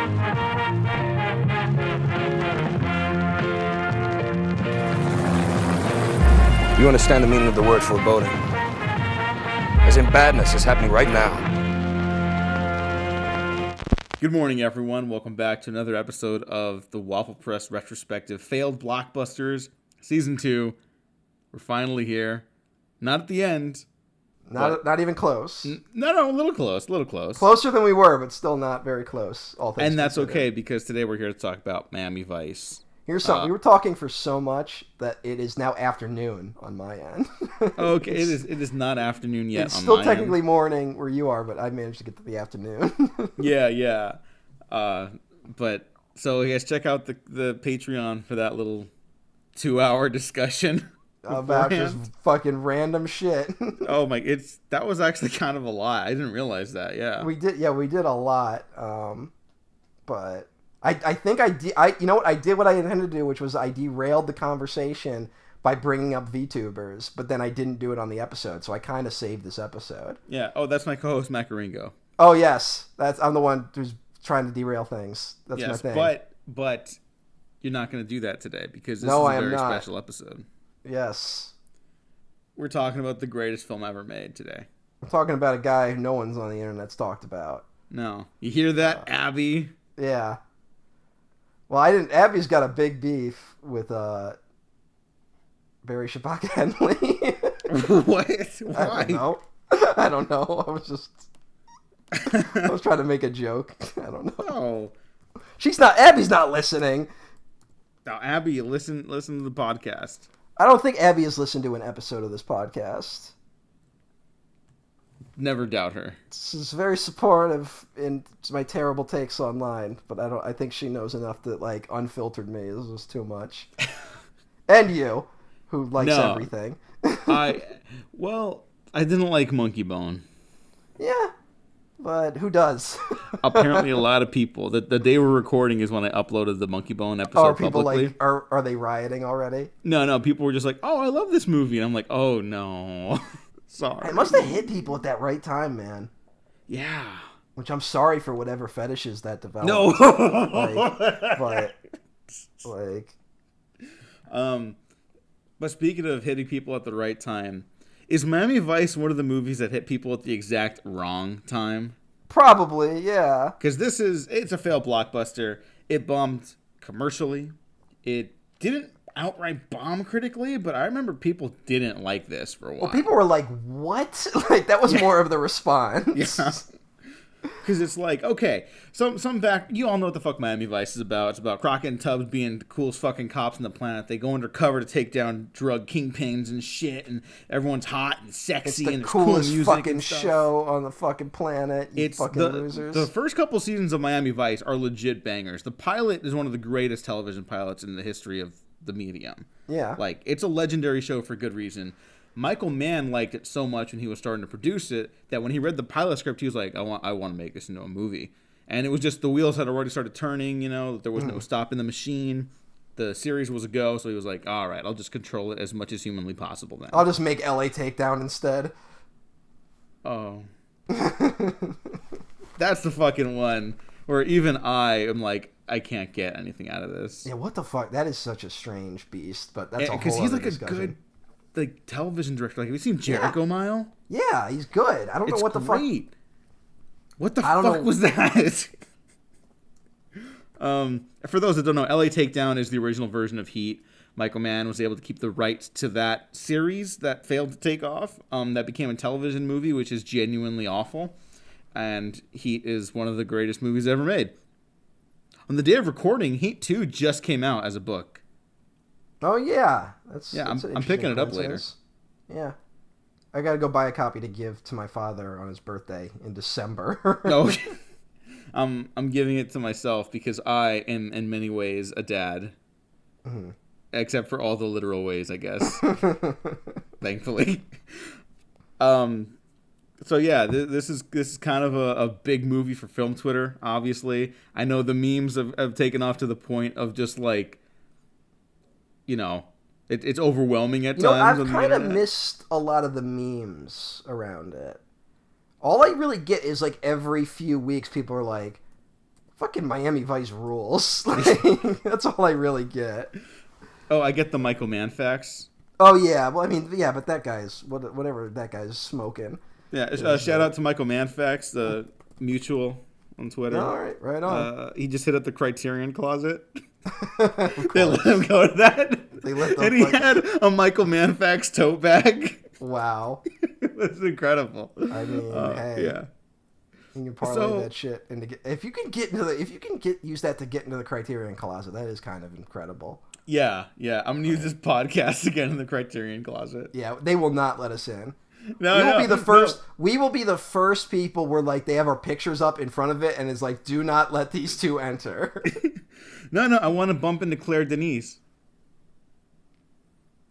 You understand the meaning of the word foreboding? As in badness is happening right now. Good morning, everyone. Welcome back to another episode of the Waffle Press Retrospective Failed Blockbusters Season 2. We're finally here. Not at the end. Not even close. No, a little close. Closer than we were, but still not very close. All things and that's considered. okay, because today we're here to talk about Miami Vice. Here's something. We were talking for so much that it is now afternoon on my end. Okay, it is not afternoon yet. It's on still my technically end. morning where you are, but I managed to get to the afternoon. Yeah. But so I guess check out the Patreon for that little 2-hour discussion about just fucking random shit. Oh my! That was actually kind of a lot. I didn't realize that. Yeah, we did a lot. But I think I did. You know what? I did what I intended to do, which was I derailed the conversation by bringing up VTubers, but then I didn't do it on the episode, so I kind of saved this episode. Yeah. Oh, that's my co-host Macaringo. Oh yes, I'm the one who's trying to derail things. That's my thing. But you're not going to do that today because this is a very special episode. Yes. We're talking about the greatest film ever made today. I'm talking about a guy who no one's on the internet's talked about. No. You hear that, Abby? Yeah. Well, Abby's got a big beef with Barry Shabaka Henley. What? Why? I don't know. I was trying to make a joke. I don't know. Oh. Abby's not listening. Now, Abby, listen to the podcast. I don't think Abby has listened to an episode of this podcast. Never doubt her. She's very supportive in my terrible takes online, but I think she knows enough that like unfiltered me is just too much. And you, who likes everything. I didn't like Monkey Bone. Yeah, but who does? Apparently, a lot of people. The day we're recording is when I uploaded the Monkey Bone episode publicly. Are they rioting already? No. People were just like, "Oh, I love this movie," and I'm like, "Oh no, sorry." It must have hit people at that right time, man. Yeah. Which I'm sorry for whatever fetishes that developed. No. But speaking of hitting people at the right time, is Miami Vice one of the movies that hit people at the exact wrong time? Probably, yeah. Because it's a failed blockbuster. It bombed commercially. It didn't outright bomb critically, but I remember people didn't like this for a while. Well, people were like, what? Like, that was more of the response. Yeah. Because it's like, okay, some back, you all know what the fuck Miami Vice is about. It's about Crockett and Tubbs being the coolest fucking cops on the planet. They go undercover to take down drug kingpins and shit, and everyone's hot and sexy, and it's the coolest cool music fucking show on the fucking planet. It's fucking losers. The first couple seasons of Miami Vice are legit bangers. The pilot is one of the greatest television pilots in the history of the medium. Yeah. Like, it's a legendary show for good reason. Michael Mann liked it so much when he was starting to produce it that when he read the pilot script, he was like, I want to make this into a movie. And it was just the wheels had already started turning, there was no stopping the machine. The series was a go, so he was like, all right, I'll just control it as much as humanly possible then. I'll just make LA Takedown instead. Oh. That's the fucking one where even I am like, I can't get anything out of this. Yeah, what the fuck? That is such a strange beast, but that's a whole because he's other like discussion. A good television director. Like, have you seen Jericho Mile? Yeah, he's good. I don't know what the fuck. What the fuck was that? For those that don't know, LA Takedown is the original version of Heat. Michael Mann was able to keep the rights to that series that failed to take off. That became a television movie, which is genuinely awful. And Heat is one of the greatest movies ever made. On the day of recording, Heat 2 just came out as a book. Oh, yeah. I'm picking it up later. Yeah. I got to go buy a copy to give to my father on his birthday in December. No. I'm giving it to myself because I am in many ways a dad. Mm-hmm. Except for all the literal ways, I guess. Thankfully. So yeah, this is kind of a big movie for film Twitter, obviously. I know the memes have taken off to the point of just like, it's overwhelming at times. I've kind of missed a lot of the memes around it. All I really get is like every few weeks people are like, fucking Miami Vice rules. Like, that's all I really get. Oh, I get the Michael Mann facts. Oh yeah, well I mean yeah, but that guy's whatever that guy's smoking. Yeah, shout out to Michael Mann facts, the mutual on Twitter. All right on. He just hit up the Criterion Closet. They let him go to that. They let them, and he had a Michael Mann facts tote bag. Wow. It was incredible. I mean, hey. Yeah. You can parlay that shit into if you can use that to get into the Criterion Closet, that is kind of incredible. Yeah. I'm gonna use this podcast again in the Criterion Closet. Yeah, they will not let us in. No, we will be the first. No. We will be the first people where like they have our pictures up in front of it, and it's like, do not let these two enter. No, I want to bump into Claire Denise.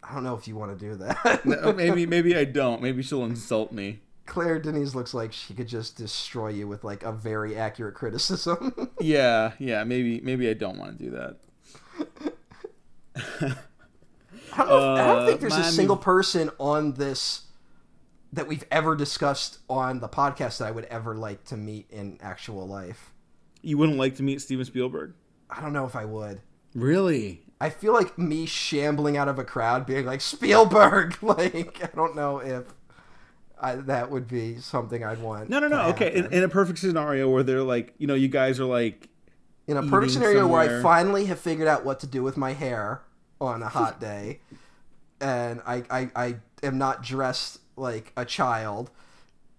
I don't know if you want to do that. No, maybe I don't. Maybe she'll insult me. Claire Denise looks like she could just destroy you with like a very accurate criticism. Yeah. Maybe I don't want to do that. I don't think there's a single person on this that we've ever discussed on the podcast that I would ever like to meet in actual life. You wouldn't like to meet Steven Spielberg? I don't know if I would. Really? I feel like me shambling out of a crowd being like, Spielberg! Like, I don't know if that would be something I'd want. No. Okay, in a perfect scenario where they're like, you guys are like... In a perfect scenario where I finally have figured out what to do with my hair on a hot day, and I am not dressed like a child,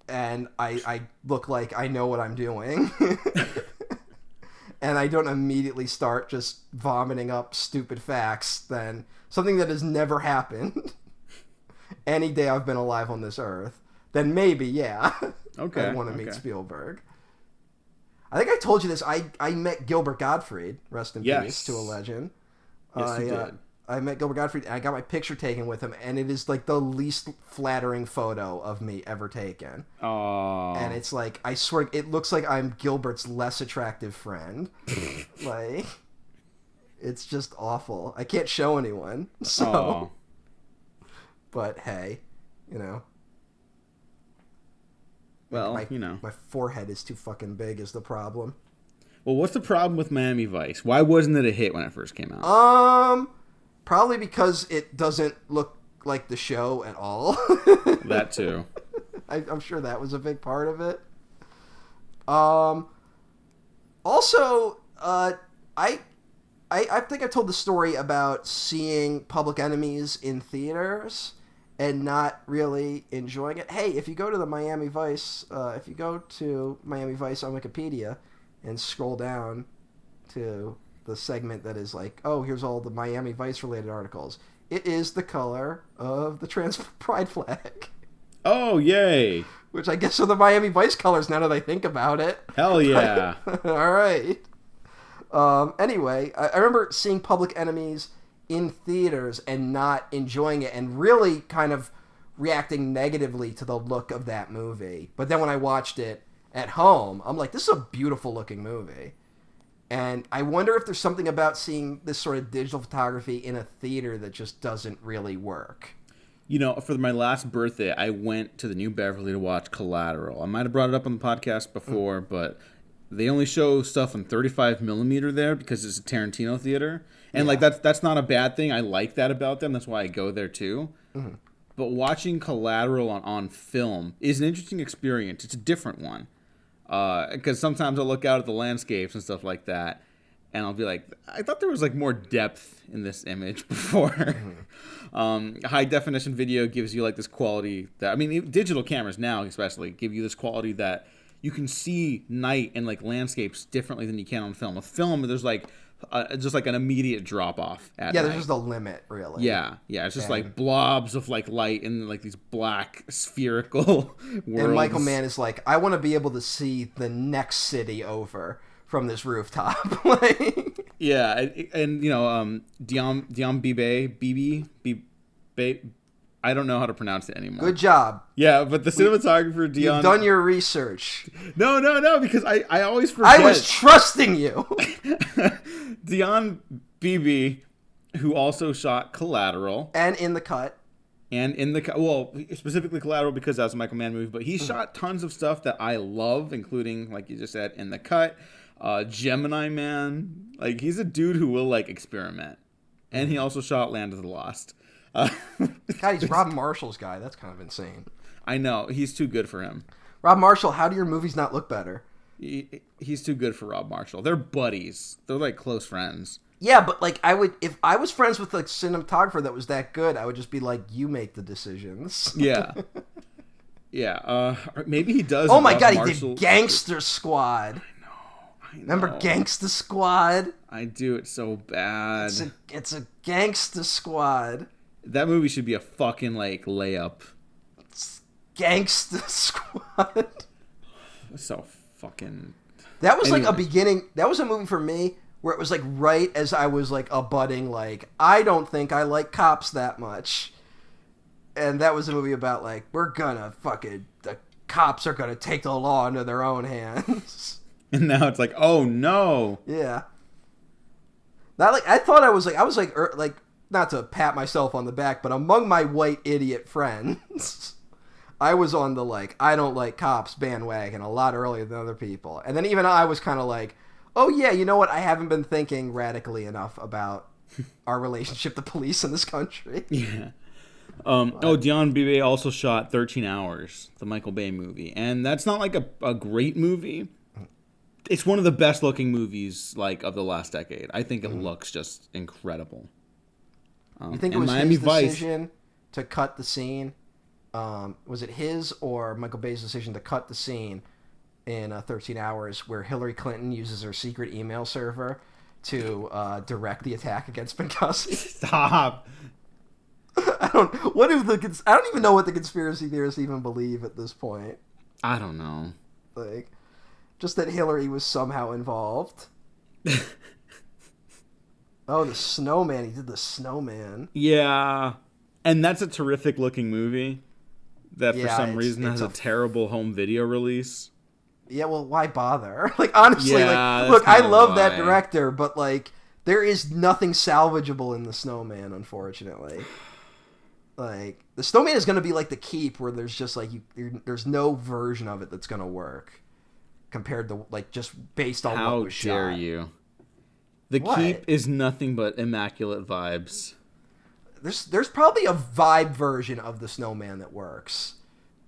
and I look like I know what I'm doing, and I don't immediately start just vomiting up stupid facts, then something that has never happened any day I've been alive on this earth, then maybe, yeah, okay, I want to meet Spielberg. I think I told you this. I met Gilbert Gottfried, rest in peace to a legend. Yes, you did. I met Gilbert Gottfried, and I got my picture taken with him, and it is like the least flattering photo of me ever taken. Oh. And it's like, I swear, it looks like I'm Gilbert's less attractive friend. Like, it's just awful. I can't show anyone. So, but hey, Well, my forehead is too fucking big is the problem. Well, what's the problem with Miami Vice? Why wasn't it a hit when it first came out? Probably because it doesn't look like the show at all. That too. I'm sure that was a big part of it. Also, I think I told the story about seeing Public Enemies in theaters and not really enjoying it. Hey, if you go to the Miami Vice, if you go to Miami Vice on Wikipedia and scroll down to the segment that is like, oh, here's all the Miami Vice related articles. It is the color of the trans pride flag. Oh, yay. Which I guess are the Miami Vice colors now that I think about it. Hell yeah. All right. Anyway, I remember seeing Public Enemies in theaters and not enjoying it and really kind of reacting negatively to the look of that movie. But then when I watched it at home, I'm like, this is a beautiful looking movie. And I wonder if there's something about seeing this sort of digital photography in a theater that just doesn't really work. For my last birthday, I went to the New Beverly to watch Collateral. I might have brought it up on the podcast before, but they only show stuff in 35 millimeter there because it's a Tarantino theater. And like that's not a bad thing. I like that about them. That's why I go there too. Mm-hmm. But watching Collateral on film is an interesting experience. It's a different one. Because sometimes I'll look out at the landscapes and stuff like that, and I'll be like, I thought there was like more depth in this image before. Mm-hmm. High definition video gives you like this quality that, digital cameras now especially give you this quality that you can see night and like landscapes differently than you can on film. With film, there's like just like an immediate drop off at night. There's just a limit, really. Yeah, it's just like blobs of like light in like these black spherical worlds. And Michael Mann is like, I want to be able to see the next city over from this rooftop. Yeah, and Dion Bibe, I don't know how to pronounce it anymore. Good job. Yeah, but the cinematographer Dion... You've done your research. No, because I always forget. I was trusting you. Dion Bibe, who also shot Collateral. And In the Cut. and in specifically Collateral because that's a Michael Mann movie, but he shot tons of stuff that I love, including, like you just said, In the Cut, Gemini Man. Like, he's a dude who will, like, experiment. And he also shot Land of the Lost. God, he's Rob Marshall's guy. That's kind of insane. I know. He's too good for him. Rob Marshall, how do your movies not look better? He's too good for Rob Marshall. They're buddies. They're, like, close friends. Yeah, but, like, if I was friends with a cinematographer that was that good, I would just be like, you make the decisions. Yeah. Yeah. Maybe he does. Oh, my God, he did Gangster Squad. I know. Remember Gangsta Squad? I do it so bad. It's a Gangsta Squad. That movie should be a fucking, like, layup. It's Gangsta Squad. So fucking... That was, like, a beginning... That was a movie for me where it was, like, right as I was, like, a budding, like, I don't think I like cops that much. And that was a movie about, like, we're gonna fucking... The cops are gonna take the law into their own hands. And now it's like, oh, no. Yeah. Not like... I thought I was, like, not to pat myself on the back, but among my white idiot friends... I was on the, like, I don't like cops bandwagon a lot earlier than other people. And then even I was kind of like, oh, yeah, you know what? I haven't been thinking radically enough about our relationship to police in this country. Yeah. Dion Bibe also shot 13 Hours, the Michael Bay movie. And that's not, like, a great movie. It's one of the best-looking movies, like, of the last decade. I think it looks just incredible. You think it was his decision to cut the scene? Was it his or Michael Bay's decision to cut the scene in 13 Hours where Hillary Clinton uses her secret email server to direct the attack against Benghazi? Stop. I don't even know what the conspiracy theorists even believe at this point. I don't know. Like, just that Hillary was somehow involved. Oh, the Snowman. He did the Snowman. Yeah. And that's a terrific looking movie. That for some reason has a terrible home video release. Yeah, well, why bother? Like, honestly, yeah, like, look, I love that director, but, like, there is nothing salvageable in The Snowman, unfortunately. Like, The Snowman is going to be like The Keep, where there's just, like, there's no version of it that's going to work compared to, like, just based on what was shot. How dare you? The Keep is nothing but immaculate vibes. There's probably a vibe version of The Snowman that works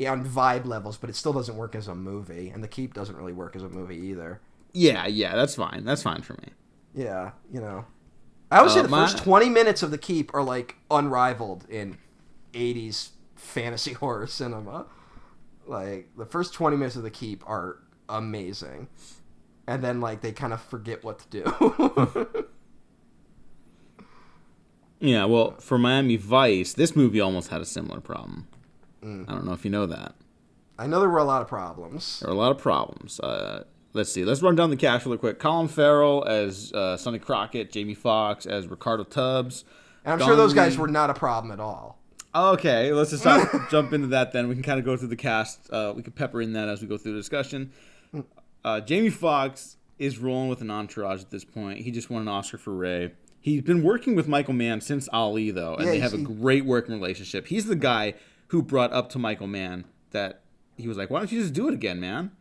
on vibe levels, but it still doesn't work as a movie, and The Keep doesn't really work as a movie either. Yeah, that's fine. That's fine for me. Yeah, you know. I would say the first 20 minutes of The Keep are, like, unrivaled in 80s fantasy horror cinema. Like, the first 20 minutes of The Keep are amazing. And then, like, they kind of forget what to do. Yeah, well, for Miami Vice, this movie almost had a similar problem. I don't know if you know that. I know there were a lot of problems. There were a lot of problems. Let's see. Let's run down the cast really quick. Colin Farrell as Sonny Crockett, Jamie Foxx as Ricardo Tubbs. And I'm sure those guys were not a problem at all. Okay, let's just jump into that then. We can kind of go through the cast. We can pepper in that as we go through the discussion. Jamie Foxx is rolling with an entourage at this point. He just won an Oscar for Ray. He's been working with Michael Mann since Ali, though, and they have a great working relationship. He's the guy who brought up to Michael Mann that he was like, why don't you just do it again, man?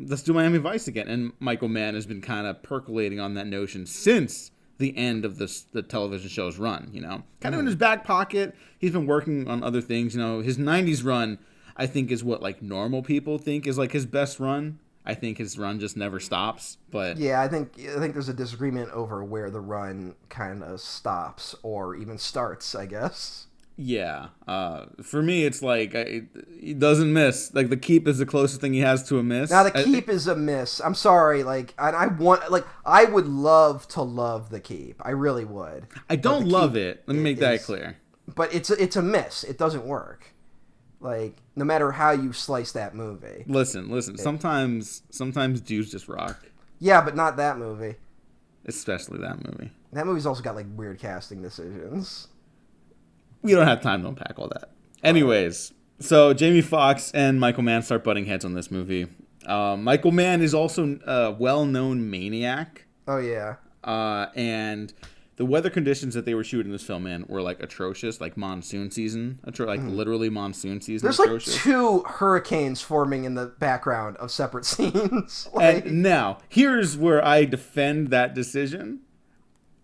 Let's do Miami Vice again. And Michael Mann has been kind of percolating on that notion since the end of the television show's run, you know? Kind of in his back pocket. He's been working on other things, you know. His 90s run, I think, is what, like, normal people think is, like, his best run. I think his run just never stops, but... Yeah, I think there's a disagreement over where the run kind of stops or even starts, I guess. Yeah. For me, it's like, he doesn't miss. Like, The Keep is the closest thing he has to a miss. Now, The Keep is a miss. I'm sorry, like, and I would love to love The Keep. I really would. I don't love it. Let me make that clear. But it's a miss. It doesn't work. Like, no matter how you slice that movie. Listen. Sometimes dudes just rock. Yeah, but not that movie. Especially that movie. That movie's also got, like, weird casting decisions. We don't have time to unpack all that. Anyways, so Jamie Foxx and Michael Mann start butting heads on this movie. Michael Mann is also a well-known maniac. Oh, yeah. And the weather conditions that they were shooting this film in were like atrocious, like monsoon season, literally monsoon season. There's atrocious. like 2 hurricanes forming in the background of separate scenes. Like, and now here's where I defend that decision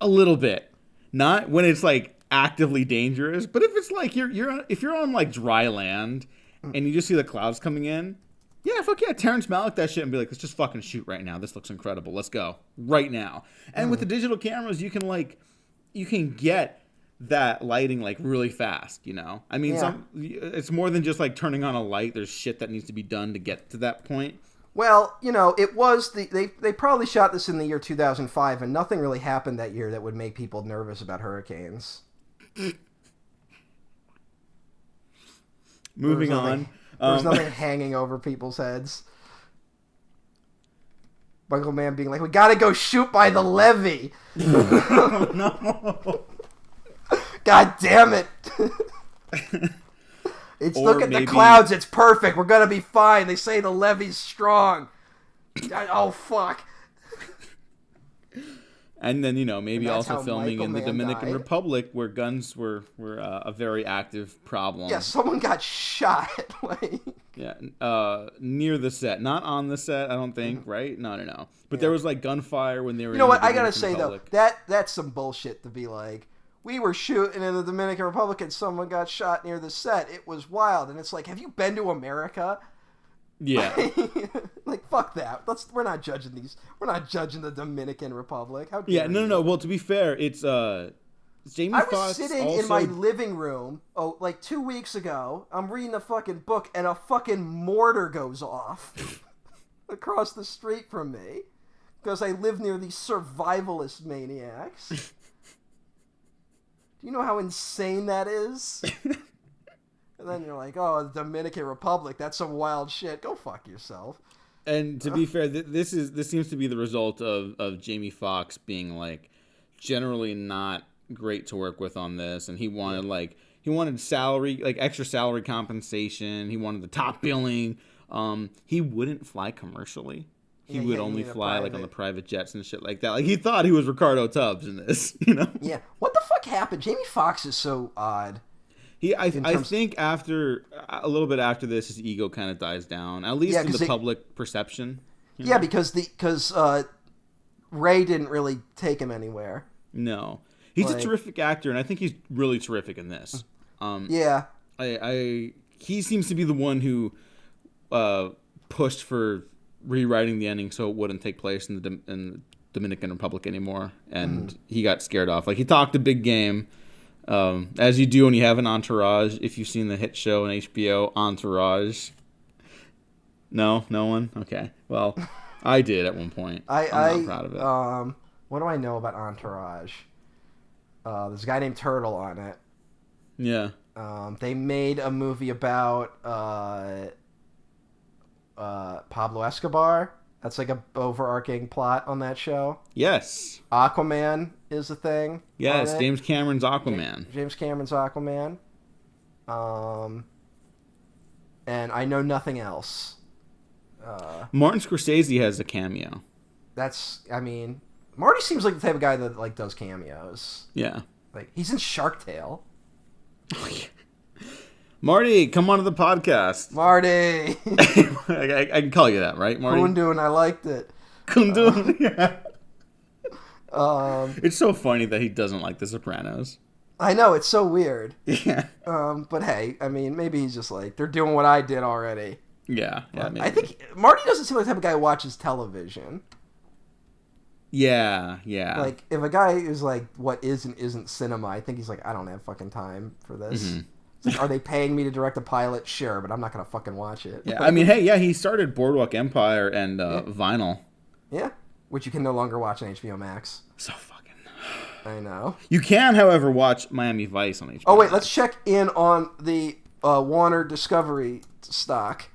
a little bit. Not when it's like actively dangerous, but if it's like if you're on like dry land and you just see the clouds coming in, yeah, fuck yeah, Terrence Malick that shit and be like, let's just fucking shoot right now. This looks incredible. Let's go right now. And with the digital cameras, you can get that lighting like really fast, you know? I mean, it's more than just like turning on a light. There's shit that needs to be done to get to that point. Well, you know, it was they probably shot this in the year 2005, and nothing really happened that year that would make people nervous about hurricanes. Moving on. There's nothing hanging over people's heads. Michael Mann being like, we gotta go shoot by the levee. Oh, no. God damn it. Look at the clouds, it's perfect. We're gonna be fine. They say the levee's strong. Oh, fuck. And then, you know, maybe also filming Michael in the Mann Dominican died. Republic where guns were a very active problem. Yeah, someone got shot. Like, yeah, near the set. Not on the set, I don't think, right? No. But there was, like, gunfire when they were you know in what? the I gotta Dominican say, Republic. though, that's some bullshit to be like, we were shooting in the Dominican Republic and someone got shot near the set. It was wild. And it's like, have you been to America? Yeah. Like, fuck that. We're not judging these. We're not judging the Dominican Republic. How dare Yeah, you? no. Well, to be fair, it's Jamie Foxx. I was sitting in my living room, like 2 weeks ago. I'm reading a fucking book, and a fucking mortar goes off across the street from me because I live near these survivalist maniacs. Do you know how insane that is? And then you're like, oh, the Dominican Republic, that's some wild shit. Go fuck yourself. And to be fair, this seems to be the result of Jamie Foxx being like generally not great to work with on this, and he wanted salary, like extra salary compensation. He wanted the top billing. He wouldn't fly commercially. He would only fly like on the private jets and shit like that. Like he thought he was Ricardo Tubbs in this, you know? Yeah. What the fuck happened? Jamie Foxx is so odd. I think after a little bit after this, his ego kind of dies down, at least in the public perception. Yeah, because Ray didn't really take him anywhere. No, he's a terrific actor, and I think he's really terrific in this. Yeah, he seems to be the one who pushed for rewriting the ending so it wouldn't take place in the Dominican Republic anymore, and he got scared off. Like he talked a big game. As you do when you have an entourage. If you've seen the hit show on HBO, Entourage. No one? Okay. Well, I did at one point. I'm not proud of it. What do I know about Entourage? There's a guy named Turtle on it. Yeah. They made a movie about Pablo Escobar. That's like a overarching plot on that show. Yes. Aquaman is the thing. Yes, James Cameron's Aquaman. James Cameron's Aquaman. And I know nothing else. Martin Scorsese has a cameo. Marty seems like the type of guy that like does cameos. Yeah. Like he's in Shark Tale. Marty, come on to the podcast. Marty. I can call you that, right, Marty? Kundun, I liked it. Kundun, yeah. Um, It's so funny that he doesn't like The Sopranos. I know, it's so weird. Yeah. But hey, I mean, maybe he's just like, they're doing what I did already. Yeah, maybe. I think Marty doesn't seem like the type of guy who watches television. Yeah. Like, if a guy is like, what is and isn't cinema, I think he's like, I don't have fucking time for this. Mm-hmm. It's like, are they paying me to direct a pilot? Sure, but I'm not going to fucking watch it. Yeah, I mean, hey, yeah, he started Boardwalk Empire and Vinyl. Yeah, which you can no longer watch on HBO Max. So fucking... I know. You can, however, watch Miami Vice on HBO Oh, wait, Max. let's check in on the Warner Discovery stock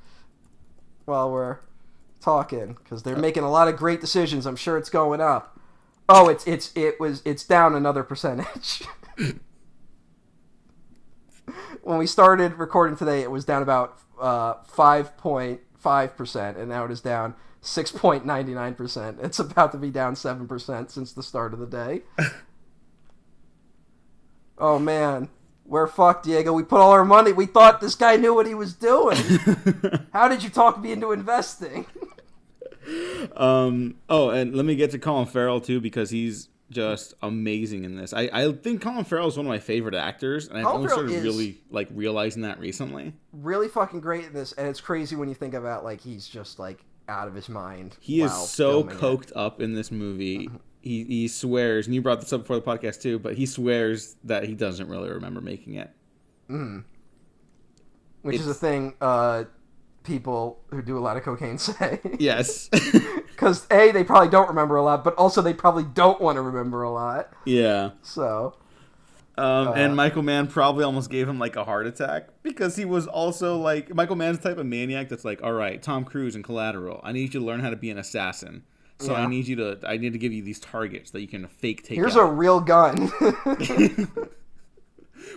while we're talking, because they're making a lot of great decisions. I'm sure it's going up. Oh, it's down another percentage. When we started recording today, it was down about 5.5%, and now it is down 6.99%. It's about to be down 7% since the start of the day. Oh man, we're fucked, Diego. We put all our money. We thought this guy knew what he was doing. How did you talk me into investing? Oh, and let me get to Colin Farrell too, because he's just amazing in this. I think Colin Farrell is one of my favorite actors, and I've only started really like realizing that recently. Really fucking great in this, and it's crazy when you think about like he's just like out of his mind. He is so coked up in this movie. He swears, and you brought this up before the podcast too, but he swears that he doesn't really remember making it. Which is a thing people who do a lot of cocaine say. Yes. Because A, they probably don't remember a lot, but also they probably don't want to remember a lot. Yeah. So. And Michael Mann probably almost gave him like a heart attack, because he was also like, Michael Mann's the type of maniac that's like, all right, Tom Cruise in Collateral, I need you to learn how to be an assassin. So I need to give you these targets that you can fake take Here's out. a real gun.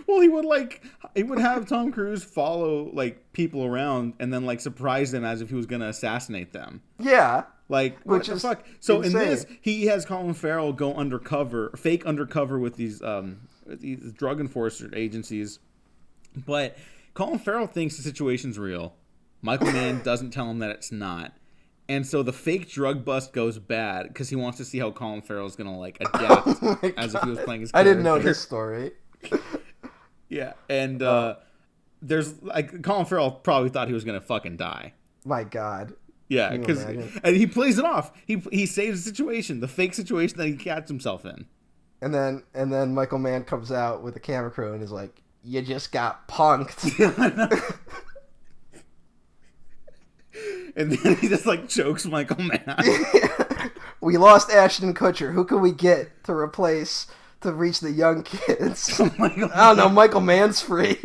Well, he would have Tom Cruise follow like people around and then like surprise them as if he was going to assassinate them. Yeah. Like, what the fuck? So insane. in this, he has Colin Farrell go fake undercover with these drug enforcement agencies. But Colin Farrell thinks the situation's real. Michael Mann doesn't tell him that it's not. And so the fake drug bust goes bad because he wants to see how Colin Farrell's going to like adapt as if he was playing his character. I didn't know this story. Yeah, and there's like Colin Farrell probably thought he was going to fucking die. My God. Yeah, and he plays it off. He saves the situation, the fake situation that he catches himself in. And then Michael Mann comes out with a camera crew and is like, "You just got punked." And then he just like chokes Michael Mann. We lost Ashton Kutcher. Who can we get to reach the young kids? Oh my God. I don't know. Michael Mann's free.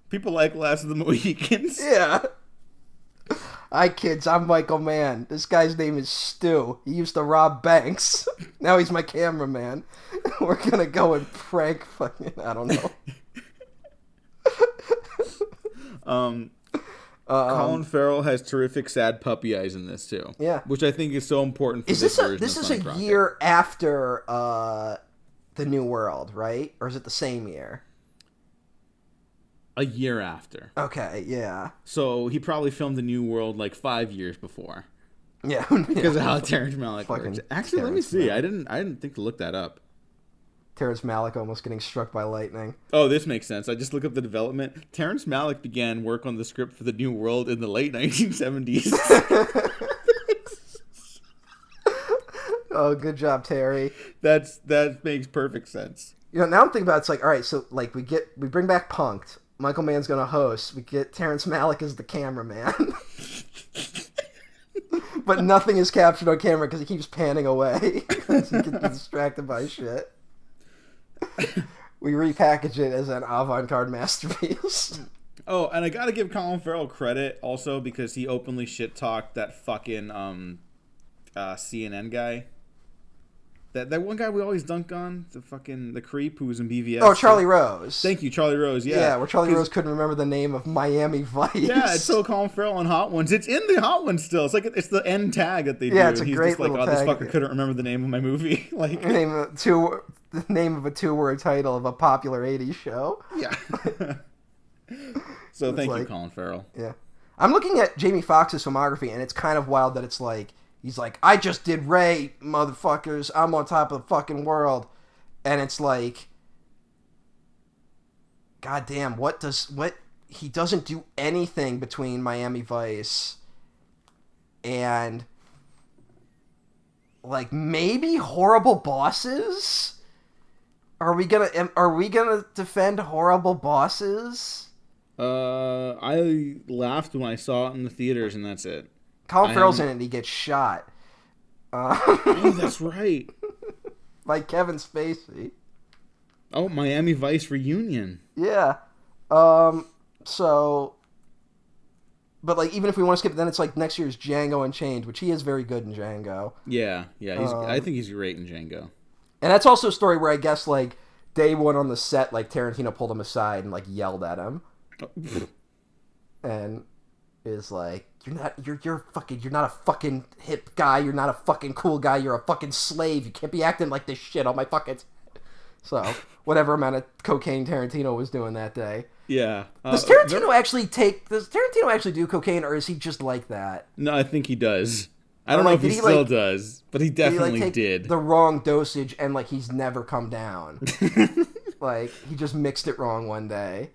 People like Last of the Mohicans. Yeah. Hi kids, I'm Michael Mann. This guy's name is Stu. He used to rob banks. Now he's my cameraman. We're gonna go and prank fucking, I don't know. Colin Farrell has terrific sad puppy eyes in this too. Yeah. Which I think is so important for Is this version this of is Sonny a Crockett. year after The New World, right? Or is it the same year? A year after. Okay, yeah. So he probably filmed The New World like 5 years before. Yeah. Because of how Terrence Malick Fucking works. Actually, let me Terrence see. Malick. I didn't think to look that up. Terrence Malick almost getting struck by lightning. Oh, this makes sense. I just looked up the development. Terrence Malick began work on the script for The New World in the late 1970s. Oh, good job, Terry. That makes perfect sense. You know, now I'm thinking about it's like, all right, so like we bring back Punked. Michael Mann's gonna host. We get Terrence Malick as the cameraman. But nothing is captured on camera because he keeps panning away. Because he gets distracted by shit. We repackage it as an avant-garde masterpiece. Oh, and I gotta give Colin Farrell credit also because he openly shit-talked that fucking CNN guy. That one guy we always dunk on, the creep who was in BVS. Oh, Charlie Rose. Thank you, Charlie Rose. Yeah, Yeah, where Charlie Rose couldn't remember the name of Miami Vice. Yeah, it's so Colin Farrell on Hot Ones. It's in the Hot Ones still. It's like it's the end tag that they do. Yeah, it's a and he's great just like, little this tag. fucker couldn't remember the name of my movie. Like the name of a two-word title of a popular 80s show. Yeah. So thank you, like- Colin Farrell. Yeah. I'm looking at Jamie Foxx's filmography, and it's kind of wild that it's like, he's like, I just did Ray, motherfuckers. I'm on top of the fucking world. And it's like, goddamn, he doesn't do anything between Miami Vice and, like, maybe Horrible Bosses? Are we gonna defend Horrible Bosses? I laughed when I saw it in the theaters, and that's it. Colin Farrell's in it and he gets shot. Oh, that's right. By Kevin Spacey. Oh, Miami Vice reunion. Yeah. So... But, like, even if we want to skip it, then it's like next year's Django Unchained, which he is very good in Django. Yeah. I think he's great in Django. And that's also a story where I guess, like, day one on the set, like, Tarantino pulled him aside and, like, yelled at him. And is like, you're not a fucking hip guy, you're not a fucking cool guy, you're a fucking slave, you can't be acting like this shit on my fucking So whatever amount of cocaine Tarantino was doing that day. Yeah. Does Tarantino actually do cocaine, or is he just like that? No, I think he does. I don't know if he still does, but he definitely did. The wrong dosage, and like he's never come down. Like he just mixed it wrong one day,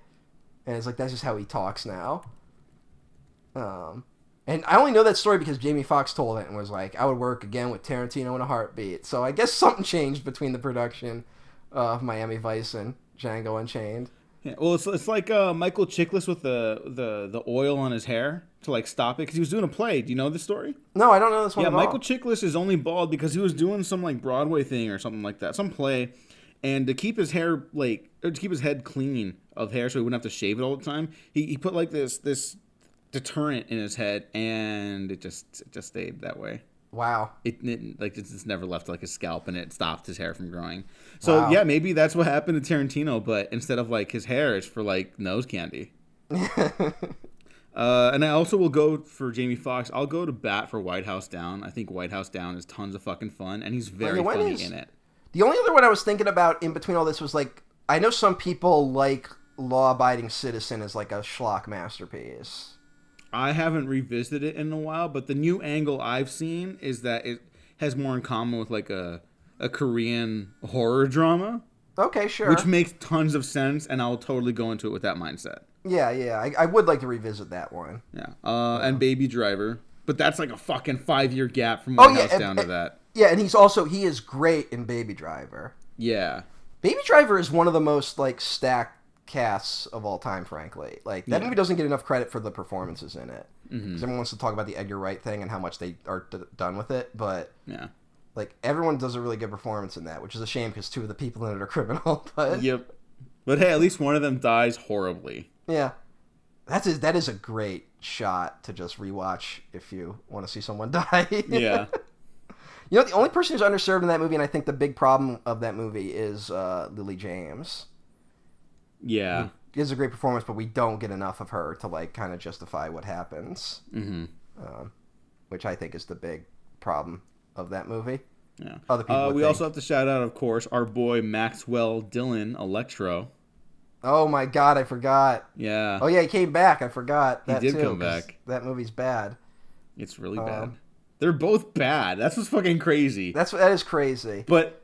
and it's like that's just how he talks now. And I only know that story because Jamie Foxx told it and was like, I would work again with Tarantino in a heartbeat. So I guess something changed between the production of Miami Vice and Django Unchained. Yeah, well, it's like Michael Chiklis with the oil on his hair to like stop it because he was doing a play. Do you know this story? No, I don't know this one at all. Michael Chiklis is only bald because he was doing some like Broadway thing or something like that, some play, and to keep his hair to keep his head clean of hair so he wouldn't have to shave it all the time, he put like this deterrent in his head, and it just stayed that way. Wow. It just never left like his scalp, and it stopped his hair from growing. So yeah, maybe that's what happened to Tarantino, but instead of like his hair, it's for like nose candy. And I also will go for Jamie Foxx. I'll go to bat for White House Down. I think White House Down is tons of fucking fun, and he's very funny in it. The only other one I was thinking about in between all this was like, I know some people like Law Abiding Citizen as like a schlock masterpiece. I haven't revisited it in a while, but the new angle I've seen is that it has more in common with like a Korean horror drama. Okay, sure. Which makes tons of sense, and I'll totally go into it with that mindset. Yeah. I would like to revisit that one. Yeah. And Baby Driver. But that's like a fucking 5-year gap from White House Down to that. Yeah, and he is great in Baby Driver. Yeah. Baby Driver is one of the most like stacked casts of all time, frankly. Like that movie doesn't get enough credit for the performances in it. Because everyone wants to talk about the Edgar Wright thing and how much they are done with it, but like everyone does a really good performance in that, which is a shame because 2 of the people in it are criminal. But yep. But hey, at least one of them dies horribly. Yeah, that is a great shot to just rewatch if you want to see someone die. Yeah. You know, the only person who's underserved in that movie, and I think the big problem of that movie is Lily James. Yeah. She gives a great performance, but we don't get enough of her to like kind of justify what happens. Which I think is the big problem of that movie. Yeah. Other people we also have to shout out, of course, our boy Maxwell Dillon, Electro. Oh my God, I forgot. Yeah. Oh yeah, he came back. I forgot that he did too, come back. That movie's bad. It's really bad. They're both bad. That's what's fucking crazy. That is crazy. But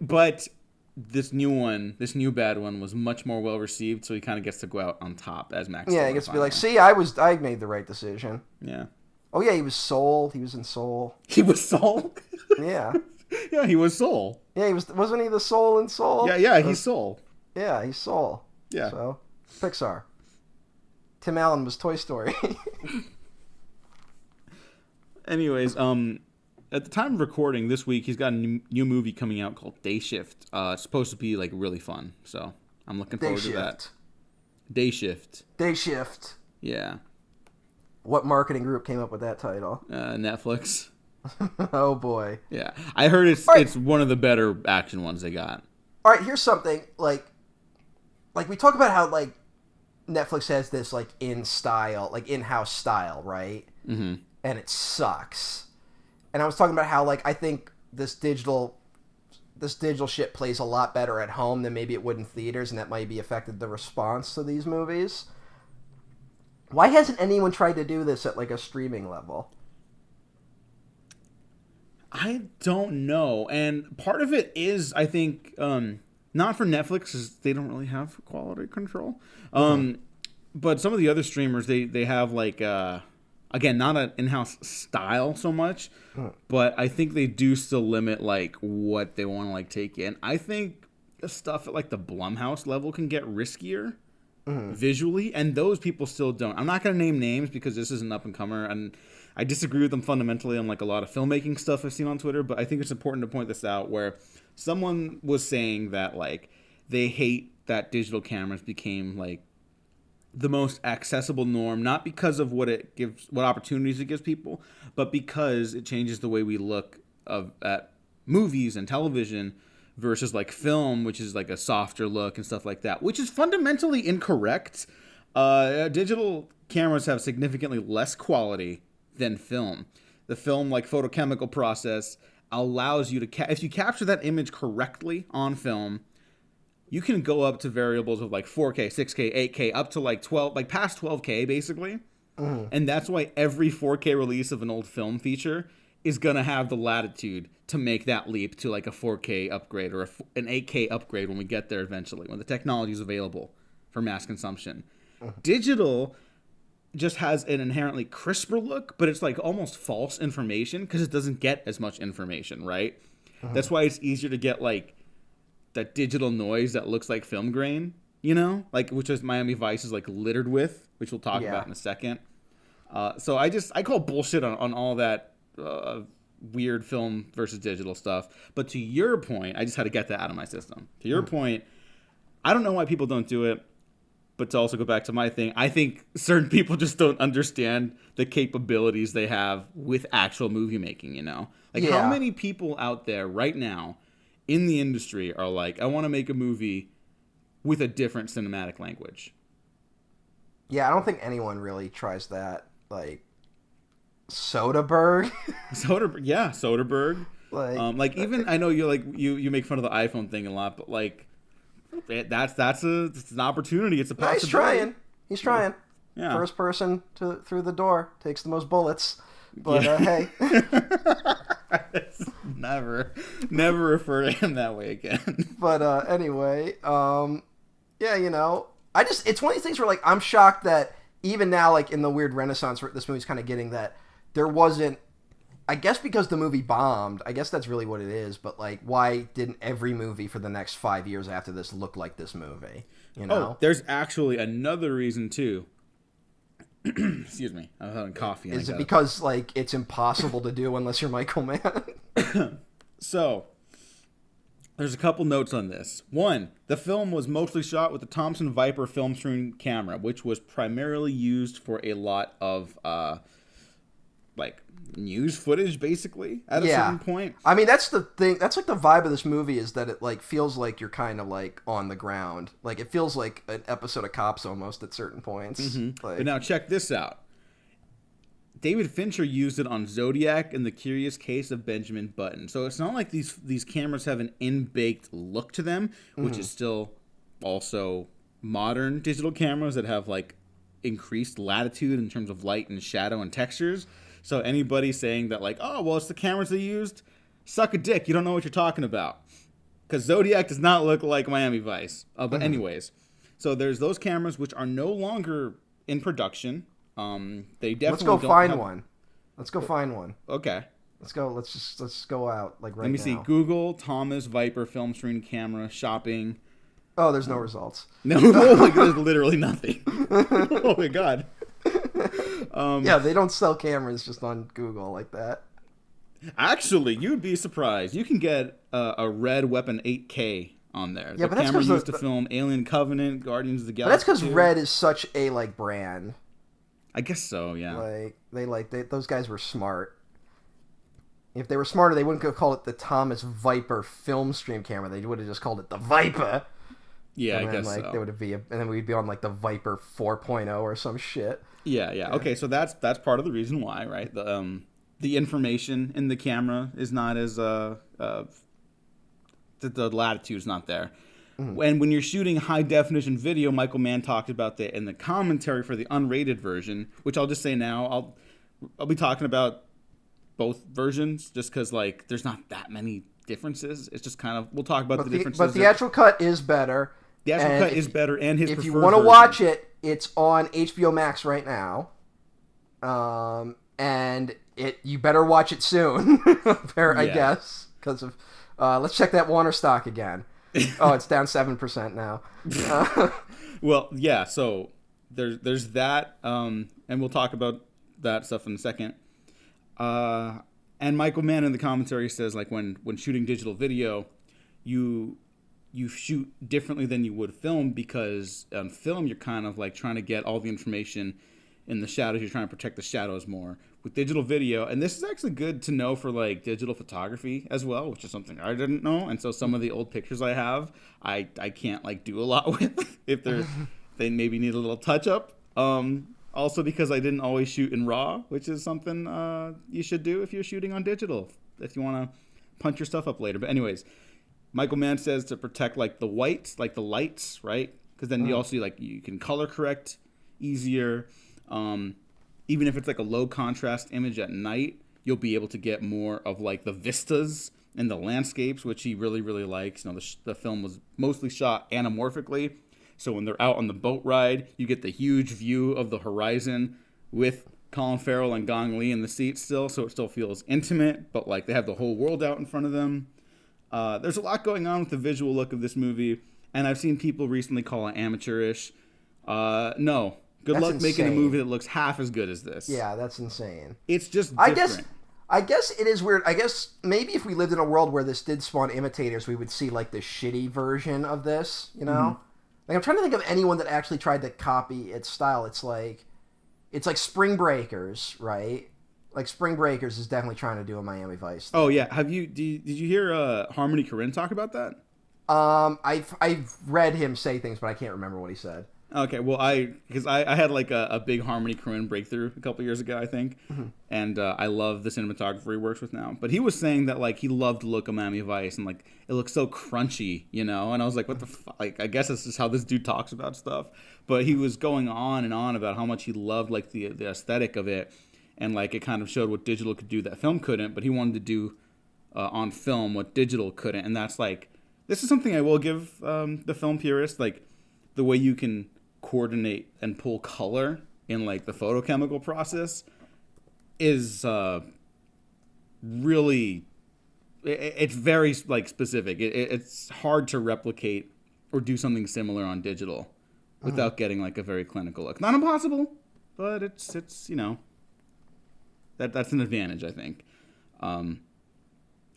this new bad one was much more well received, so he kind of gets to go out on top as Max. Yeah, he gets to be like, see, I made the right decision. Yeah. Oh yeah, he was Soul. He was in Soul. He was Soul? Yeah. Yeah, he was Soul. Yeah, wasn't he the Soul in Soul? Yeah, he's Soul. Yeah, he's Soul. Yeah. So, Pixar. Tim Allen was Toy Story. Anyways, at the time of recording this week, he's got a new movie coming out called Day Shift. It's supposed to be like really fun, so I'm looking forward to that. Day Shift. Day Shift. Yeah. What marketing group came up with that title? Netflix. Oh boy. Yeah, I heard it's one of the better action ones they got. All right, here's something like we talk about how like Netflix has this like in-house style, right? Mm-hmm. And it sucks. And I was talking about how like I think this digital shit plays a lot better at home than maybe it would in theaters, and that might be affected the response to these movies. Why hasn't anyone tried to do this at like a streaming level? I don't know, and part of it is I think not for Netflix because they don't really have quality control. But some of the other streamers they have like again, not an in-house style so much, but I think they do still limit like what they want to like take in. I think the stuff at like the Blumhouse level can get riskier visually, and those people still don't. I'm not going to name names because this is an up-and-comer, and I disagree with them fundamentally on like a lot of filmmaking stuff I've seen on Twitter, but I think it's important to point this out where someone was saying that like they hate that digital cameras became like the most accessible norm, not because of what opportunities it gives people, but because it changes the way we look at movies and television versus like film, which is like a softer look and stuff like that, which is fundamentally incorrect. Digital cameras have significantly less quality than film. The film, like photochemical process, allows you to if you capture that image correctly on film, you can go up to variables of like 4K, 6K, 8K, up to like 12, like past 12K basically. And that's why every 4K release of an old film feature is going to have the latitude to make that leap to like a 4K upgrade or an 8K upgrade when we get there eventually, when the technology is available for mass consumption. Digital just has an inherently crisper look, but it's like almost false information because it doesn't get as much information, right? That's why it's easier to get like that digital noise that looks like film grain, you know, like which is Miami Vice is like littered with, which we'll talk about in a second. So I call bullshit on all that weird film versus digital stuff. But to your point, I just had to get that out of my system. To your point, I don't know why people don't do it. But to also go back to my thing, I think certain people just don't understand the capabilities they have with actual movie making, you know? Like, how many people out there right now in the industry are like, I want to make a movie with a different cinematic language? Yeah, I don't think anyone really tries that. Like, Soderbergh? Soderbergh. Like even, I know you're like, you make fun of the iPhone thing a lot, but like, it's an opportunity. It's a possibility. He's trying. Yeah. First person through the door takes the most bullets. But hey, never refer to him that way again. But anyway, yeah, you know, it's one of these things where like I'm shocked that even now, like in the weird renaissance this movie's kind of getting, that there wasn't. I guess because the movie bombed. I guess that's really what it is. But like, why didn't every movie for the next 5 years after this look like this movie? You know, oh, there's actually another reason too. Excuse me, I'm having coffee. Is it because like it's impossible to do unless you're Michael Mann? So, there's a couple notes on this. One, the film was mostly shot with the Thomson Viper film stream camera, which was primarily used for a lot of like news footage, basically, at a certain point. I mean, that's the thing. That's like the vibe of this movie, is that it like feels like you're kind of like on the ground. Like it feels like an episode of Cops almost at certain points. Like, but now check this out. David Fincher used it on Zodiac and The Curious Case of Benjamin Button. So it's not like these cameras have an in-baked look to them, which is still also modern digital cameras that have like increased latitude in terms of light and shadow and textures. So anybody saying that like, oh, well, it's the cameras they used, suck a dick. You don't know what you're talking about. Because Zodiac does not look like Miami Vice. But anyways, so there's those cameras which are no longer in production. They definitely Let's go find one. Let's go find one. Okay. Let's go. Let's go out like right now. Let me see. Google Thomas Viper film stream camera shopping. Oh, there's no results. No, like, there's literally nothing. Oh my god. Yeah, they don't sell cameras just on Google like that. Actually, you'd be surprised. You can get a Red Weapon 8K on there. Yeah, the but that's camera because used to film Alien Covenant, Guardians of the Galaxy. But that's because Red is such a like brand. I guess so. Yeah. Like those guys were smart. If they were smarter, they wouldn't have called it the Thomas Viper film stream camera. They would have just called it the Viper. Yeah, and I then, guess like, so. There would be and then we'd be on like the Viper 4.0 or some shit. Yeah. Okay, so that's part of the reason why, right? The information in the camera is not as the latitude's not there. And when you're shooting high definition video, Michael Mann talked about that in the commentary for the unrated version, which I'll just say now, I'll be talking about both versions just because like there's not that many differences. It's just kind of, we'll talk about the differences. But the actual cut is better. The actual cut is better, and his if preferred you want to version. watch it, it's on HBO Max right now. And you better watch it soon, I guess, because of let's check that Warner stock again. Oh, it's down 7% now. Well, yeah. So there's that, and we'll talk about that stuff in a second. And Michael Mann in the commentary says like when shooting digital video, you shoot differently than you would film, because on film you're kind of like trying to get all the information in the shadows. You're trying to protect the shadows more. With digital video, and this is actually good to know for like digital photography as well, which is something I didn't know. And so some of the old pictures I have, I can't like do a lot with if they maybe need a little touch up. Also because I didn't always shoot in RAW, which is something you should do if you're shooting on digital, if you want to punch your stuff up later. But anyways, Michael Mann says to protect like the whites, like the lights, right? Because then you also like you can color correct easier. Even if it's like a low contrast image at night, you'll be able to get more of like the vistas and the landscapes, which he really, really likes. You know, the film was mostly shot anamorphically. So when they're out on the boat ride, you get the huge view of the horizon with Colin Farrell and Gong Li in the seat still. So it still feels intimate, but like they have the whole world out in front of them. There's a lot going on with the visual look of this movie. And I've seen people recently call it amateurish. No. Good That's luck making a insane. movie that looks half as good as this. Yeah, that's insane. It's just different. I guess it is weird. I guess maybe if we lived in a world where this did spawn imitators, we would see like the shitty version of this, you know? Mm-hmm. Like I'm trying to think of anyone that actually tried to copy its style. It's like Spring Breakers, right? Like Spring Breakers is definitely trying to do a Miami Vice thing. Oh yeah, did you hear Harmony Korine talk about that? I've read him say things, but I can't remember what he said. Okay, well, because I had like a big Harmony Korine breakthrough a couple years ago, I think, and I love the cinematographer he works with now. But he was saying that like he loved the look of Miami Vice and like it looks so crunchy, you know. And I was like, what the fuck? Like, I guess that's just how this dude talks about stuff. But he was going on and on about how much he loved like the aesthetic of it, and like it kind of showed what digital could do that film couldn't. But he wanted to do on film what digital couldn't, and that's like this is something I will give the film purist, like the way you can coordinate and pull color in like the photochemical process is really it's very like specific. It's hard to replicate or do something similar on digital without getting like a very clinical look. Not impossible, but it's you know that's an advantage, I think.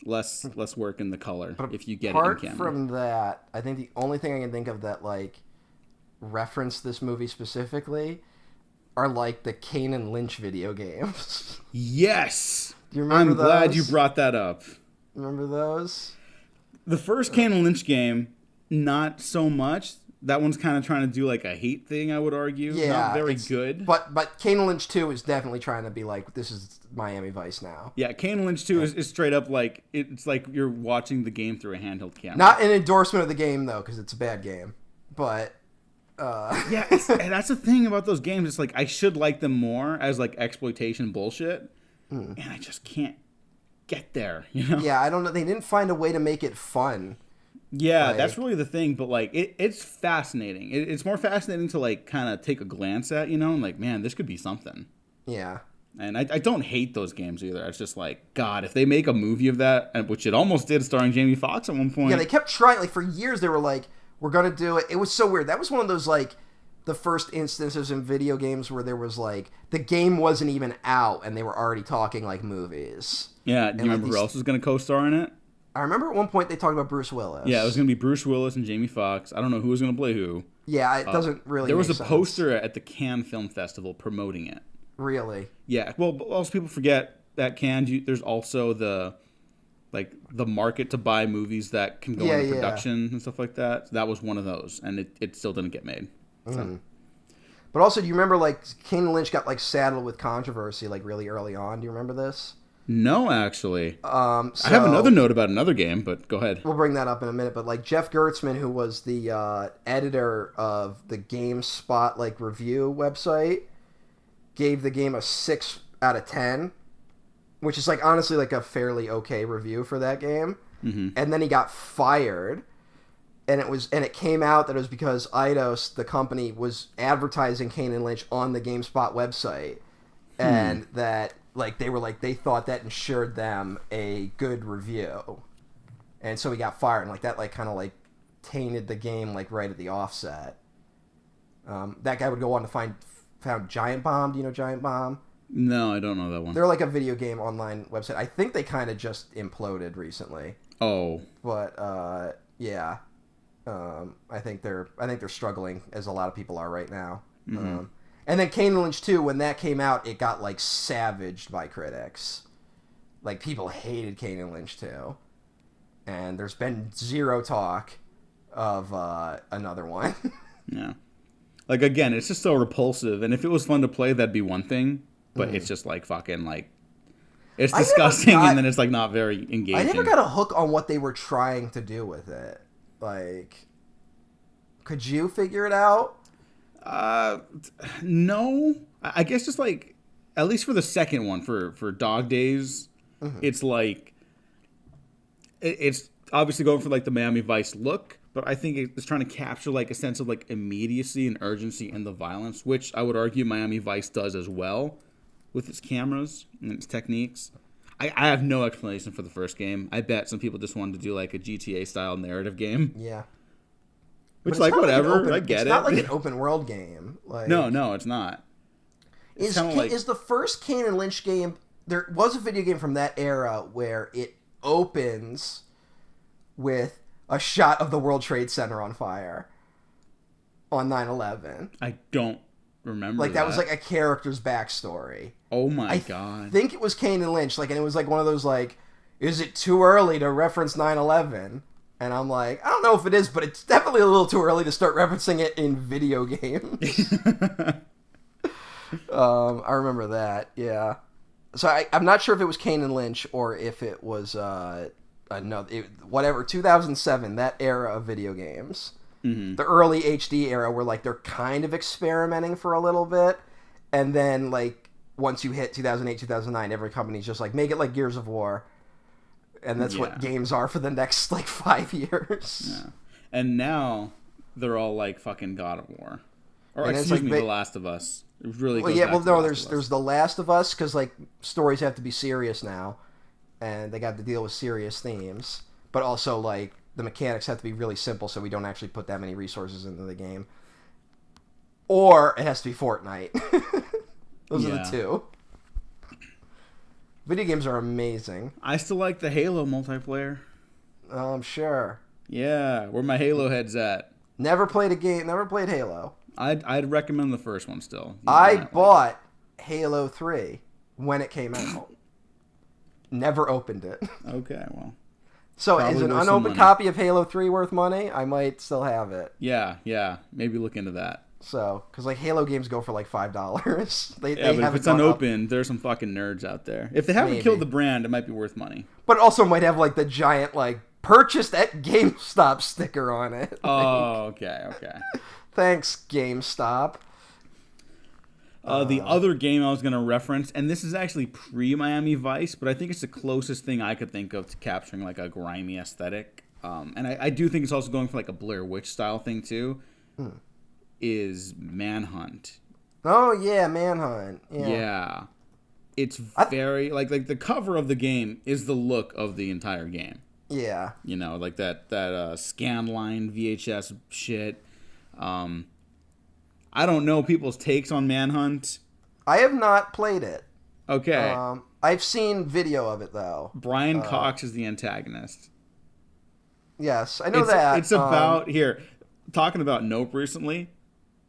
Less work in the color if you get it in camera. Apart from that, I think the only thing I can think of that like reference this movie specifically are like the Kane and Lynch video games. Yes. Do you remember those? Glad you brought that up. Remember those? The first Kane and Lynch game, not so much. That one's kind of trying to do like a hate thing, I would argue. Yeah, not very good. But Kane and Lynch 2 is definitely trying to be like, this is Miami Vice now. Yeah, Kane and Lynch 2 is straight up like, it's like you're watching the game through a handheld camera. Not an endorsement of the game though, because it's a bad game. But yeah, and that's the thing about those games. It's like I should like them more as like exploitation bullshit, and I just can't get there. You know? Yeah, I don't know. They didn't find a way to make it fun. Yeah, like, that's really the thing. But like, it's fascinating. It's more fascinating to like kind of take a glance at, you know, and like, man, this could be something. Yeah. And I don't hate those games either. It's just like, God, if they make a movie of that, which it almost did, starring Jamie Foxx at one point. Yeah, they kept trying. Like for years, they were like, we're going to do it. It was so weird. That was one of those, like, the first instances in video games where there was, like, the game wasn't even out and they were already talking, like, movies. Yeah, do you remember who else was going to co-star in it? I remember at one point they talked about Bruce Willis. Yeah, it was going to be Bruce Willis and Jamie Foxx. I don't know who was going to play who. Yeah, it doesn't really There was make a sense. poster at the Cannes Film Festival promoting it. Really? Yeah, well, most people forget that Cannes, there's also the market to buy movies that can go into production and stuff like that. So that was one of those, and it still didn't get made. So. But also, do you remember, like, Kane and Lynch got, like, saddled with controversy, like, really early on? Do you remember this? No, actually. So, I have another note about another game, but go ahead. We'll bring that up in a minute. But, like, Jeff Gertzman, who was the editor of the GameSpot, like, review website, gave the game a 6 out of 10. Which is, like, honestly, like, a fairly okay review for that game. Mm-hmm. And then he got fired. And it came out that it was because Eidos, the company, was advertising Kane and Lynch on the GameSpot website. And that, like, they thought that ensured them a good review. And so he got fired. And, like, that, like, kind of, like, tainted the game, like, right at the offset. That guy would go on to found Giant Bomb. Do you know Giant Bomb? No, I don't know that one. They're like a video game online website. I think they kind of just imploded recently. Oh. But yeah, I think they're struggling, as a lot of people are right now. Mm-hmm. And then Kane and Lynch 2, when that came out, it got like savaged by critics. Like people hated Kane and Lynch 2, and there's been zero talk of another one. Yeah. Like again, it's just so repulsive. And if it was fun to play, that'd be one thing. But it's just like fucking like It's disgusting, and then it's like not very engaging. I never got a hook on what they were trying to do with it. Like, could you figure it out? No. I guess just like, at least for the second one, for Dog Days, it's like, it's obviously going for like the Miami Vice look, but I think it's trying to capture like a sense of like immediacy and urgency in the violence, which I would argue Miami Vice does as well with its cameras and its techniques. I have no explanation for the first game. I bet some people just wanted to do like a GTA style narrative game. Yeah. Which, like, whatever, I get it. It's not like an open world game. Like, no, it's not. Is the first Kane and Lynch game... There was a video game from that era where it opens with a shot of the World Trade Center on fire on 9/11. I don't remember that was like a character's backstory. Oh my god. I think it was Kane and Lynch, and it was like one of those like, is it too early to reference 9/11? And I'm like, I don't know if it is, but it's definitely a little too early to start referencing it in video games. I remember that, yeah. So I'm not sure if it was Kane and Lynch or if it was whatever, 2007, that era of video games. Mm-hmm. The early HD era where like they're kind of experimenting for a little bit, and then like once you hit 2008, 2009, every company's just like, make it like Gears of War. And that's what games are for the next, like, 5 years. Yeah. And now they're all like fucking God of War. Or, and excuse me, The Last of Us. It really goes there's The Last of Us, because, like, stories have to be serious now. And they got to deal with serious themes. But also, like, the mechanics have to be really simple so we don't actually put that many resources into the game. Or it has to be Fortnite. Those are the two. Video games are amazing. I still like the Halo multiplayer. I'm sure. Yeah, where my Halo head's at. Never played Halo. I'd recommend the first one still. I bought Halo 3 when it came out. Never opened it. Okay, well. So is an unopened copy of Halo 3 worth money? I might still have it. Yeah. Maybe look into that. So, because like Halo games go for like $5. But if it's unopened, there's some fucking nerds out there. If they haven't killed the brand, it might be worth money. But it also might have like the giant like purchased at GameStop sticker on it. Oh, okay. Thanks, GameStop. The other game I was going to reference, and this is actually pre-Miami Vice, but I think it's the closest thing I could think of to capturing like a grimy aesthetic. And I do think it's also going for like a Blair Witch style thing too. Is Manhunt. Oh yeah, Manhunt. Yeah. It's very like the cover of the game is the look of the entire game. Yeah. You know, like that scanline VHS shit. I don't know people's takes on Manhunt. I have not played it. Okay. I've seen video of it though. Brian Cox is the antagonist. Yes, I know that. It's about talking about Nope recently.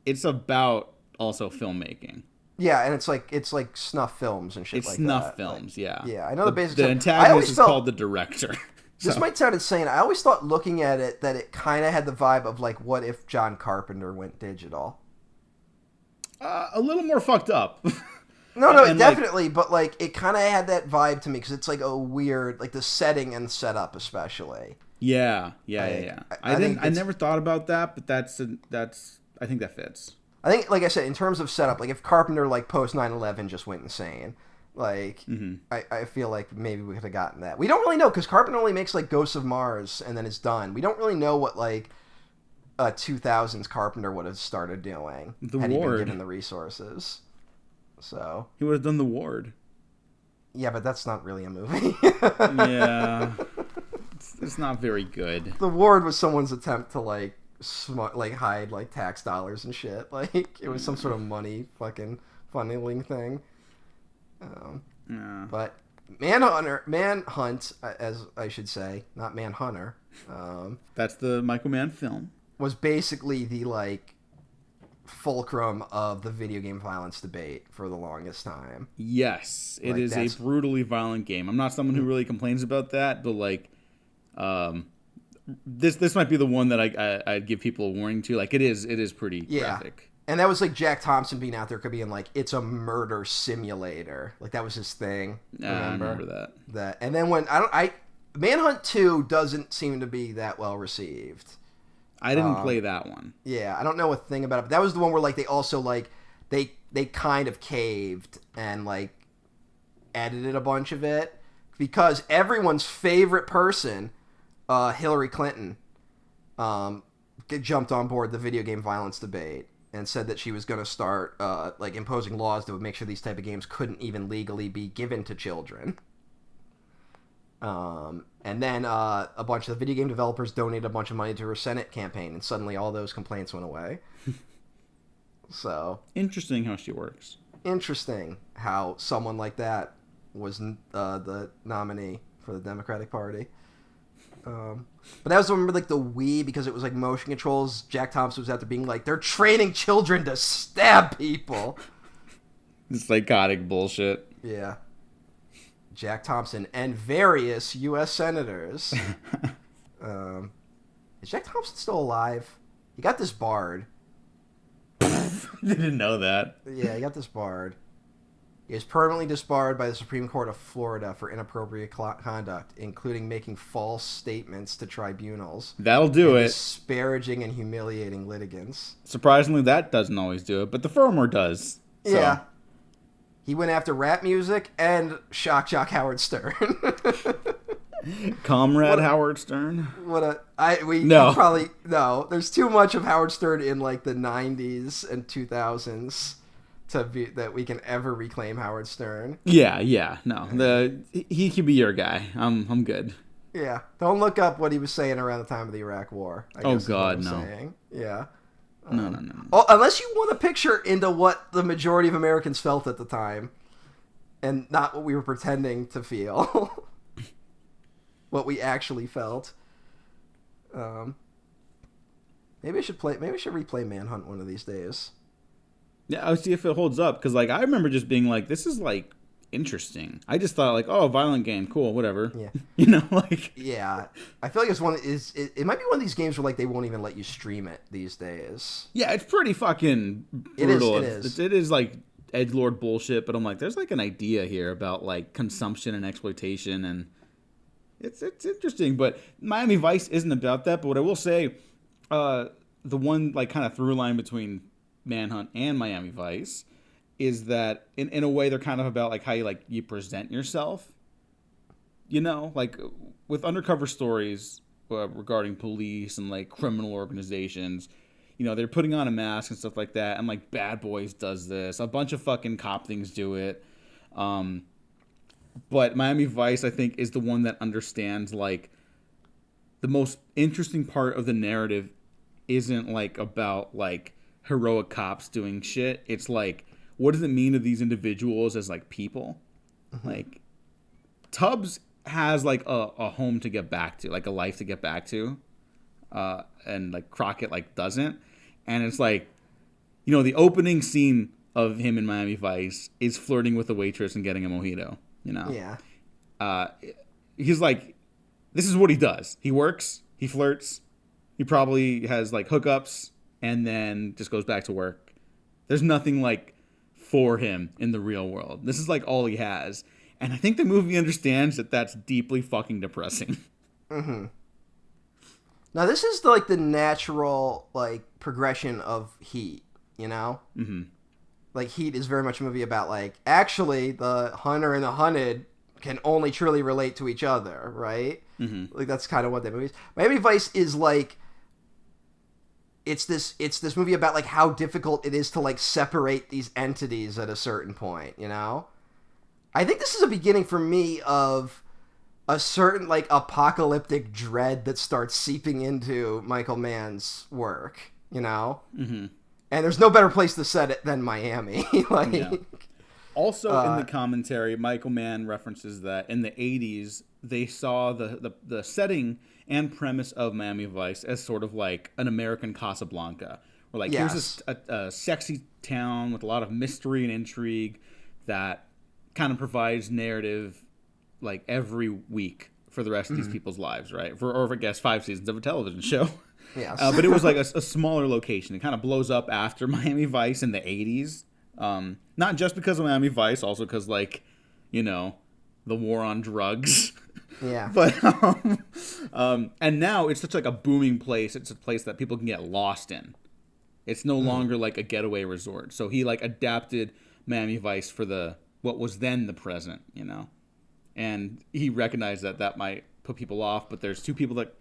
It's about also filmmaking. Yeah, and it's like snuff films and shit like that. It's snuff films, yeah. Yeah, I know the basics. The antagonist is called the director. This might sound insane. I always thought looking at it that it kind of had the vibe of like, what if John Carpenter went digital? A little more fucked up. No, definitely. But like, it kind of had that vibe to me because it's like a weird, like the setting and setup especially. Yeah. I never thought about that, but that's I think that fits. I think, like I said, in terms of setup, like if Carpenter like post 9/11 just went insane, like I feel like maybe we could have gotten that. We don't really know because Carpenter only makes like Ghosts of Mars and then it's done. We don't really know what like 2000s Carpenter would have started doing had he been given the resources. So he would have done The Ward. Yeah, but that's not really a movie. Yeah, it's not very good. The Ward was someone's attempt to like hide like tax dollars and shit. Like it was some sort of money fucking funneling thing. But Manhunt, as I should say, not Manhunter. That's the Michael Mann film. Was basically the like fulcrum of the video game violence debate for the longest time. Yes, it is a brutally violent game. I'm not someone who really complains about that, but like, this might be the one that I'd give people a warning to. Like, it is pretty graphic. And that was like Jack Thompson being out there could be in like it's a murder simulator. Like that was his thing. I remember that. And then when Manhunt 2 doesn't seem to be that well received. I didn't play that one. Yeah, I don't know a thing about it. But that was the one where like they also like they kind of caved and like edited a bunch of it because everyone's favorite person, Hillary Clinton, jumped on board the video game violence debate and said that she was going to start like imposing laws that would make sure these type of games couldn't even legally be given to children. And then a bunch of the video game developers donated a bunch of money to her Senate campaign, and suddenly all those complaints went away. So interesting how she works. Interesting how someone like that was the nominee for the Democratic Party. But that was when like the Wii, because it was like motion controls. Jack Thompson was out there being like, they're training children to stab people. Psychotic bullshit. Yeah. Jack Thompson and various U.S. senators. Is Jack Thompson still alive? He got disbarred. Didn't know that. Yeah, he got disbarred. He is permanently disbarred by the Supreme Court of Florida for inappropriate conduct, including making false statements to tribunals. That'll do it. Disparaging and humiliating litigants. Surprisingly, that doesn't always do it, but the firmware does. So. Yeah. He went after rap music and Shock Jock Howard Stern. Comrade Howard Stern. Probably no. There's too much of Howard Stern in like the 90s and 2000s to be that we can ever reclaim Howard Stern. Yeah, no. He could be your guy. I'm good. Yeah, don't look up what he was saying around the time of the Iraq War. I guess God, is what no. I'm saying. Yeah. No. Well, unless you want a picture into what the majority of Americans felt at the time, and not what we were pretending to feel, what we actually felt. Maybe I should replay Manhunt one of these days. Yeah, I'll see if it holds up, because like I remember just being like, this is like interesting. I just thought like, oh, violent game, cool, whatever. Yeah. You know, like. Yeah, I feel like it might be one of these games where like they won't even let you stream it these days. Yeah, it's pretty fucking brutal. It is. It is like edgelord bullshit, but I'm like, there's like an idea here about like consumption and exploitation, and it's interesting. But Miami Vice isn't about that. But what I will say, the one like kind of through line between Manhunt and Miami Vice is that in a way they're kind of about like how you present yourself, you know, like with undercover stories regarding police and like criminal organizations, you know, they're putting on a mask and stuff like that, and like Bad Boys does this, a bunch of fucking cop things do it, but Miami Vice I think is the one that understands like the most interesting part of the narrative isn't like about like heroic cops doing shit. It's like, what does it mean to these individuals as like people? Mm-hmm. Like Tubbs has like a home to get back to, like a life to get back to, and like Crockett like doesn't. And it's like, you know, the opening scene of him in Miami Vice is flirting with a waitress and getting a mojito, you know? Yeah. He's like, this is what he does. He works, he flirts, he probably has like hookups, and then just goes back to work. There's nothing like for him in the real world. This is like all he has. And I think the movie understands that that's deeply fucking depressing. Mm-hmm. Now this is like the natural like progression of Heat, you know? Mm-hmm. Like Heat is very much a movie about like, actually the hunter and the hunted can only truly relate to each other, right? Mm-hmm. Like that's kind of what that movie is. Miami Vice is like, it's this movie about like how difficult it is to like separate these entities at a certain point, you know? I think this is a beginning for me of a certain like apocalyptic dread that starts seeping into Michael Mann's work, you know? Mm-hmm. And there's no better place to set it than Miami. Like, yeah. Also in the commentary, Michael Mann references that in the 80s, they saw the setting and premise of Miami Vice as sort of like an American Casablanca. Where like, here's a sexy town with a lot of mystery and intrigue that kind of provides narrative like every week for the rest of these people's lives, right? Or I guess 5 seasons of a television show. Yes. But it was like a smaller location. It kind of blows up after Miami Vice in the 80s. Not just because of Miami Vice, also because, like, you know, the war on drugs. Yeah. But and now it's such like a booming place. It's a place that people can get lost in. It's no longer like a getaway resort. So he like adapted Miami Vice for what was then the present, you know. And he recognized that might put people off, but there's 2 people that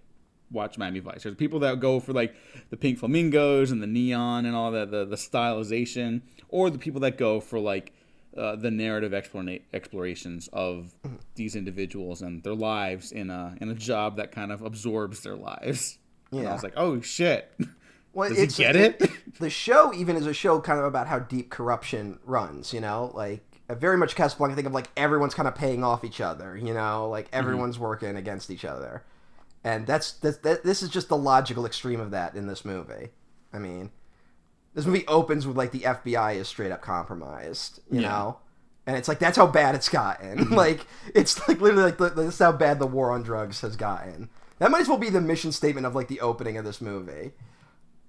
watch Miami Vice. There's people that go for like the pink flamingos and the neon and all that, the stylization, or the people that go for like the narrative explorations of these individuals and their lives in a job that kind of absorbs their lives. Yeah. And I was like, oh shit. Well, Does he get it? The show even is a show kind of about how deep corruption runs, you know? Like, very much Casablanca, I think of like everyone's kind of paying off each other, you know? Like everyone's working against each other. And this is just the logical extreme of that in this movie. I mean, this movie opens with like the FBI is straight up compromised, you know? And it's like, that's how bad it's gotten. Like, it's like literally like this is how bad the war on drugs has gotten. That might as well be the mission statement of like the opening of this movie.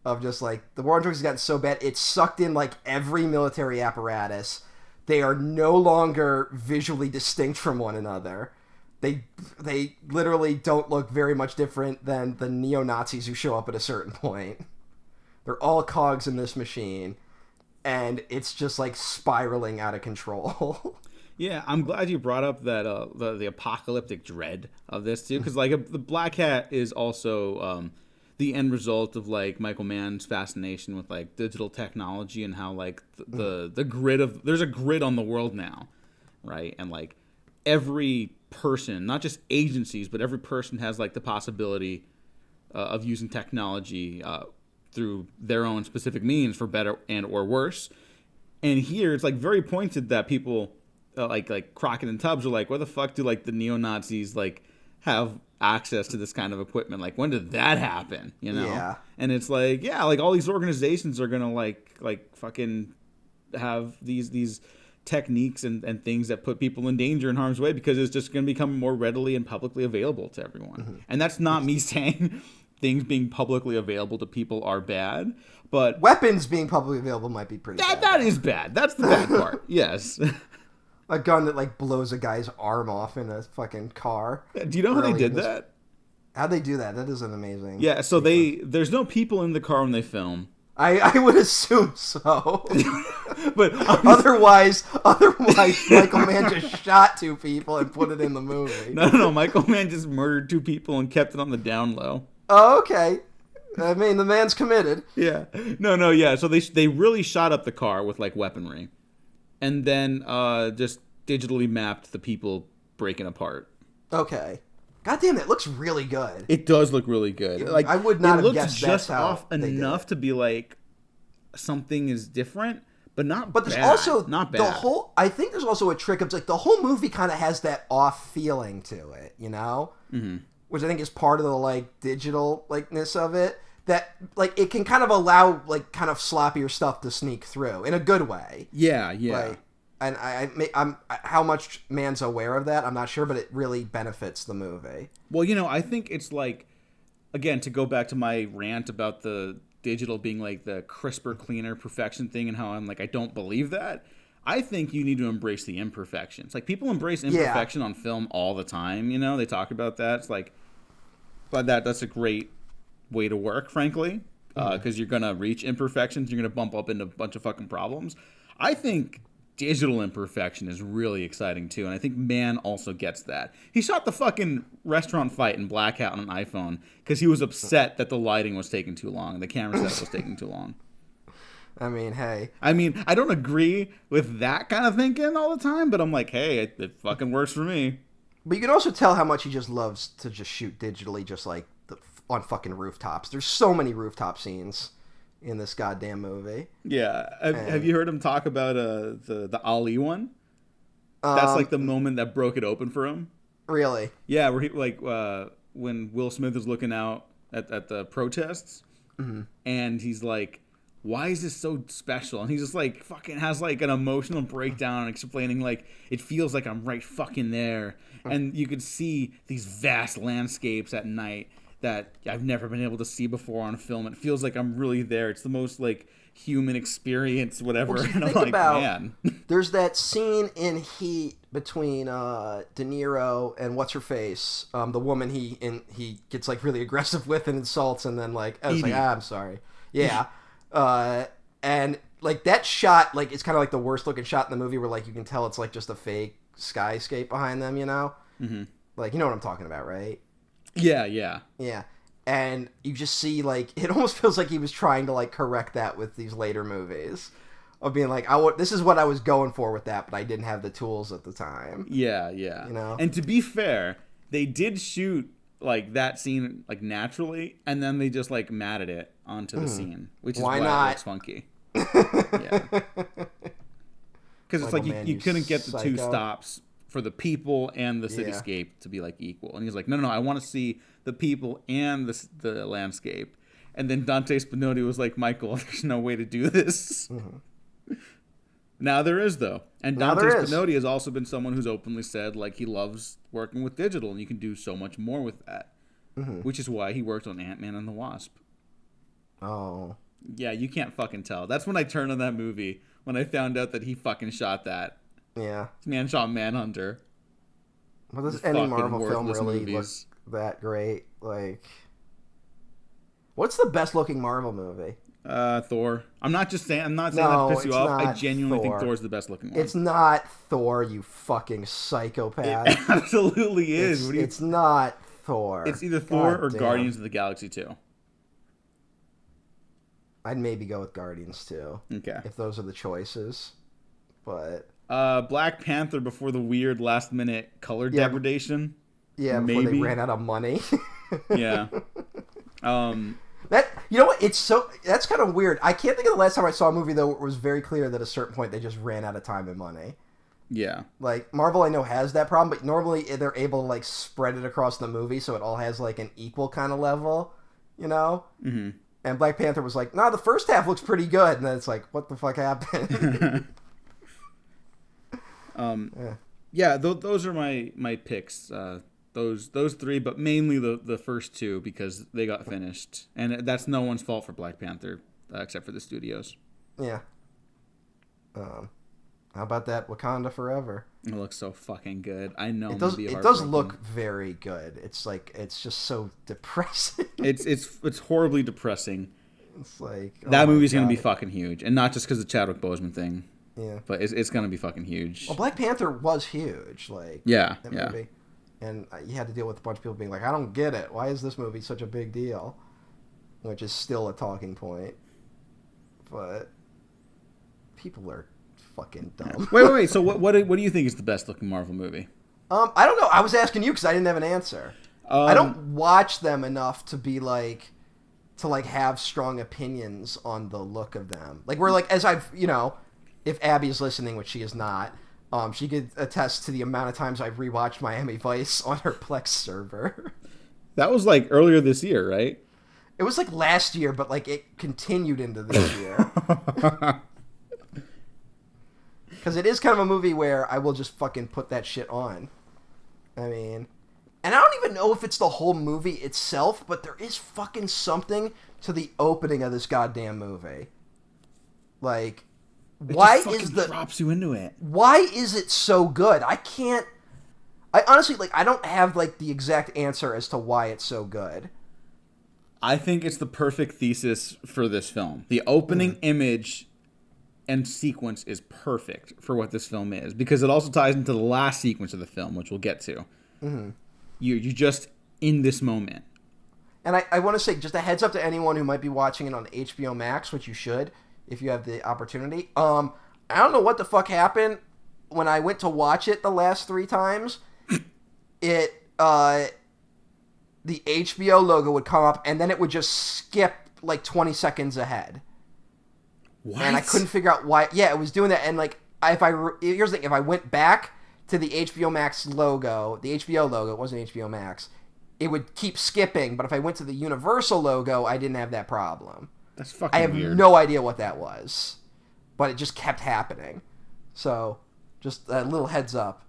Of just like, the war on drugs has gotten so bad, it's sucked in like every military apparatus. They are no longer visually distinct from one another. They literally don't look very much different than the neo-Nazis who show up at a certain point. They're all cogs in this machine, and it's just like spiraling out of control. Yeah, I'm glad you brought up that the apocalyptic dread of this too, because like the Black Hat is also the end result of like Michael Mann's fascination with like digital technology and how like the grid of there's a grid on the world now, right? And like every person, not just agencies, but every person has like the possibility of using technology through their own specific means for better and or worse. And here it's like very pointed that people like Crockett and Tubbs are like, where the fuck do like the neo-Nazis like have access to this kind of equipment? Like, when did that happen? You know? Yeah. And it's like, yeah, like all these organizations are gonna like fucking have these techniques and things that put people in danger and harm's way because it's just gonna become more readily and publicly available to everyone. Mm-hmm. And that's not me saying things being publicly available to people are bad, but weapons being publicly available might be pretty bad. That is bad. That's the bad part. Yes. A gun that like blows a guy's arm off in a fucking car. Do you know how they did that? How'd they do that? That is an amazing. Yeah, so there's no people in the car when they film. I would assume so. But otherwise Michael Mann just shot 2 people and put it in the movie. No, Michael Mann just murdered 2 people and kept it on the down low. Oh, okay. I mean, the man's committed. Yeah. No, yeah. So they really shot up the car with like weaponry. And then just digitally mapped the people breaking apart. Okay. God damn, it looks really good. It does look really good. Like I would not have guessed just that's how off enough to be like something is different, but not but bad. There's also not bad. I think there's also a trick of like the whole movie kind of has that off feeling to it, you know? Mm-hmm. Which I think is part of the like digital likeness of it. That like it can kind of allow like kind of sloppier stuff to sneak through in a good way. Yeah. Like, and I'm how much Mann's aware of that, I'm not sure, but it really benefits the movie. Well, you know, I think it's like, again, to go back to my rant about the digital being like the crisper, cleaner perfection thing and how I'm like, I don't believe that. I think you need to embrace the imperfections. Like people embrace imperfection on film all the time. You know, they talk about that. It's like, but that's a great way to work, frankly, because you're gonna reach imperfections. You're gonna bump up into a bunch of fucking problems. I think digital imperfection is really exciting too, and I think Mann also gets that. He shot the fucking restaurant fight in Black Hat on an iPhone because he was upset that the lighting was taking too long, the camera set was taking too long. I mean, hey. I mean, I don't agree with that kind of thinking all the time, but I'm like, hey, it fucking works for me. But you can also tell how much he just loves to just shoot digitally, just like on fucking rooftops. There's so many rooftop scenes in this goddamn movie. Yeah. Have you heard him talk about the Ali one? That's like the moment that broke it open for him. Really? Yeah, where he like when Will Smith is looking out at the protests, and he's like, why is this so special? And he's just like fucking has like an emotional breakdown explaining like it feels like I'm right fucking there. And you could see these vast landscapes at night that I've never been able to see before on a film. It feels like I'm really there. It's the most like human experience, whatever. Well, and I'm like, man. There's that scene in Heat between De Niro and what's her face, the woman he gets like really aggressive with and insults, and then like I was like, I'm sorry, yeah, and like that shot, like it's kind of like the worst looking shot in the movie, where like you can tell it's like just a fake skyscape behind them, you know, like you know what I'm talking about, right? Yeah. And you just see, like, it almost feels like he was trying to, like, correct that with these later movies. Of being like, this is what I was going for with that, but I didn't have the tools at the time. Yeah. You know? And to be fair, they did shoot, like, that scene, like, naturally, and then they just, like, matted it onto the scene. Which is why it looks funky. Yeah. Because it's like, you couldn't get the two stops for the people and the cityscape to be like equal. And he's like, no, I want to see the people and the landscape. And then Dante Spinotti was like, Michael, there's no way to do this. Now there is, though. And Dante Spinotti has also been someone who's openly said like he loves working with digital and you can do so much more with that. Which is why he worked on Ant-Man and the Wasp. Oh. Yeah, you can't fucking tell. That's when I turned on that movie, when I found out that he fucking shot that. Yeah. This man shot Manhunter. Well, does any Marvel film really movies. look that great? Like, what's the best looking Marvel movie? Thor. I'm not saying that to piss you off. I genuinely think Thor's the best looking one. It's not Thor, you fucking psychopath. It absolutely is. It's not Thor. It's either Thor or Guardians of the Galaxy 2. I'd maybe go with Guardians 2. Okay. If those are the choices. But Black Panther before the weird last minute color degradation. Yeah, before they ran out of money. Yeah. That, you know what? That's kind of weird. I can't think of the last time I saw a movie though where it was very clear that at a certain point they just ran out of time and money. Yeah. Like Marvel, I know has that problem, but normally they're able to like spread it across the movie so it all has like an equal kind of level, you know? Mm-hmm. And Black Panther was like, nah, the first half looks pretty good, and then it's like, what the fuck happened? Those are my picks. Those three, but mainly the first two because they got finished, and that's no one's fault for Black Panther except for the studios. Yeah. How about that Wakanda Forever? It looks so fucking good. I know it does look very good. It's like it's just so depressing. it's horribly depressing. It's like that movie's gonna be fucking huge, and not just because of the Chadwick Boseman thing. Yeah, but it's gonna be fucking huge. Well, Black Panther was huge, like that movie. And you had to deal with a bunch of people being like, I don't get it. Why is this movie such a big deal? Which is still a talking point. But people are fucking dumb. Wait. So what do you think is the best looking Marvel movie? I don't know. I was asking you because I didn't have an answer. I don't watch them enough to be like, to like have strong opinions on the look of them. Like, we're like, as I've, if Abby's listening, which she is not, she could attest to the amount of times I've rewatched Miami Vice on her Plex server. That was like earlier this year, right? It was like last year, but like it continued into this year. Because it is kind of a movie where I will just fucking put that shit on. I mean, and I don't even know if it's the whole movie itself, but there is fucking something to the opening of this goddamn movie. Like, drops you into it. Why is it so good? I honestly, like, I don't have like the exact answer as to why it's so good. I think it's the perfect thesis for this film. The opening image and sequence is perfect for what this film is, because it also ties into the last sequence of the film, which we'll get to. Mm-hmm. You're just in this moment. And I want to say, just a heads up to anyone who might be watching it on HBO Max, which you should, if you have the opportunity. I don't know what the fuck happened when I went to watch it the last 3 times. The HBO logo would come up, and then it would just skip like 20 seconds ahead. What? And I couldn't figure out why. Yeah, it was doing that. And like, here's the thing: if I went back to the HBO Max logo, the HBO logo, it wasn't HBO Max, it would keep skipping. But if I went to the Universal logo, I didn't have that problem. That's fucking I have weird. no idea what that was, but it just kept happening. So, just a little heads up.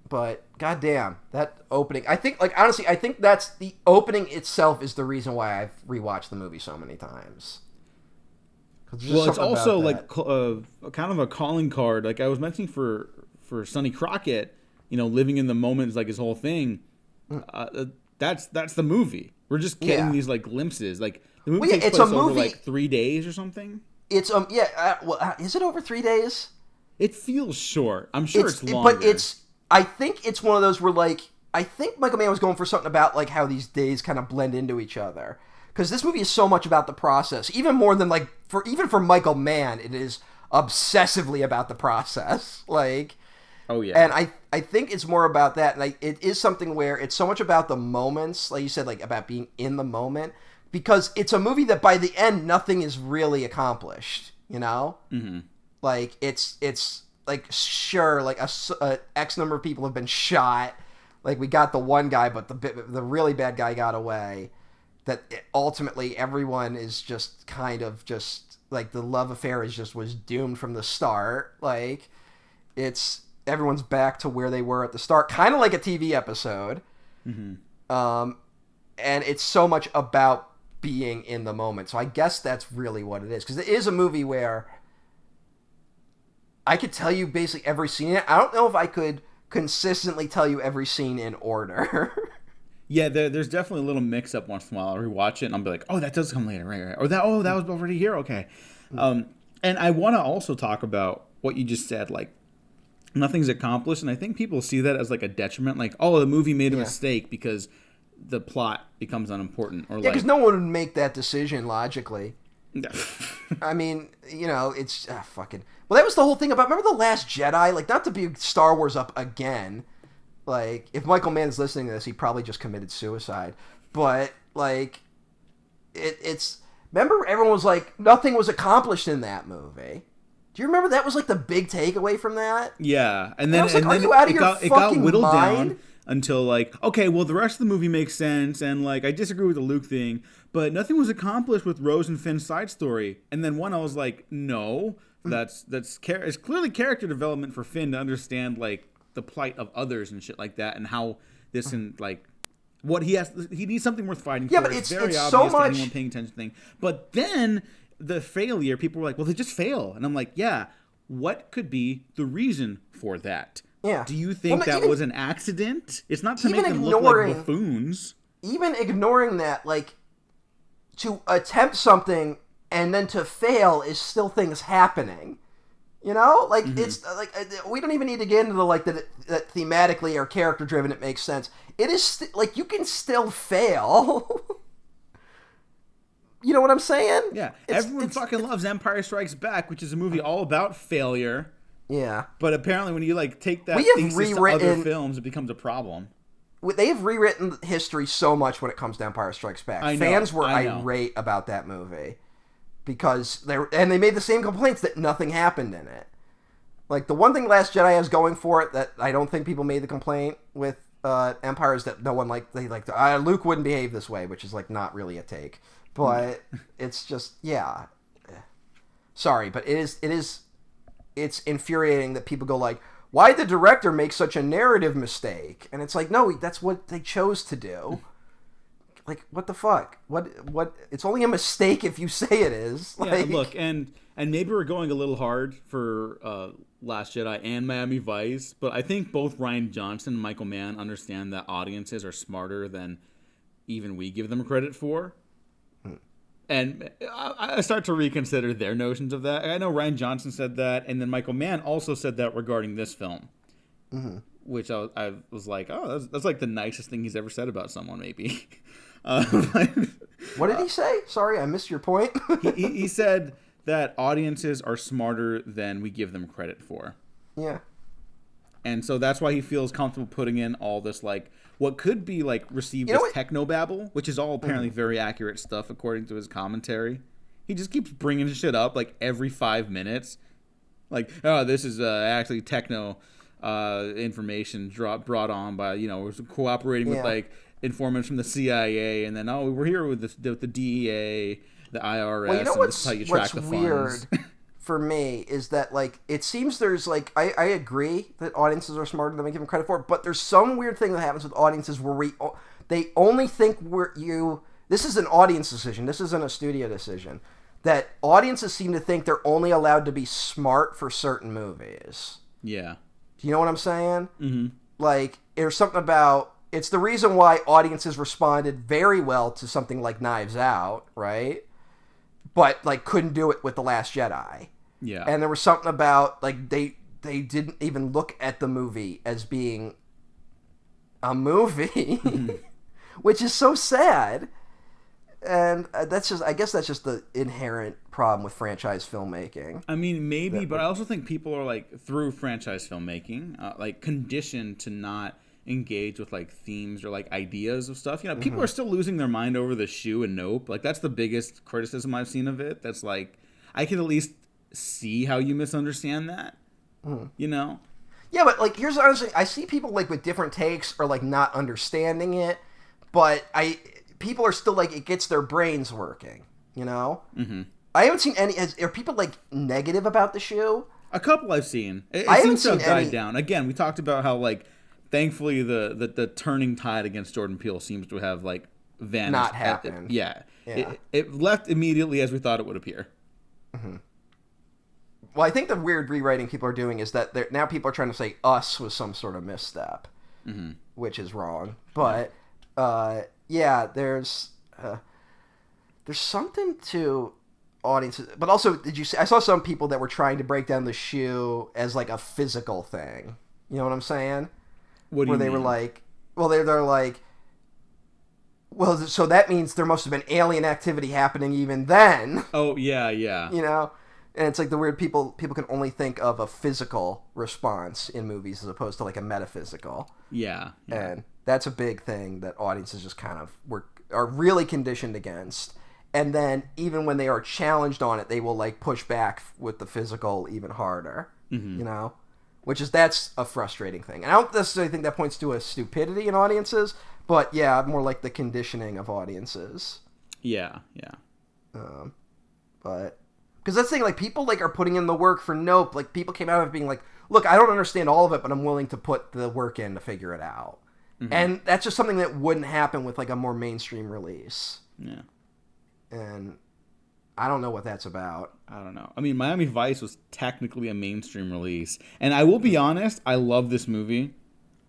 But goddamn, that opening! I think, like, honestly, I think that's the opening itself is the reason why I've rewatched the movie so many times. Well, it's also like kind of a calling card. Like I was mentioning for Sonny Crockett, living in the moment is like his whole thing. That's the movie. We're just getting these like glimpses. Like the movie takes place over like 3 days or something. It's is it over 3 days? It feels short. I'm sure it's longer. But I think it's one of those where, like, I think Michael Mann was going for something about, like, how these days kind of blend into each other. Because this movie is so much about the process. Even more than, like, for Michael Mann, it is obsessively about the process. Like, oh, yeah. And I think it's more about that. And it is something where it's so much about the moments, like you said, like, about being in the moment. Because it's a movie that by the end, nothing is really accomplished, Mm-hmm. Like, it's like, sure, like a X number of people have been shot. Like, we got the one guy, but the really bad guy got away. That ultimately everyone is just kind of just like the love affair was doomed from the start. Like, everyone's back to where they were at the start, kind of like a TV episode. Mm-hmm. And it's so much about being in the moment. So I guess that's really what it is, because it is a movie where I could tell you basically every scene. I don't know if I could consistently tell you every scene in order. Yeah, there's definitely a little mix-up once in a while. I'll rewatch it, and I'll be like, oh, that does come later, right. Or that was already here, okay. And I want to also talk about what you just said, like, nothing's accomplished, and I think people see that as, like, a detriment. Like, oh, the movie made a mistake because the plot becomes unimportant. Or because no one would make that decision logically. Yeah. I mean, it's fucking... Well, that was the whole thing about... Remember The Last Jedi? Like, not to be Star Wars up again. Like, if Michael Mann is listening to this, he probably just committed suicide. But, like, it's... Remember everyone was like, nothing was accomplished in that movie. Do you remember that was, like, the big takeaway from that? Yeah. And then, I was like, are you out of your fucking whittled mind? Down until, like, okay, well, the rest of the movie makes sense, and, like, I disagree with the Luke thing, but nothing was accomplished with Rose and Finn's side story. And then I was like, no, it's clearly character development for Finn to understand, like, the plight of others and shit like that, and how this and, like, what he needs something worth fighting for. Yeah, but it's very obvious so to much... anyone paying attention thing. But then the failure, people were like, well, they just fail. And I'm like, yeah, what could be the reason for that? Yeah. Do you think that was an accident? It's not to make them look like buffoons. Even ignoring that, like, to attempt something and then to fail is still things happening. Like, it's like we don't even need to get into the like that thematically or character driven it makes sense. It is like you can still fail. You know what I'm saying? Yeah, everyone fucking loves Empire Strikes Back, which is a movie all about failure. Yeah, but apparently when you like take that thesis to other films, it becomes a problem. They've rewritten history so much when it comes to Empire Strikes Back. Fans were irate about that movie. Because they made the same complaints that nothing happened in it. Like, the one thing Last Jedi has going for it that I don't think people made the complaint with Empire is that no one Luke wouldn't behave this way, which is, like, not really a take. But it's just, yeah. Sorry, but it's infuriating that people go like, why did the director make such a narrative mistake? And it's like, no, that's what they chose to do. Like, what the fuck? What? It's only a mistake if you say it is. Like, yeah, look, and maybe we're going a little hard for Last Jedi and Miami Vice, but I think both Rian Johnson and Michael Mann understand that audiences are smarter than even we give them credit for. And I start to reconsider their notions of that. I know Rian Johnson said that, and then Michael Mann also said that regarding this film. Mm-hmm. Which I was like, oh, that's like the nicest thing he's ever said about someone, maybe. What did he say? Sorry, I missed your point. he said that audiences are smarter than we give them credit for. Yeah. And so that's why he feels comfortable putting in all this, like, what could be, like, received as technobabble, which is all apparently very accurate stuff according to his commentary. He just keeps bringing shit up, like, every 5 minutes. Like, oh, this is actually techno information brought on by, we're cooperating with, like, informants from the CIA, and then we're here with the DEA, the IRS. Well, you know and this is how you track the weird funds. for me is that like it seems there's like I agree that audiences are smarter than we give them credit for, but there's some weird thing that happens with audiences where they only think this is an audience decision. This isn't a studio decision. That audiences seem to think they're only allowed to be smart for certain movies. Yeah. Do you know what I'm saying? Mm-hmm. Like, there's something about... It's the reason why audiences responded very well to something like Knives Out, right? But, like, couldn't do it with The Last Jedi. Yeah. And there was something about, like, they didn't even look at the movie as being a movie. Which is so sad. And I guess that's just the inherent problem with franchise filmmaking. I mean, maybe, but I also think people are like through franchise filmmaking, like conditioned to not engage with like themes or like ideas of stuff. You know, people are still losing their mind over the shoe and Nope. Like that's the biggest criticism I've seen of it. That's like, I can at least see how you misunderstand that. You know? Yeah, but like here's honestly, I see people like with different takes or like not understanding it, but people are still like, it gets their brains working, you know? Mm-hmm. I haven't seen any... Are people like negative about the shoe? A couple I've seen. It I seems to haven't have seen died any... down. Again, we talked about how like, thankfully the turning tide against Jordan Peele seems to have like vanished. Not happened. Yeah. Yeah. It left immediately as we thought it would appear. Mm-hmm. Well, I think the weird rewriting people are doing is that now people are trying to say Us was some sort of misstep, which is wrong. But... yeah, there's something to audiences, but also did you see? I saw some people that were trying to break down the shoe as like a physical thing. You know what I'm saying? What do you mean? Where they were like, well, they're like, well, so that means there must have been alien activity happening even then. Oh yeah, yeah. You know, and it's like the weird people can only think of a physical response in movies as opposed to like a metaphysical. Yeah. And that's a big thing that audiences just kind of are really conditioned against. And then even when they are challenged on it, they will like push back with the physical even harder, you know, that's a frustrating thing. And I don't necessarily think that points to a stupidity in audiences, but yeah, more like the conditioning of audiences. Yeah. But because that's the thing, like people like are putting in the work for Nope. Like people came out of it being like, look, I don't understand all of it, but I'm willing to put the work in to figure it out. And that's just something that wouldn't happen with like a more mainstream release. Yeah. And I don't know what that's about. I don't know. I mean, Miami Vice was technically a mainstream release. And I will be honest, I love this movie.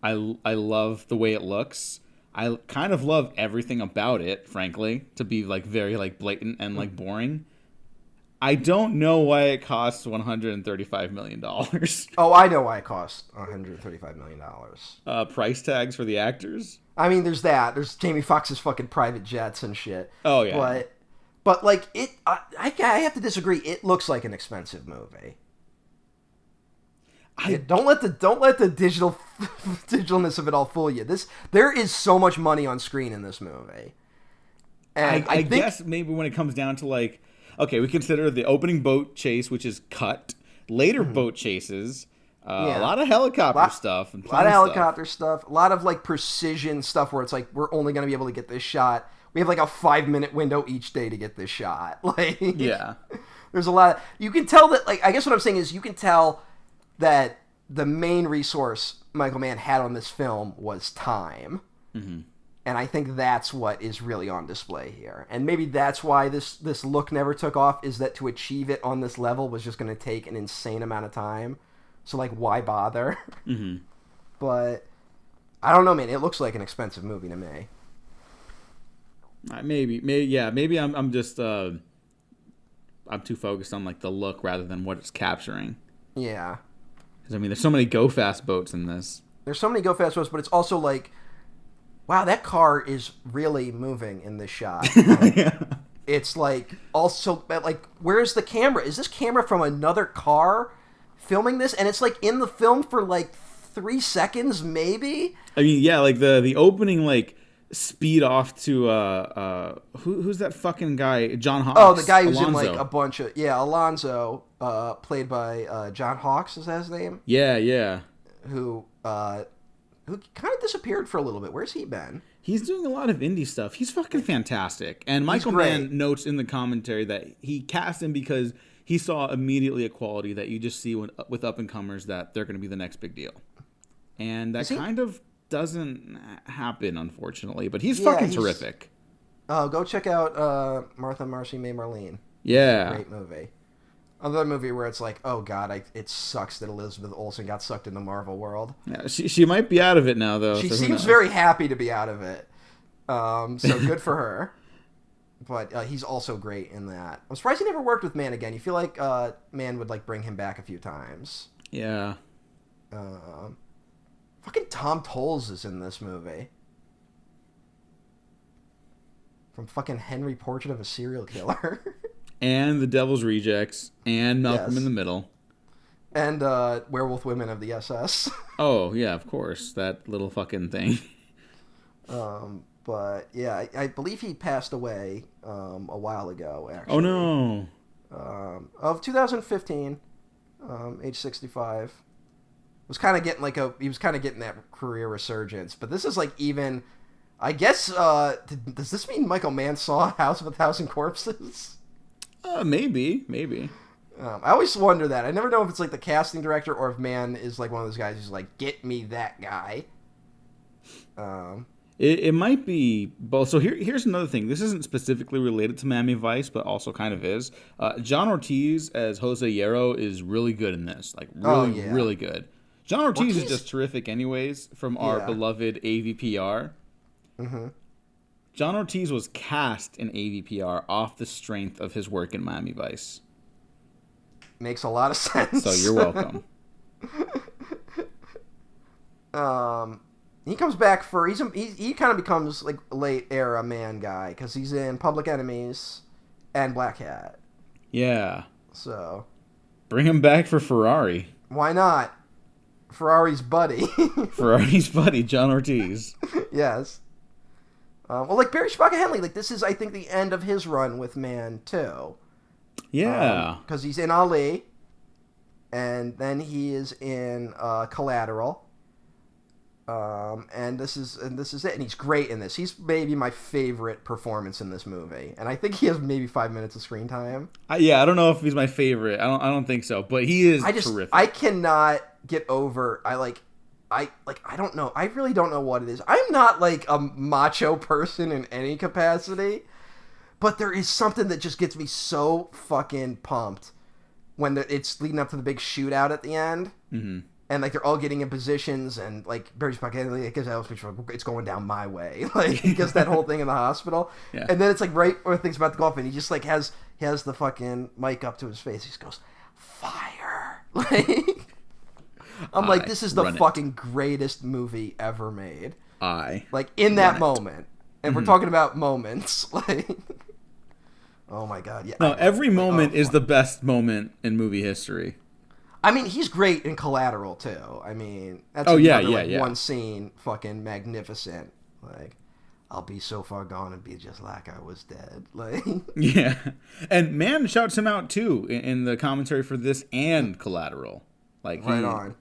I love the way it looks. I kind of love everything about it, frankly, to be like very like blatant and like boring. I don't know why it costs $135 million. Oh, I know why it costs $135 million. Price tags for the actors? I mean, there's that. There's Jamie Foxx's fucking private jets and shit. Oh, yeah. But like, I have to disagree. It looks like an expensive movie. Don't let the digitalness of it all fool you. There is so much money on screen in this movie. And I think, guess maybe when it comes down to like, okay, we consider the opening boat chase, which is cut, later boat chases, a lot of helicopter stuff. A lot of helicopter stuff. A lot of like precision stuff where it's like, we're only going to be able to get this shot. We have like a 5-minute window each day to get this shot. Like, yeah. There's a lot. You can tell that, like, I guess what I'm saying is you can tell that the main resource Michael Mann had on this film was time. Mm-hmm. And I think that's what is really on display here. And maybe that's why this look never took off, is that to achieve it on this level was just going to take an insane amount of time. So, like, why bother? Mm-hmm. But, I don't know, man. It looks like an expensive movie to me. Maybe I'm just, I'm too focused on, like, the look rather than what it's capturing. Yeah. Because, I mean, there's so many go-fast boats in this. There's so many go-fast boats, but it's also, like, wow, that car is really moving in this shot. Yeah. It's like, also, like, where's the camera? Is this camera from another car filming this? And it's, like, in the film for, like, 3 seconds, maybe? I mean, yeah, like, the opening, like, speed off to, who's that fucking guy? John Hawkes. Oh, the guy who's Alonzo. in, like, a bunch of, Alonzo, played by John Hawkes, is that his name? Yeah. Who kind of disappeared for a little bit. Where's he been? He's doing a lot of indie stuff. He's fucking fantastic. And Michael Mann notes in the commentary that he cast him because he saw immediately a quality that you just see with up-and-comers that they're going to be the next big deal. And that kind of doesn't happen, unfortunately. But he's fucking terrific. Oh, go check out Martha, Marcy, May, Marlene. Yeah. Great movie. Another movie where it's like, oh god, it sucks that Elizabeth Olsen got sucked in the Marvel world. Yeah, she might be out of it now, though. She seems very happy to be out of it. So good for her. But he's also great in that. I'm surprised he never worked with Mann again. You feel like Mann would like bring him back a few times. Yeah. Fucking Tom Tolles is in this movie. From fucking Henry, Portrait of a Serial Killer. And The Devil's Rejects, and Malcolm in the Middle. And Werewolf Women of the SS. Oh, yeah, of course. That little fucking thing. But, yeah, I believe he passed away a while ago, actually. Oh, no. Of 2015, age 65. Was kind of getting he was kind of getting that career resurgence. But this is like even, I guess, does this mean Michael Mann saw House of 1,000 Corpses? Maybe. I always wonder that. I never know if it's like the casting director or if Mann is like one of those guys who's like, get me that guy. It might be both. So here's another thing. This isn't specifically related to Miami Vice, but also kind of is. John Ortiz as Jose Hierro is really good in this. Like, really good. John Ortiz is just terrific anyways from our beloved AVPR. Mm-hmm. John Ortiz was cast in AVPR off the strength of his work in Miami Vice. Makes a lot of sense. So you're welcome. He comes back for he kind of becomes like late era Mann guy because he's in Public Enemies and Black Hat. Yeah. So bring him back for Ferrari. Why not? Ferrari's buddy. Ferrari's buddy, John Ortiz. Yes. Well, like Barry Spock Henley, like this is, I think, the end of his run with Mann too. Yeah. Because he's in Ali, and then he is in Collateral. And this is it. And he's great in this. He's maybe my favorite performance in this movie, and I think he has maybe 5 minutes of screen time. I don't know if he's my favorite. I don't think so, but he is terrific. I cannot get over. I don't know. I really don't know what it is. I'm not like a macho person in any capacity, but there is something that just gets me so fucking pumped when it's leading up to the big shootout at the end. Mm-hmm. And like they're all getting in positions, and like Barry Spock, like, gives that speech, it's going down my way. Like he gets that whole thing in the hospital, and then it's like right when things about to go off, and he just like has the fucking mic up to his face. He just goes, "Fire!" Like. I'm like, this is the fucking greatest movie ever made. Like, in that moment. And we're talking about moments. Like, oh my god, yeah. No, every moment is the best moment in movie history. I mean, he's great in Collateral, too. I mean, that's one scene, fucking magnificent. Like, I'll be so far gone and be just like I was dead. Like, yeah. And Mann shouts him out, too, in the commentary for this and Collateral. Like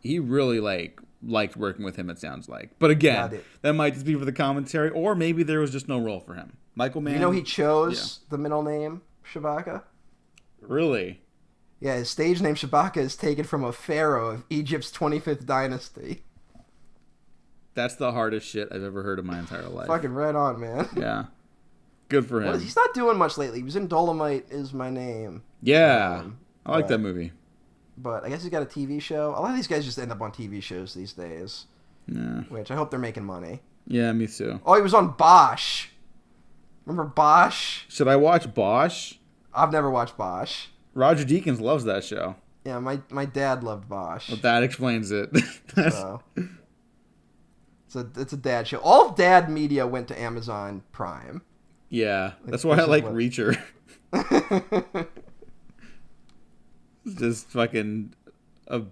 he really liked working with him, it sounds like. But again, that might just be for the commentary, or maybe there was just no role for him. Michael Mann. You know he chose the middle name Shabaka? Really? Yeah, his stage name Shabaka is taken from a pharaoh of Egypt's 25th dynasty. That's the hardest shit I've ever heard in my entire life. Fucking right on, man. Yeah. Good for him. He's not doing much lately. He was in Dolomite Is My Name. Yeah. I like that movie. But I guess he's got a TV show. A lot of these guys just end up on TV shows these days. Yeah. Which I hope they're making money. Yeah, me too. Oh, he was on Bosch. Remember Bosch? Should I watch Bosch? I've never watched Bosch. Roger Deakins loves that show. Yeah, my dad loved Bosch. Well, that explains it. So, it's a dad show. All of Dad Media went to Amazon Prime. Yeah, that's why I like Reacher. Just fucking a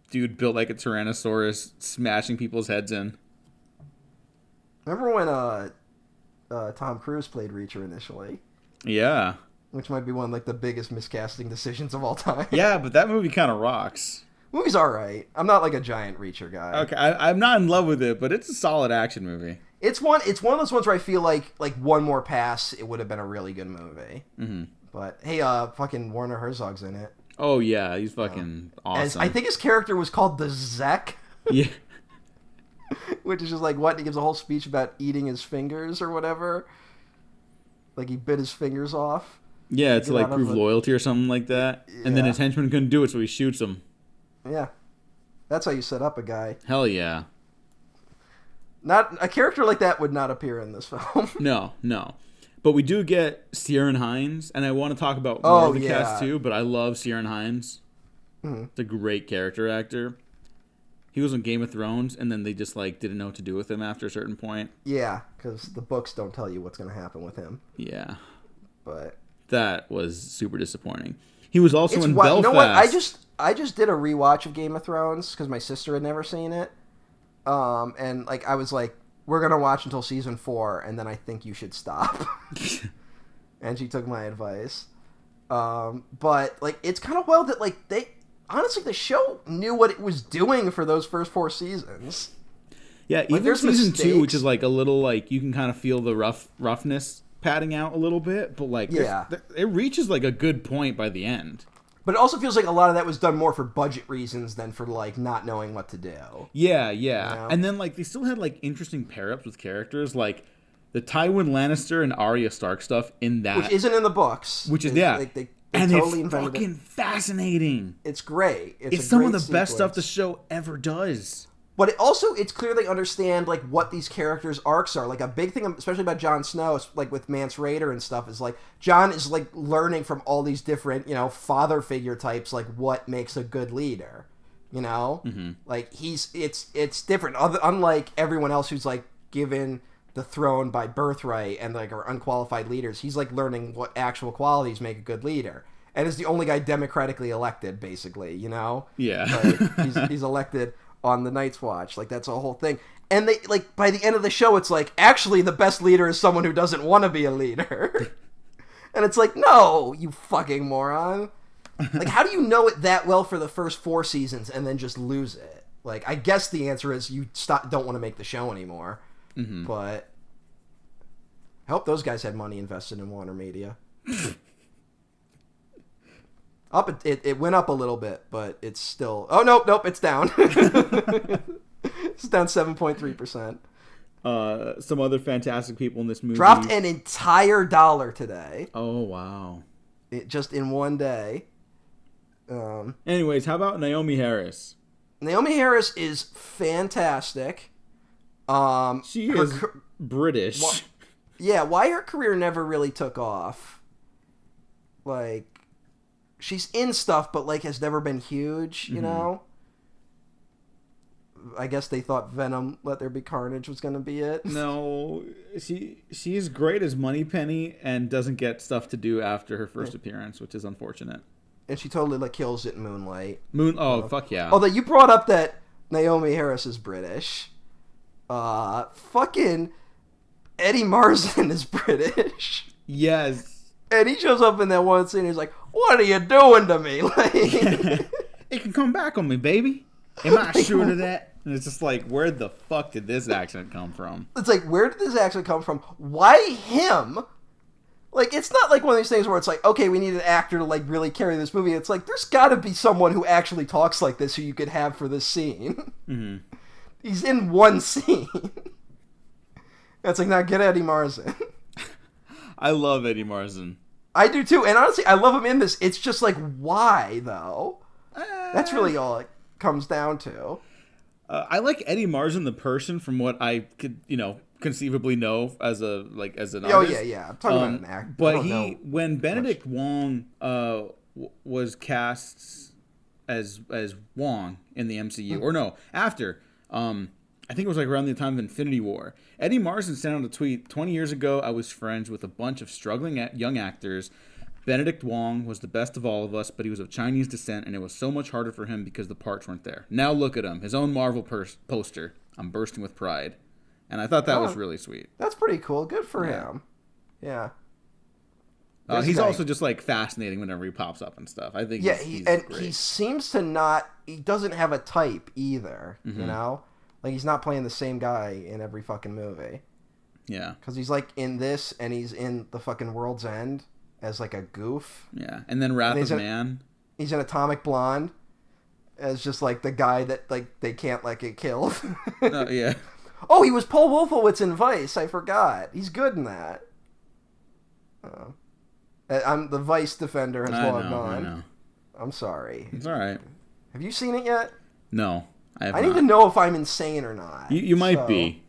dude built like a Tyrannosaurus smashing people's heads in. Remember when Tom Cruise played Reacher initially? Yeah. Which might be one of like the biggest miscasting decisions of all time. Yeah, but that movie kind of rocks. Movie's alright. I'm not like a giant Reacher guy. Okay, I'm not in love with it, but it's a solid action movie. It's one of those ones where I feel like one more pass, it would have been a really good movie. Mm-hmm. But hey, fucking Werner Herzog's in it. Oh yeah, he's fucking awesome. I think his character was called the Zek. Yeah. Which is just like what? He gives a whole speech about eating his fingers or whatever. Like he bit his fingers off. Yeah, to like prove loyalty or something like that. Yeah. And then his henchman couldn't do it, so he shoots him. Yeah. That's how you set up a guy. Hell yeah. Not a character like that would not appear in this film. No. But we do get Ciarán Hinds, and I want to talk about more of the cast too, but I love Ciarán Hinds. Mm-hmm. It's a great character actor. He was on Game of Thrones, and then they just like didn't know what to do with him after a certain point. Yeah, because the books don't tell you what's going to happen with him. Yeah. But that was super disappointing. He was also in Belfast. You know what? I just did a rewatch of Game of Thrones because my sister had never seen it. And like I was like, we're gonna watch until season 4, and then I think you should stop. And she took my advice. But like it's kind of wild that like they honestly the show knew what it was doing for those first 4 seasons. Yeah, like, even season mistakes. 2, which is like a little like you can kind of feel the roughness padding out a little bit, but like it reaches like a good point by the end. But it also feels like a lot of that was done more for budget reasons than for, like, not knowing what to do. Yeah. You know? And then, like, they still had, like, interesting pair-ups with characters. Like, the Tywin Lannister and Arya Stark stuff in that. Which isn't in the books. Which is, Like, they and totally it's fucking fascinating. It's great. It's some of the best stuff the show ever does. But it's clear they understand, like, what these characters' arcs are. Like, a big thing, especially about Jon Snow, like, with Mance Rayder and stuff, is, like, Jon is, like, learning from all these different, you know, father figure types, like, what makes a good leader, you know? Mm-hmm. Like, it's different. Unlike everyone else who's, like, given the throne by birthright and, like, are unqualified leaders, he's, like, learning what actual qualities make a good leader. And is the only guy democratically elected, basically, you know? Yeah. Like, he's elected on the Night's Watch. Like, that's a whole thing. And they, like, by the end of the show, it's like, actually, the best leader is someone who doesn't want to be a leader. And it's like, no, you fucking moron. Like, how do you know it that well for the first 4 seasons and then just lose it? Like, I guess the answer is you don't want to make the show anymore. Mm-hmm. But I hope those guys had money invested in Warner Media. It went up a little bit, but it's still... Oh, nope, it's down. It's down 7.3%. Some other fantastic people in this movie. Dropped an entire $1 today. Oh, wow. Just in one day. Anyways, how about Naomi Harris? Naomi Harris is fantastic. She is British. Why her career never really took off. Like... She's in stuff, but, like, has never been huge, you know? I guess they thought Venom, Let There Be Carnage was going to be it. No, she's great as Moneypenny and doesn't get stuff to do after her first appearance, which is unfortunate. And she totally, like, kills it in Moonlight. Fuck yeah. Although you brought up that Naomi Harris is British. Fucking Eddie Marsan is British. Yes. And he shows up in that one scene and he's like, what are you doing to me? Like, it can come back on me, baby. Am I sure of that? And it's just like, where the fuck did this accent come from? It's like, where did this accent come from? Why him? Like, it's not like one of these things where it's like, okay, we need an actor to, like, really carry this movie. It's like, there's got to be someone who actually talks like this who you could have for this scene. Mm-hmm. He's in one scene. It's like, now get Eddie Marsan. I love Eddie Marsan. I do too, and honestly, I love him in this. It's just like, why though? That's really all it comes down to. I like Eddie Marsan the person from what I could, conceivably know as an artist. Oh yeah. I'm talking about an actor. But when Benedict Wong was cast as Wong in the MCU, or no, after. I think it was like around the time of Infinity War. Eddie Marsan sent out a tweet, 20 years ago, I was friends with a bunch of struggling young actors. Benedict Wong was the best of all of us, but he was of Chinese descent, and it was so much harder for him because the parts weren't there. Now look at him, his own Marvel poster. I'm bursting with pride. And I thought that was really sweet. That's pretty cool. Good for him. Yeah. He's also just like fascinating whenever he pops up and stuff. I think he's great. He seems to he doesn't have a type either, you know? Like, he's not playing the same guy in every fucking movie. Yeah. Because he's like in this, and he's in the fucking World's End as like a goof. Yeah, and then Wrath of Man. He's in Atomic Blonde as just like the guy that like they can't like get killed. Oh yeah. Oh, he was Paul Wolfowitz in Vice. I forgot. He's good in that. I'm the Vice defender has logged on. I know. I'm sorry. It's all right. Have you seen it yet? No, I have I not. need to know if I'm insane or not. You might be.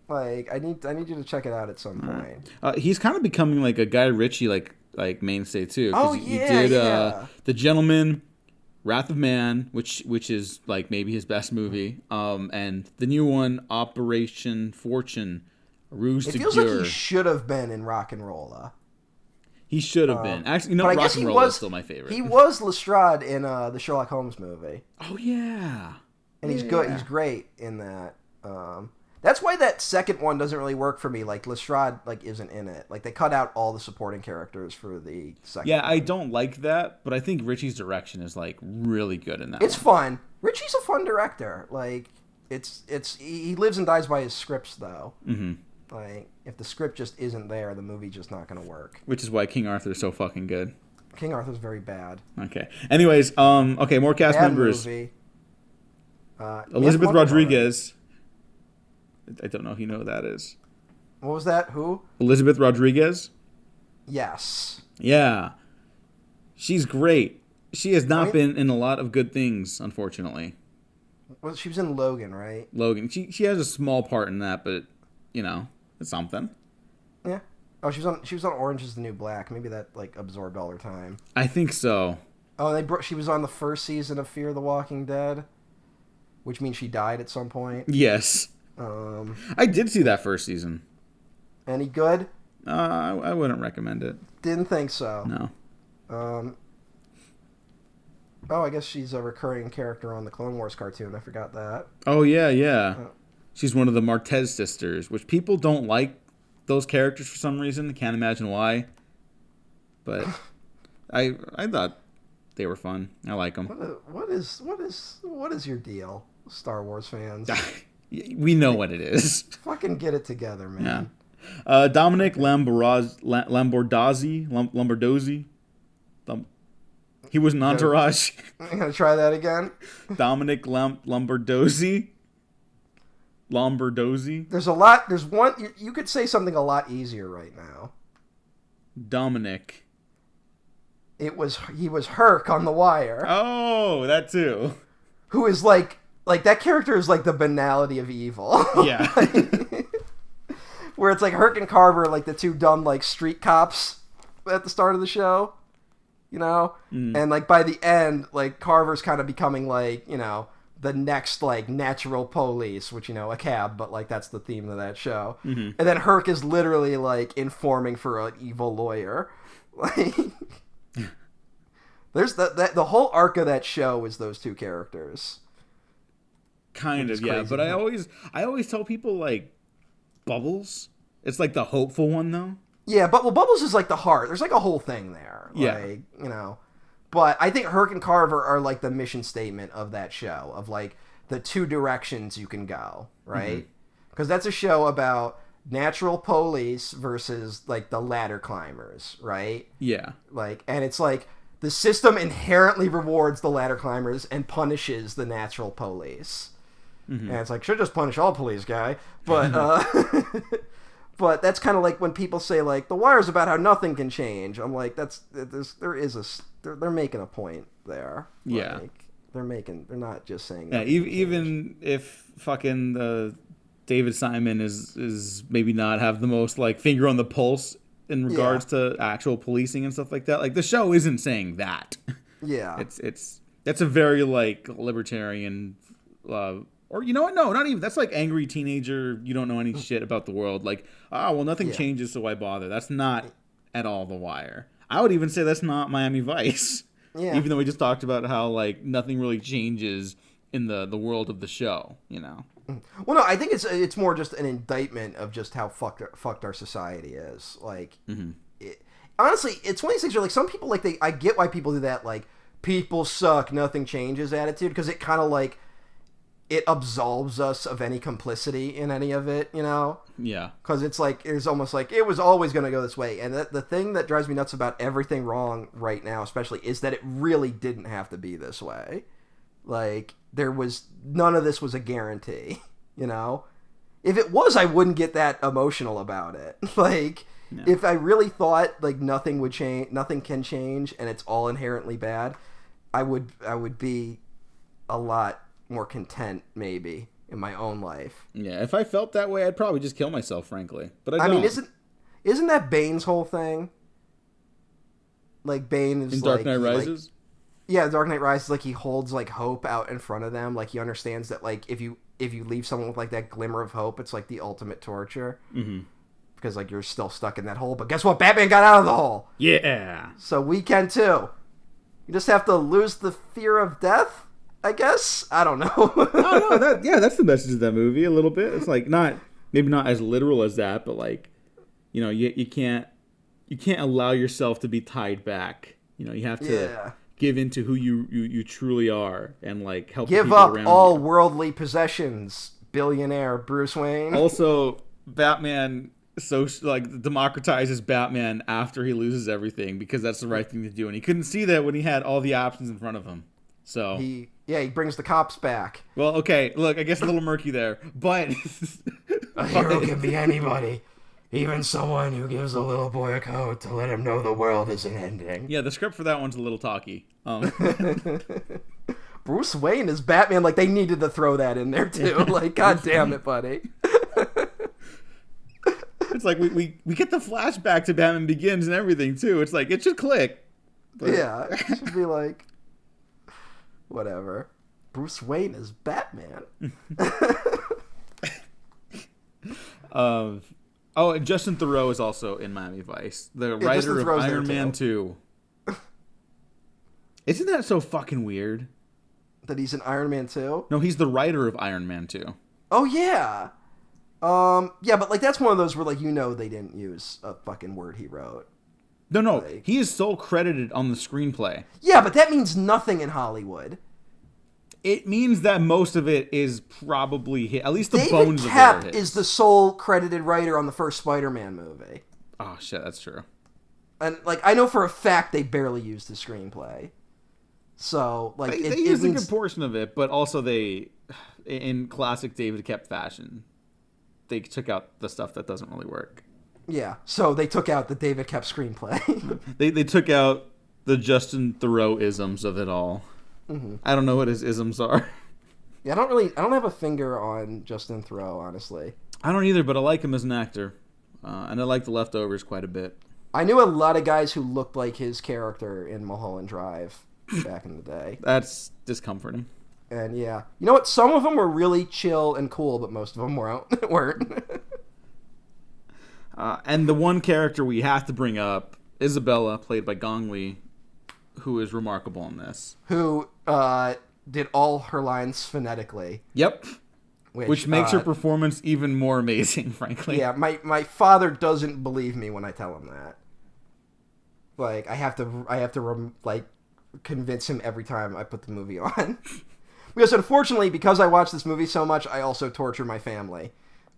Like, I need you to check it out at some point. He's kind of becoming like a Guy Ritchie like mainstay too. Oh yeah, he did, The Gentleman, Wrath of Man, which is like maybe his best movie. And the new one, Operation Fortune, Ruse to It feels Cure. like he should have been in Rock and Rolla. He should have been. Actually, but I Rock guess and he Rolla is was still my favorite. He was Lestrade in the Sherlock Holmes movie. Oh yeah, and he's good. He's great in that. That's why that second one doesn't really work for me. Like Lestrade, like isn't in it. Like they cut out all the supporting characters for the second. Yeah, one. I don't like that, but I think Ritchie's direction is like really good in that. It's one. fun. Ritchie's a fun director. Like it's he lives and dies by his scripts though. Mm-hmm. Like if the script just isn't there, the movie's just not going to work. Which is why King Arthur's so fucking good. King Arthur's very bad. Okay. Anyways, okay, more cast Bad members. Movie. Elizabeth Yes, Rodriguez. I don't know if you know who that is. What was that? Who? Elizabeth Rodriguez? Yes. Yeah. She's great. She has not been in a lot of good things, unfortunately. Well, she was in Logan, right? Logan. She has a small part in that, but, you know, it's something. Yeah. Oh, she was on Orange Is the New Black. Maybe that like absorbed all her time. I think so. Oh, she was on the first season of Fear the Walking Dead, which means she died at some point. Yes. I did see that first season. Any good? I wouldn't recommend it. Didn't think so. No. Oh, I guess she's a recurring character on the Clone Wars cartoon. I forgot that. Oh, yeah. She's one of the Martez sisters, which people don't like those characters for some reason. I can't imagine why. But I thought they were fun. I like them. What is your deal, Star Wars fans? We know what it is. Fucking get it together, man. Yeah. Dominic Lombardozzi. He was an Entourage. I'm gonna try that again. Dominic Lombardozzi. There's a lot. There's one. You could say something a lot easier right now. Dominic. He was Herc on The Wire. Oh, that too. Who is like that character is like the banality of evil. Yeah. Where it's like Herc and Carver are like the two dumb like street cops at the start of the show, you know? And like by the end, like Carver's kind of becoming like, you know, the next like natural police, which, you know, a cab, but like that's the theme of that show. And then Herc is literally like informing for an evil lawyer. Like there's the whole arc of that show is those two characters. Kind of, yeah. But I always tell people like Bubbles. It's like the hopeful one though. Yeah, but Bubbles is like the heart. There's like a whole thing there. Yeah. Like, you know. But I think Herc and Carver are like the mission statement of that show, of like the two directions you can go, right? Because that's a show about natural police versus like the ladder climbers, right? Yeah. Like, and it's like the system inherently rewards the ladder climbers and punishes the natural police. And it's like, should just punish all police, guy. But but that's kind of like when people say like The Wire's about how nothing can change. I'm like, they're making a point there. Yeah. Like, they're not just saying. Yeah. Even if fucking David Simon is maybe not have the most like finger on the pulse in regards to actual policing and stuff like that. Like the show isn't saying that. Yeah. That's a very like libertarian. Or you know what? No, not even. That's like angry teenager. You don't know any shit about the world. Like, well, nothing changes, so why bother? That's not at all The Wire. I would even say that's not Miami Vice. Yeah. Even though we just talked about how like nothing really changes in the world of the show. You know. Well, no, I think it's more just an indictment of just how fucked our society is. Like, honestly, it's one of these things where like some people like I get why people do that. Like, people suck, nothing changes attitude, because it kind of like. it absolves us of any complicity in any of it, you know? Yeah. Because it's like, it's almost like it was always going to go this way. And the thing that drives me nuts about everything wrong right now, especially, is that it really didn't have to be this way. Like, none of this was a guarantee, you know? If it was, I wouldn't get that emotional about it. Like, no. If I really thought, like, nothing would change, nothing can change, and it's all inherently bad, I would be a lot more content, maybe, in my own life. Yeah, if I felt that way, I'd probably just kill myself, frankly. But I mean, isn't that Bane's whole thing? Like, Bane is in Dark Knight Rises? Yeah, Dark Knight Rises, like, he holds, like, hope out in front of them. Like, he understands that, like, if you leave someone with, like, that glimmer of hope, it's, like, the ultimate torture. Mm-hmm. Because, like, you're still stuck in that hole. But guess what? Batman got out of the hole. Yeah. So we can, too. You just have to lose the fear of death, I guess? I don't know. Oh, no, that's the message of that movie, a little bit. It's, like, maybe not as literal as that, but, like, you know, you can't allow yourself to be tied back. You know, you have to give into who you truly are and, like, help give people up around all you. Worldly possessions, billionaire Bruce Wayne. Also, Batman democratizes Batman after he loses everything because that's the right thing to do, and he couldn't see that when he had all the options in front of him. So he brings the cops back. Well, okay, look, I guess a little murky there, but a hero can be anybody. Even someone who gives a little boy a coat to let him know the world isn't ending. Yeah, the script for that one's a little talky. Bruce Wayne is Batman. Like, they needed to throw that in there, too. Like, God damn it, buddy. It's like we get the flashback to Batman Begins and everything, too. It's like, it should click. But... yeah, it should be like, whatever. Bruce Wayne is Batman. Oh, and Justin Theroux is also in Miami Vice, the writer of Iron Man 2. Isn't that so fucking weird? That he's in Iron Man 2? No, he's the writer of Iron Man 2. Oh, yeah. Yeah, but, like, that's one of those where, like, you know they didn't use a fucking word he wrote. No, like... he is sole credited on the screenplay. Yeah, but that means nothing in Hollywood. It means that most of it is probably hit. At least the David bones Koepp of it is the sole credited writer on the first Spider-Man movie. Oh, shit, that's true. And, like, I know for a fact they barely used the screenplay. So, like... They used a good portion of it, but also they, in classic David Koepp fashion, they took out the stuff that doesn't really work. Yeah, so they took out the David Koepp screenplay. they took out the Justin Theroux-isms of it all. Mm-hmm. I don't know what his isms are. Yeah, I don't have a finger on Justin Theroux, honestly. I don't either, but I like him as an actor. And I like The Leftovers quite a bit. I knew a lot of guys who looked like his character in Mulholland Drive back in the day. That's discomforting. And yeah. You know what? Some of them were really chill and cool, but most of them weren't. And the one character we have to bring up, Isabella, played by Gong Li, who is remarkable in this. Who did all her lines phonetically. Yep. Which makes her performance even more amazing, frankly. Yeah, my father doesn't believe me when I tell him that. Like, I have to convince him every time I put the movie on. Because unfortunately, because I watch this movie so much, I also torture my family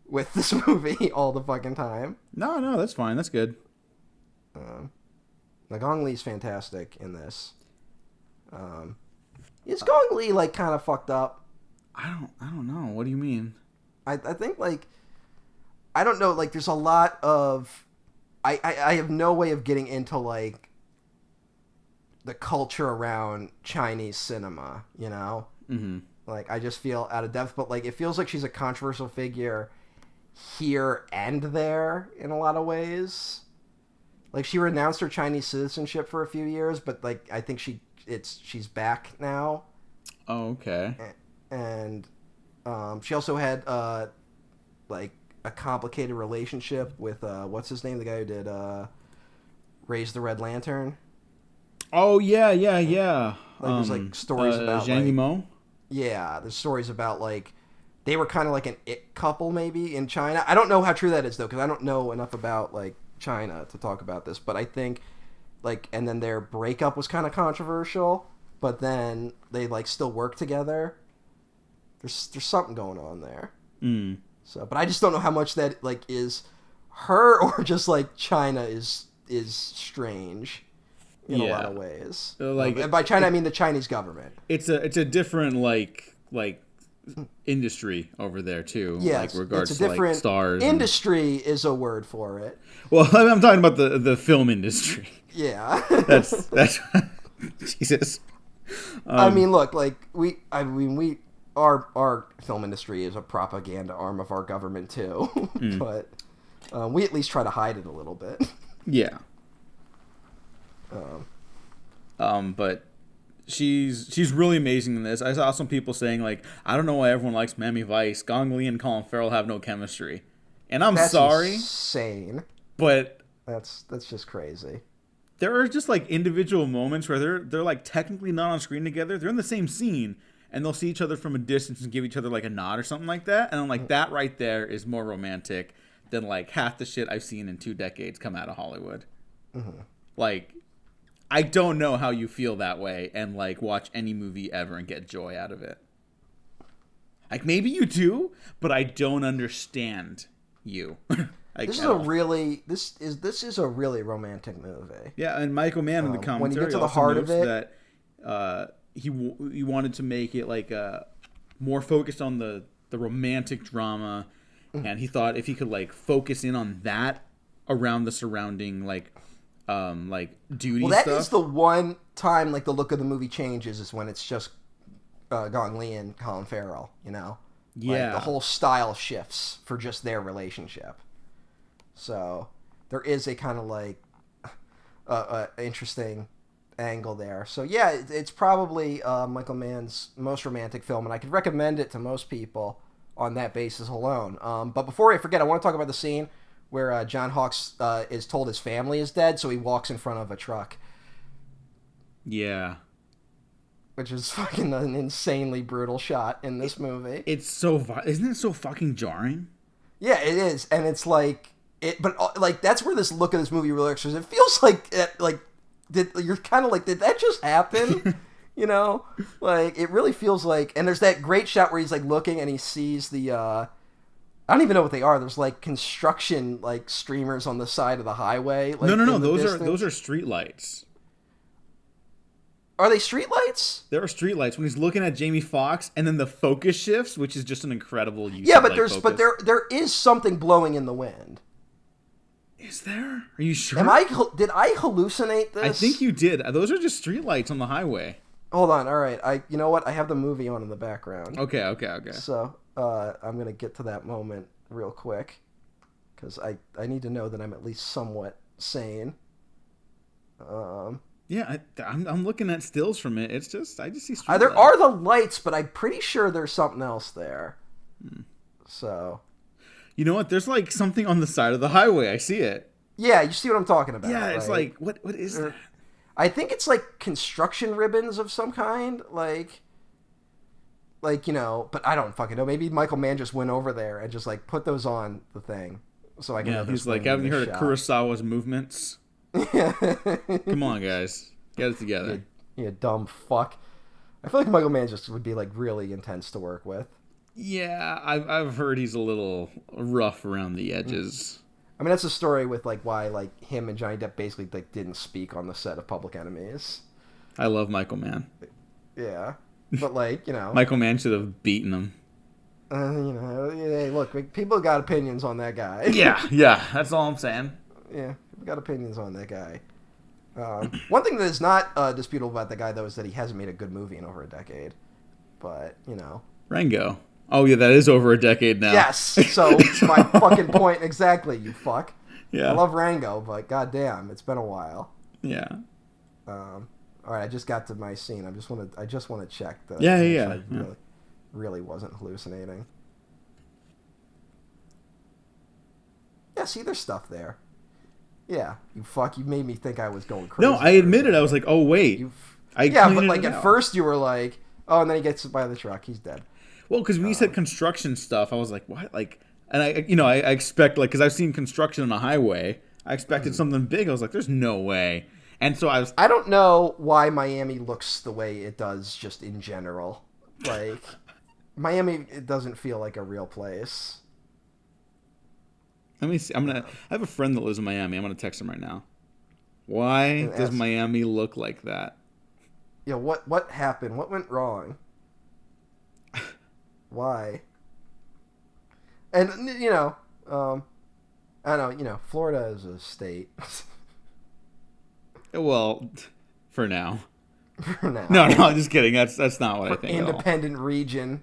with this movie all the fucking time. No, that's fine. That's good. Gong Li's fantastic in this. Is Gong Li, like, kind of fucked up? I don't know. What do you mean? I think, like, I don't know. Like, there's a lot of... I have no way of getting into, like, the culture around Chinese cinema, you know? Mm-hmm. Like, I just feel out of depth. But, like, it feels like she's a controversial figure here and there in a lot of ways. Like, she renounced her Chinese citizenship for a few years, but, like, I think she's back now. Oh, okay. And she also had, like, a complicated relationship with, what's his name? The guy who did Raise the Red Lantern. Oh, yeah. Like, there's, like, stories about, Zhang Yimou? Yeah, there's stories about, like, they were kind of like an it couple, maybe, in China. I don't know how true that is, though, because I don't know enough about, like, China to talk about this, but I think, like, and then their breakup was kind of controversial, but then they, like, still work together. there's something going on there. Mm. So, but I just don't know how much that like is her or just like China is strange in a lot of ways. Like and by China, I mean the Chinese government. It's a different like industry over there too. Yes, like regards it's a different to like stars. Industry is a word for it. Well, I'm talking about the film industry. Yeah, that's Jesus. I mean, look, like our film industry is a propaganda arm of our government too, but we at least try to hide it a little bit. Yeah. But she's really amazing in this. I saw some people saying like, I don't know why everyone likes Miami Vice. Gong Li and Colin Farrell have no chemistry, and that's sorry, insane. But that's just crazy. There are just like individual moments where they're like technically not on screen together. They're in the same scene, and they'll see each other from a distance and give each other like a nod or something like that. And I'm like, that right there is more romantic than like half the shit I've seen in 2 decades come out of Hollywood. Mm-hmm. Like, I don't know how you feel that way and like watch any movie ever and get joy out of it. Like maybe you do, but I don't understand you. Like, this is a really romantic movie. Yeah, and Michael Mann in the commentary when you get to the heart of it, that he wanted to make it like more focused on the romantic drama, and he thought if he could like focus in on that around the surrounding like duty stuff. Well, that is the one time like the look of the movie changes is when it's just Gong Li and Colin Farrell. You know, yeah, like, the whole style shifts for just their relationship. So there is a kind of like interesting angle there. So yeah, it's probably Michael Mann's most romantic film, and I could recommend it to most people on that basis alone. But before I forget, I want to talk about the scene where John Hawkes is told his family is dead, so he walks in front of a truck. Yeah. Which is fucking an insanely brutal shot in this movie. Isn't it so fucking jarring? Yeah, it is, and it's like. But like that's where this look of this movie really works. It feels like you're kind of like, did that just happen? You know, like it really feels like. And there's that great shot where he's like looking and he sees the. I don't even know what they are. There's like construction like streamers on the side of the highway. Like, no. Those are street lights. Are they street lights? There are street lights when he's looking at Jamie Foxx, and then the focus shifts, which is just an incredible use. Yeah, but there is something blowing in the wind. Is there? Are you sure? Did I hallucinate this? I think you did. Those are just streetlights on the highway. Hold on. All right. You know what? I have the movie on in the background. Okay. So I'm gonna get to that moment real quick because I need to know that I'm at least somewhat sane. Yeah, I'm looking at stills from it. It's just I just see streetlights. There are the lights, but I'm pretty sure there's something else there. So. You know what? There's like something on the side of the highway. I see it. Yeah, you see what I'm talking about. Yeah, it's right? like what is that? I think it's like construction ribbons of some kind, like you know. But I don't fucking know. Maybe Michael Mann just went over there and just like put those on the thing, so I can. Yeah, he's like, haven't you heard of Kurosawa's movements? Come on, guys, get it together. You dumb fuck. I feel like Michael Mann just would be like really intense to work with. Yeah, I've heard he's a little rough around the edges. I mean, that's a story with like why like him and Johnny Depp basically like didn't speak on the set of Public Enemies. I love Michael Mann. Yeah, but like you know, Michael Mann should have beaten him. You know, hey, look, people got opinions on that guy. Yeah, that's all I'm saying. Yeah, we got opinions on that guy. One thing that is not disputable about that guy though is that he hasn't made a good movie in over a decade. But you know, Rango. Oh, yeah, that is over a decade now. Yes, so my fucking point exactly, you fuck. Yeah. I love Rango, but goddamn, it's been a while. Yeah. All right, I just got to my scene. I just want to check that. Yeah. I really wasn't hallucinating. Yeah, see, there's stuff there. Yeah, you fuck, you made me think I was going crazy. No, I admitted. I was like, oh, wait. Yeah, but like at first you were like, oh, and then he gets hit by the truck. He's dead. Well, because when you said construction stuff, I was like, what? Like, and I expect, like, because I've seen construction on a highway, I expected something big. I was like, there's no way. And so I don't know why Miami looks the way it does just in general. Like, Miami, it doesn't feel like a real place. Let me see. I have a friend that lives in Miami. I'm gonna text him right now. Why does Miami look like that? Yeah, what happened? What went wrong? Why? And I don't know. Florida is a state. Well, for now. For now. No, I'm just kidding. That's not what I think. Independent region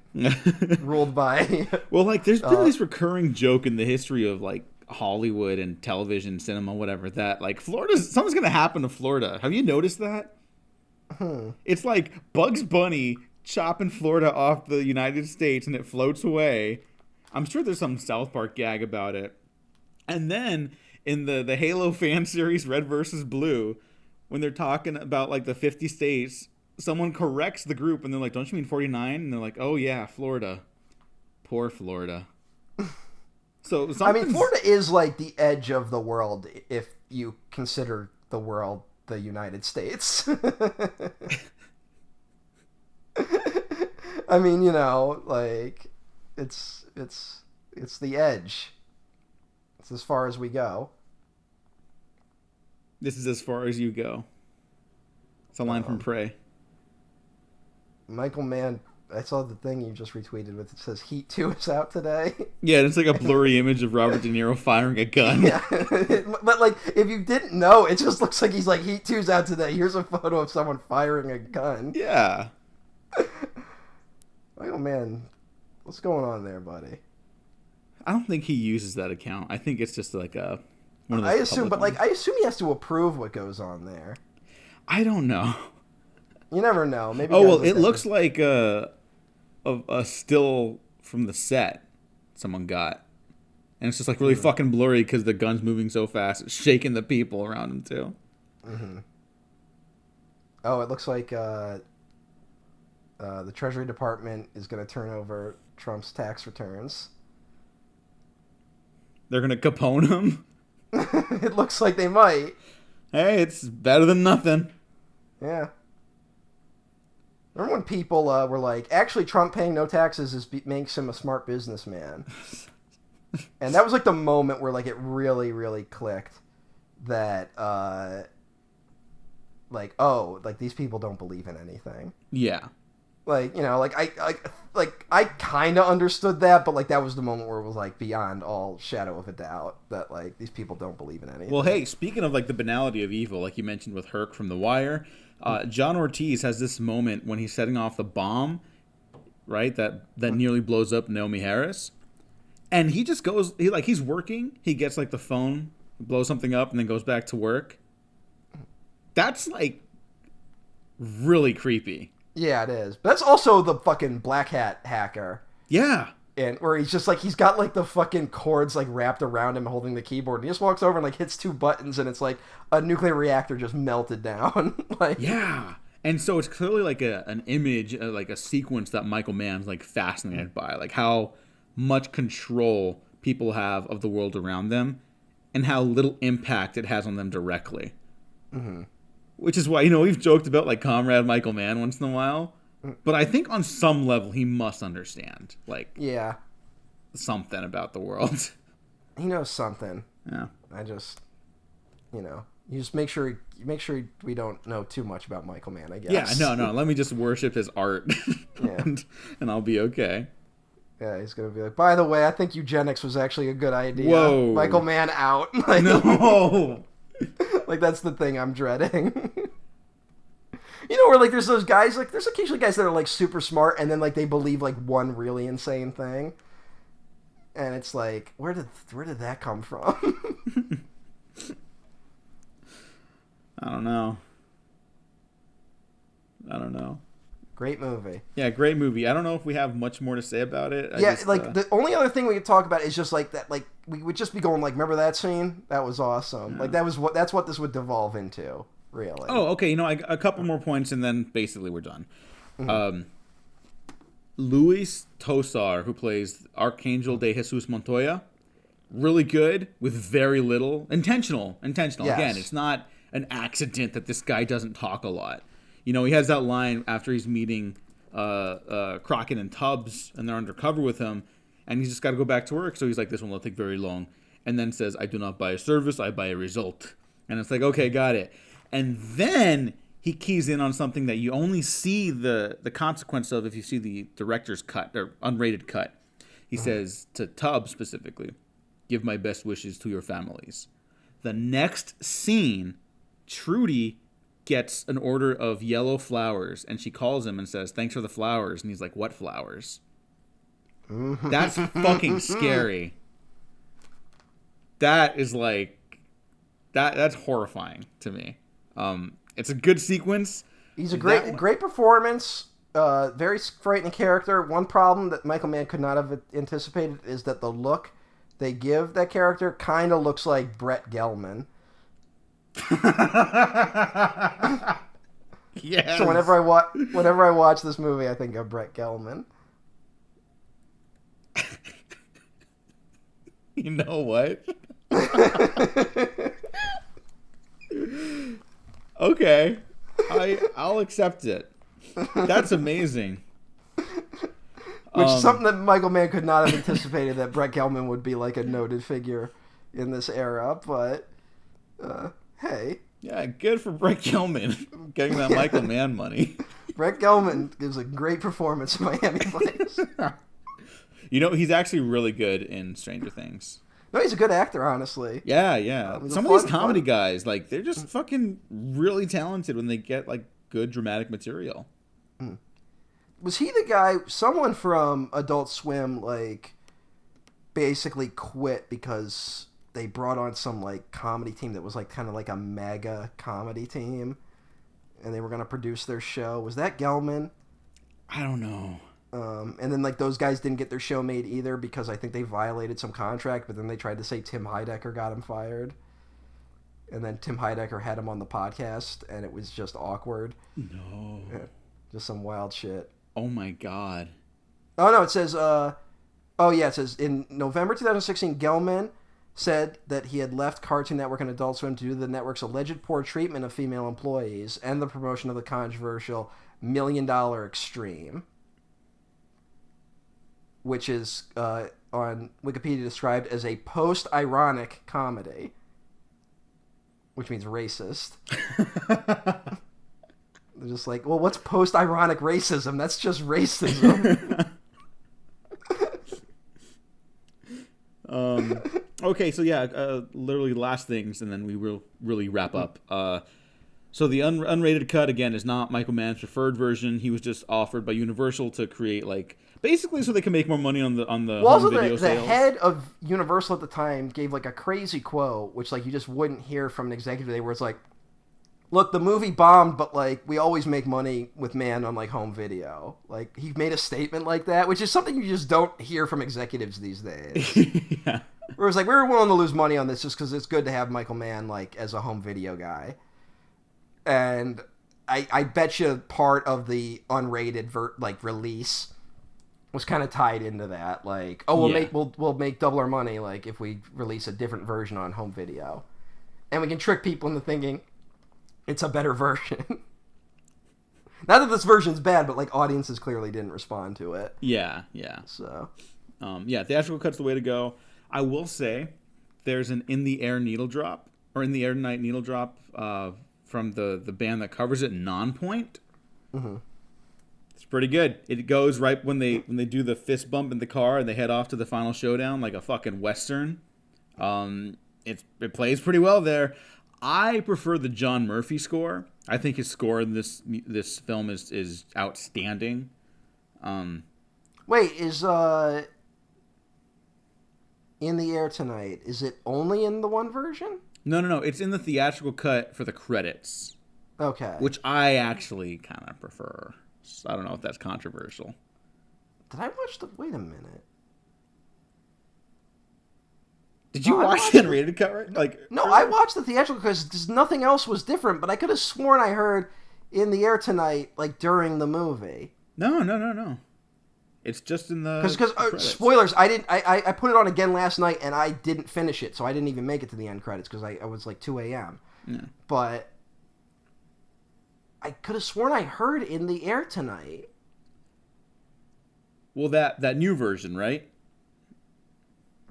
ruled by. Well, like there's been this recurring joke in the history of like Hollywood and television, cinema, whatever, that like something's gonna happen to Florida. Have you noticed that? It's like Bugs Bunny chopping Florida off the United States and it floats away. I'm sure there's some South Park gag about it. And then in the Halo fan series Red versus Blue, when they're talking about like the 50 states, someone corrects the group and they're like, "Don't you mean 49?" And they're like, "Oh yeah, Florida. Poor Florida." So I mean, Florida is like the edge of the world if you consider the world the United States. I mean, like it's the edge. It's as far as we go. This is as far as you go. It's a line from Prey. Michael Mann, I saw the thing you just retweeted with it says Heat 2 is out today. Yeah, it's like a blurry image of Robert De Niro firing a gun. Yeah. But like if you didn't know, it just looks like he's like Heat 2's out today. Here's a photo of someone firing a gun. Yeah. Michael Mann, what's going on there, buddy? I don't think he uses that account. I think it's just like a one of those I assume he has to approve what goes on there. I don't know. You never know. Maybe. Oh well, it looks like a still from the set someone got, and it's just like really fucking blurry because the gun's moving so fast, it's shaking the people around him too. Mm-hmm. Oh, it looks like the Treasury Department is going to turn over Trump's tax returns. They're gonna Capone him. It looks like they might. Hey, it's better than nothing. Yeah. Remember when people were like, actually, Trump paying no taxes makes him a smart businessman. And that was like the moment where like it really, really clicked that these people don't believe in anything. Yeah. Like, I kind of understood that, but like that was the moment where it was like beyond all shadow of a doubt that like these people don't believe in anything. Well, hey, speaking of like the banality of evil, like you mentioned with Herc from The Wire, John Ortiz has this moment when he's setting off the bomb, right? That nearly blows up Naomi Harris, and he just goes, he's working, he gets like the phone, blows something up, and then goes back to work. That's like really creepy. Yeah, it is. But that's also the fucking Black Hat hacker. Yeah. And where he's just like, he's got like the fucking cords like wrapped around him holding the keyboard. And he just walks over and like hits two buttons and it's like a nuclear reactor just melted down. Like, yeah. And so it's clearly like an image, like a sequence that Michael Mann's like fascinated by. Like how much control people have of the world around them and how little impact it has on them directly. Mm-hmm. Which is why, we've joked about, like, Comrade Michael Mann once in a while. But I think on some level he must understand, like, yeah, something about the world. He knows something. Yeah. I just, you just make sure we don't know too much about Michael Mann, I guess. Yeah, no. Let me just worship his art. Yeah. and I'll be okay. Yeah, he's going to be like, by the way, I think eugenics was actually a good idea. Whoa. Michael Mann out. Like, no. Like, that's the thing I'm dreading. Where, like, there's those guys, like, there's occasionally guys that are, like, super smart, and then, like, they believe, like, one really insane thing. And it's like, where did that come from? I don't know. Great movie. Yeah, great movie. I don't know if we have much more to say about it. The only other thing we could talk about is just like that, like we would just be going like, remember that scene? That was awesome. Yeah. Like that's what this would devolve into, really. Oh, okay. A couple more points and then basically we're done. Mm-hmm. Luis Tosar, who plays Archangel de Jesus Montoya, really good with very little intentional. Yes. Again, it's not an accident that this guy doesn't talk a lot. He has that line after he's meeting Crockett and Tubbs, and they're undercover with him, and he's just got to go back to work. So he's like, this one will take very long. And then says, I do not buy a service, I buy a result. And it's like, okay, got it. And then he keys in on something that you only see the consequence of if you see the director's cut or unrated cut. He says to Tubbs specifically, give my best wishes to your families. The next scene, Trudy gets an order of yellow flowers, and she calls him and says, thanks for the flowers. And he's like, what flowers? That's fucking scary. That is like, that's horrifying to me. It's a good sequence. He's a great performance. Very frightening character. One problem that Michael Mann could not have anticipated is that the look they give that character kind of looks like Brett Gelman. Yes. So whenever I watch this movie, I think of Brett Gelman. You know what? Okay. I'll accept it. That's amazing. Which is something that Michael Mann could not have anticipated, that Brett Gelman would be like a noted figure in this era, but hey. Yeah, good for Brett Gelman getting that Michael Mann money. Brett Gelman gives a great performance in Miami Vice. You know, he's actually really good in Stranger Things. No, he's a good actor, honestly. Yeah. Some of these comedy guys, like, they're just fucking really talented when they get, like, good dramatic material. Was he the guy, someone from Adult Swim, like, basically quit because they brought on some, like, comedy team that was, like, kind of like a mega comedy team, and they were going to produce their show? Was that Gelman? I don't know. And then, like, those guys didn't get their show made either because I think they violated some contract, but then they tried to say Tim Heidecker got him fired. And then Tim Heidecker had him on the podcast, and it was just awkward. No. Yeah, just some wild shit. Oh, my God. Oh, no, it says, it says, in November 2016, Gelman said that he had left Cartoon Network and Adult Swim to do the network's alleged poor treatment of female employees and the promotion of the controversial $1 Million Extreme, which is on Wikipedia described as a post-ironic comedy, which means racist. They're just like, well, what's post-ironic racism? That's just racism. Okay, so yeah, literally last things, and then we will really wrap up. So the unrated cut, again, is not Michael Mann's preferred version. He was just offered by Universal to create, like, basically so they can make more money on the home video sales. The head of Universal at the time gave, like, a crazy quote, which, like, you just wouldn't hear from an executive today, where it's like, look, the movie bombed, but, like, we always make money with Mann on, like, home video. Like, he made a statement like that, which is something you just don't hear from executives these days. Yeah. Where it's like, we were willing to lose money on this just because it's good to have Michael Mann, like, as a home video guy. And I bet you part of the unrated release was kind of tied into that. Like, oh, we'll make double our money, like, if we release a different version on home video. And we can trick people into thinking it's a better version. Not that this version's bad, but, like, audiences clearly didn't respond to it. Yeah. So, theatrical cut's the way to go. I will say there's an In the Air needle drop, or In the Air Tonight needle drop from the band that covers it, Nonpoint. Mm-hmm. It's pretty good. It goes right when they do the fist bump in the car and they head off to the final showdown like a fucking Western. It plays pretty well there. I prefer the John Murphy score. I think his score in this film is outstanding. Wait, is In the Air Tonight, is it only in the one version? No. It's in the theatrical cut for the credits. Okay. Which I actually kind of prefer. So I don't know if that's controversial. Did I watch the... Wait a minute. Did you watch the unrated cut? Right? Like, no, I watched the theatrical because nothing else was different, but I could have sworn I heard In the Air Tonight, like, during the movie. No. It's just in the because spoilers. I put it on again last night and I didn't finish it, so I didn't even make it to the end credits because I was like 2 a.m. Yeah. But I could have sworn I heard In the Air Tonight. Well, that new version, right?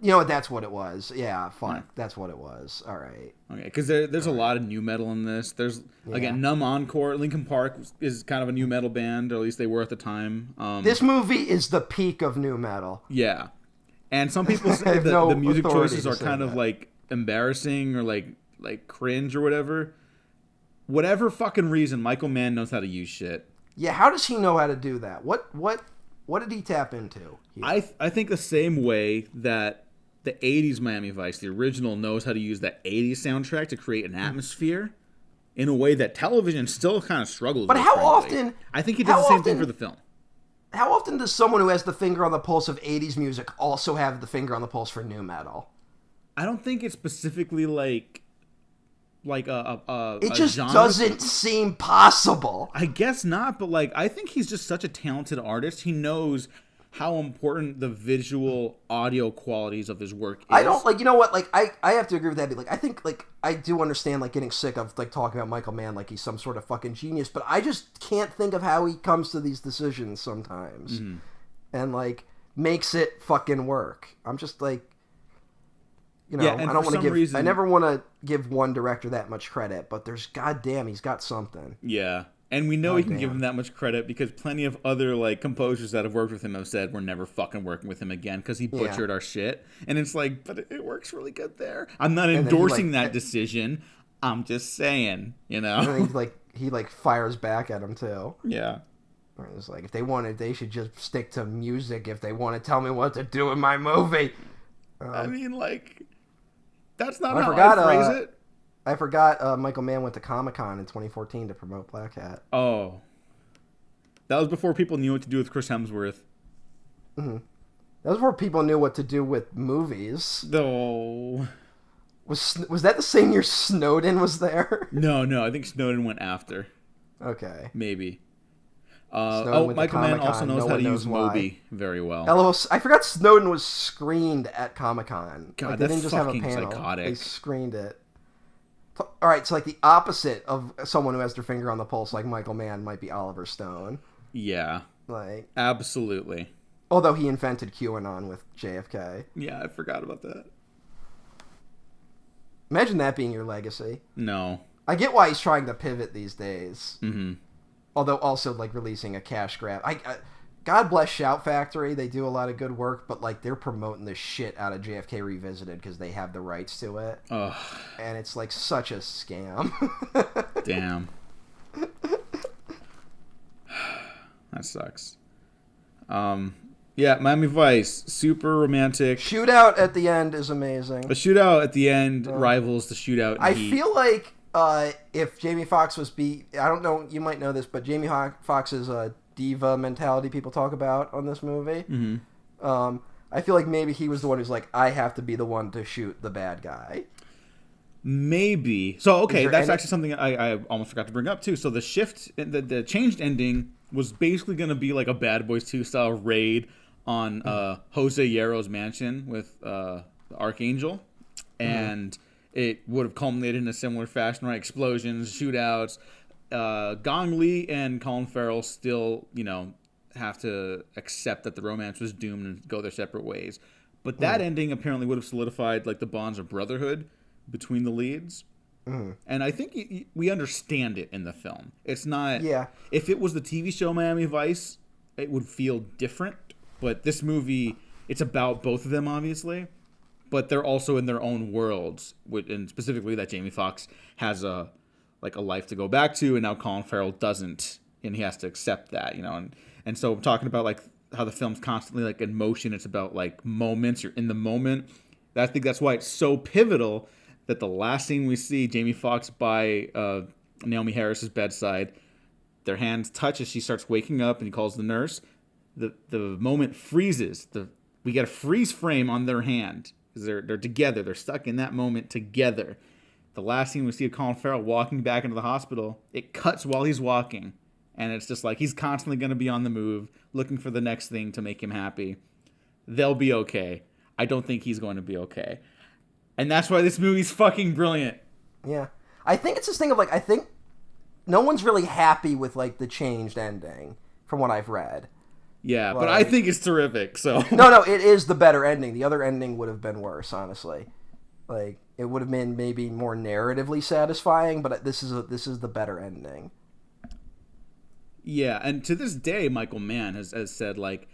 You know what? That's what it was. Yeah, fuck. That's what it was. All right. Okay, because there's a lot of new metal in this. There's again, Numb Encore. Linkin Park is kind of a new metal band, or at least they were at the time. This movie is the peak of new metal. Yeah, and some people say that the music choices are kind of like embarrassing or like cringe or whatever. Whatever fucking reason, Michael Mann knows how to use shit. Yeah, how does he know how to do that? What did he tap into? I think the same way that the 80s Miami Vice, the original, knows how to use that 80s soundtrack to create an atmosphere in a way that television still kind of struggles with. But how frankly. often... I think he does the same thing for the film. How often does someone who has the finger on the pulse of 80s music also have the finger on the pulse for new metal? I don't think it's specifically like it just genre. Doesn't seem possible. I guess not, but like I think he's just such a talented artist. He knows how important the visual audio qualities of his work is. I don't like, you know what, like I have to agree with that. Like I think like I do understand like getting sick of like talking about Michael Mann like he's some sort of fucking genius, but I just can't think of how he comes to these decisions sometimes and like makes it fucking work. I'm just like, you know, yeah, I don't want to give reason, I never want to give one director that much credit, but there's goddamn he's got something. Yeah. And we know we can give him that much credit because plenty of other like composers that have worked with him have said we're never fucking working with him again because he butchered our shit. And it's like, but it works really good there. I'm not endorsing that decision. I'm just saying, you know. And he fires back at him too. Yeah. It's like if they wanted, they should just stick to music. If they want to tell me what to do in my movie, I mean, like that's not how I phrase it. I forgot Michael Mann went to Comic-Con in 2014 to promote Black Hat. Oh. That was before people knew what to do with Chris Hemsworth. Mm-hmm. That was before people knew what to do with movies. No. Was that the same year Snowden was there? No. I think Snowden went after. Okay. Maybe. Michael Mann also knows how to use Moby very well. I forgot Snowden was screened at Comic-Con. God, like, that's they didn't just have a fucking panel. psychotic. They screened it. All right, so like the opposite of someone who has their finger on the pulse, like Michael Mann, might be Oliver Stone. Yeah, like absolutely. Although he invented QAnon with JFK. Yeah, I forgot about that. Imagine that being your legacy. No, I get why he's trying to pivot these days. Mm-hmm. Although also like releasing a cash grab. God bless Shout Factory. They do a lot of good work, but like they're promoting the shit out of JFK Revisited because they have the rights to it. Ugh. And it's like such a scam. Damn. That sucks. Yeah, Miami Vice, super romantic. Shootout at the end is amazing. The shootout at the end rivals the shootout in I Heat. feel like if Jamie Foxx was I don't know, you might know this, but Jamie Foxx's diva mentality people talk about on this movie. Mm-hmm. I feel like maybe he was the one who's like, I have to be the one to shoot the bad guy. Maybe. So, okay, that's actually something I almost forgot to bring up, too. So the shift, the changed ending was basically going to be like a Bad Boys 2 style raid on Jose Hierro's mansion with Archangel. And it would have culminated in a similar fashion, right? Explosions, shootouts. Gong Li and Colin Farrell still, have to accept that the romance was doomed and go their separate ways. But that ending apparently would have solidified like the bonds of brotherhood between the leads. And I think we understand it in the film. It's not... Yeah. If it was the TV show Miami Vice, it would feel different. But this movie, it's about both of them, obviously. But they're also in their own worlds. And specifically that Jamie Foxx has a life to go back to, and now Colin Farrell doesn't. And he has to accept that, And so I'm talking about like how the film's constantly like in motion. It's about like moments. You're in the moment. I think that's why it's so pivotal that the last scene we see Jamie Foxx by Naomi Harris's bedside, their hands touch as she starts waking up, and he calls the nurse. The moment freezes. We get a freeze frame on their hand because they're together. They're stuck in that moment together. The last scene we see of Colin Farrell walking back into the hospital, it cuts while he's walking. And it's just like he's constantly going to be on the move, looking for the next thing to make him happy. They'll be okay. I don't think he's going to be okay. And that's why this movie's fucking brilliant. Yeah. I think it's this thing of like, I think no one's really happy with like the changed ending from what I've read. Yeah, but I think it's terrific. So no, it is the better ending. The other ending would have been worse, honestly. Like it would have been maybe more narratively satisfying, but this is the better ending. Yeah, and to this day, Michael Mann has said like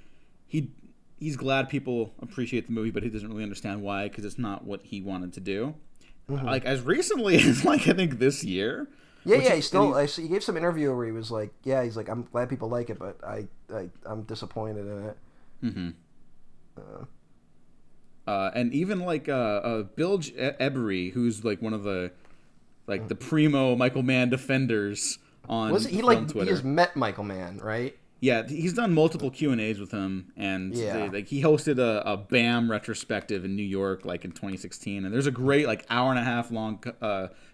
he's glad people appreciate the movie, but he doesn't really understand why because it's not what he wanted to do. Mm-hmm. Like as recently as like I think this year. Yeah, he gave some interview where he was like, yeah, he's like, I'm glad people like it, but I'm disappointed in it. Mm-hmm. And even like Bilge Ebbery, who's like one of the the primo Michael Mann defenders on Twitter. He has met Michael Mann, right? Yeah, he's done multiple Q&As with him, and he hosted a BAM retrospective in New York like in 2016, and there's a great like hour and a half long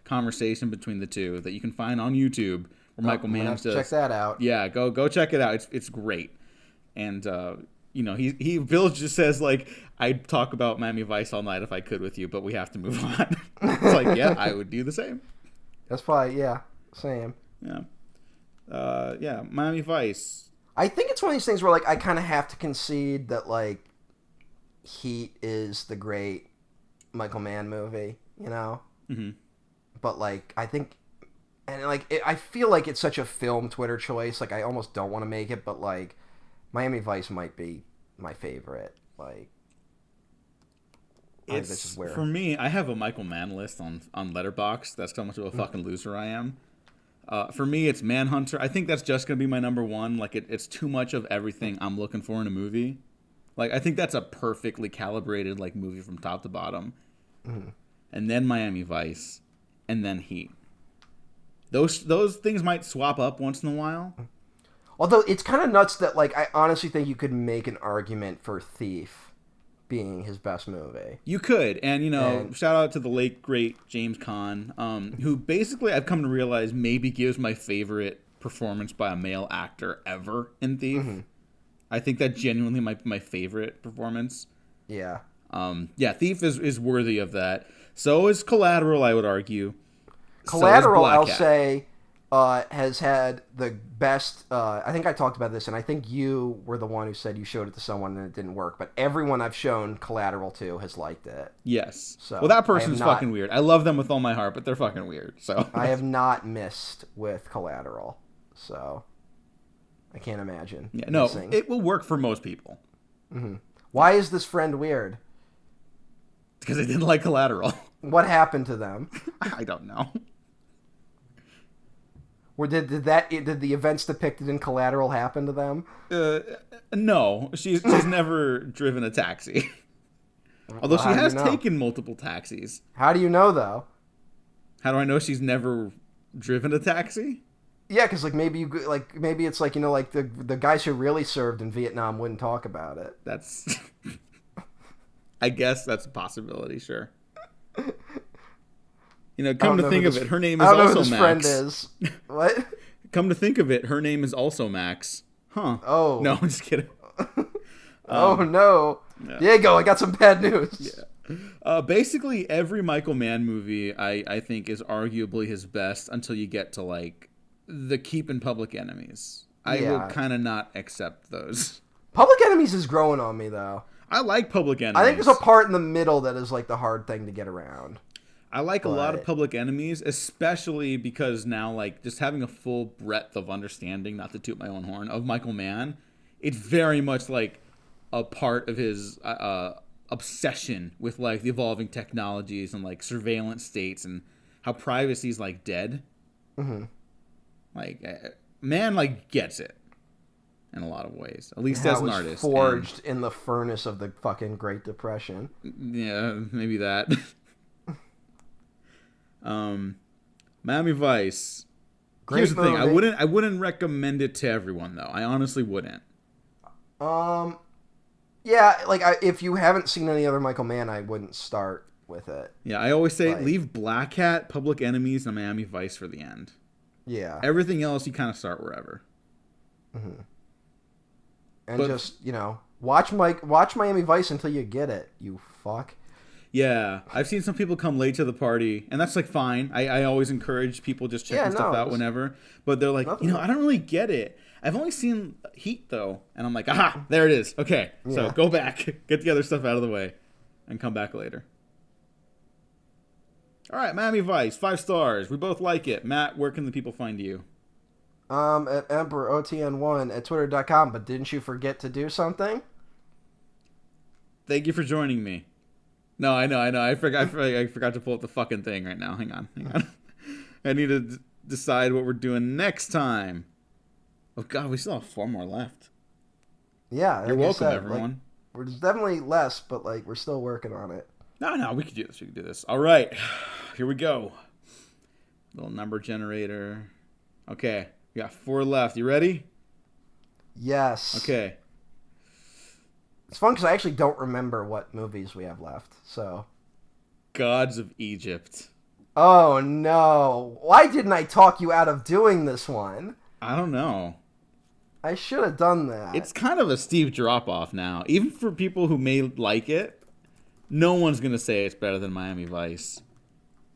conversation between the two that you can find on YouTube where Michael Mann does. Check that out. Yeah, go check it out. It's great, and Bill just says like I'd talk about Miami Vice all night if I could with you, but we have to move on. It's like yeah, I would do the same. That's probably same. Yeah, Miami Vice. I think it's one of these things where, like, I kind of have to concede that, like, Heat is the great Michael Mann movie, you know? Mm-hmm. But, like, I think... And, like, I feel like it's such a film Twitter choice. Like, I almost don't want to make it, but, like, Miami Vice might be my favorite. Like... It's, for me, I have a Michael Mann list on Letterboxd. That's how much of a fucking loser I am. For me, it's Manhunter. I think that's just going to be my number one. Like, it's too much of everything I'm looking for in a movie. Like, I think that's a perfectly calibrated, like, movie from top to bottom. Mm-hmm. And then Miami Vice. And then Heat. Those things might swap up once in a while. Although, it's kind of nuts that, like, I honestly think you could make an argument for Thief being his best movie. You could, and shout out to the late great James Caan, who basically I've come to realize maybe gives my favorite performance by a male actor ever in Thief. Mm-hmm. I think that genuinely might be my favorite performance. Yeah. Thief is worthy of that. So is Collateral, I would argue. Collateral, I'll say, has had the best... I think I talked about this, and I think you were the one who said you showed it to someone and it didn't work, but everyone I've shown Collateral to has liked it. Yes. So well, that person's fucking weird. I love them with all my heart, but they're fucking weird. So I have not missed with Collateral, so I can't imagine. Yeah, no, it will work for most people. Mm-hmm. Why is this friend weird? Because they didn't like Collateral. What happened to them? I don't know. Or did the events depicted in Collateral happen to them? No, she's never driven a taxi. Although she has taken multiple taxis. How do you know, though? How do I know she's never driven a taxi? Yeah, because maybe it's like like the guys who really served in Vietnam wouldn't talk about it. That's, I guess that's a possibility. Sure. Come to think of it, her name is also Max. I don't know who his friend is. What? Come to think of it, her name is also Max. Huh. Oh. No, I'm just kidding. Oh, no. Yeah. Diego, I got some bad news. Yeah. Basically, every Michael Mann movie, I think, is arguably his best until you get to, like, The Keep and Public Enemies. I will kind of not accept those. Public Enemies is growing on me, though. I like Public Enemies. I think there's a part in the middle that is, like, the hard thing to get around. I like a lot of Public Enemies, especially because now, like, just having a full breadth of understanding, not to toot my own horn, of Michael Mann, it's very much, like, a part of his obsession with, like, the evolving technologies and, like, surveillance states and how privacy's, like, dead. Mm-hmm. Like, Mann, like, gets it in a lot of ways, at least as an artist. Forged in the furnace of the fucking Great Depression. Yeah, maybe that. Miami Vice. Here's the thing. I wouldn't recommend it to everyone, though. I honestly wouldn't. Yeah, like if you haven't seen any other Michael Mann, I wouldn't start with it. Yeah, I always say leave Black Hat, Public Enemies, and Miami Vice for the end. Yeah. Everything else you kind of start wherever. Mm-hmm. And just watch Miami Vice until you get it. You fuck. Yeah, I've seen some people come late to the party, and that's like fine. I always encourage people just checking stuff out whenever. But they're like, I don't really get it. I've only seen Heat though, and I'm like, aha, there it is. Okay, so go back, get the other stuff out of the way, and come back later. All right, Miami Vice, 5 stars. We both like it. Matt, where can the people find you? At EmperorOTN1 at Twitter.com. But didn't you forget to do something? Thank you for joining me. No, I know. I forgot to pull up the fucking thing right now. Hang on. I need to decide what we're doing next time. Oh God, we still have 4 more left. Yeah, you're welcome, everyone. We're definitely less, but we're still working on it. No, we can do this. All right, here we go. Little number generator. Okay, we got 4 left. You ready? Yes. Okay. It's fun because I actually don't remember what movies we have left. So. Gods of Egypt. Oh no! Why didn't I talk you out of doing this one? I don't know. I should have done that. It's kind of a steep drop off now, even for people who may like it. No one's going to say it's better than Miami Vice.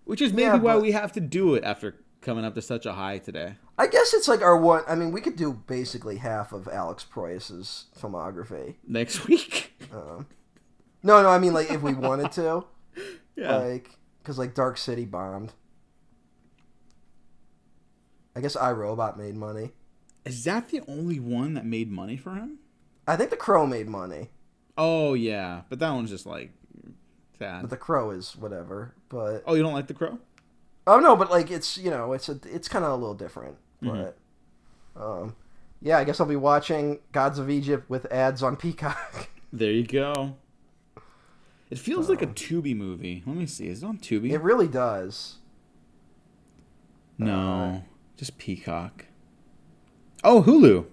Which is maybe why we have to do it after coming up to such a high today. I guess it's like our one... I mean, we could do basically half of Alex Proyas's filmography. Next week? No, I mean, if we wanted to. Yeah. Because, Dark City bombed. I guess iRobot made money. Is that the only one that made money for him? I think The Crow made money. Oh, yeah. But that one's just, sad. But The Crow is whatever, but... Oh, you don't like The Crow? Oh, no, but, it's kind of a little different. But, yeah, I guess I'll be watching Gods of Egypt with ads on Peacock. There you go. It feels like a Tubi movie. Let me see. Is it on Tubi? It really does. No. Just Peacock. Oh, Hulu.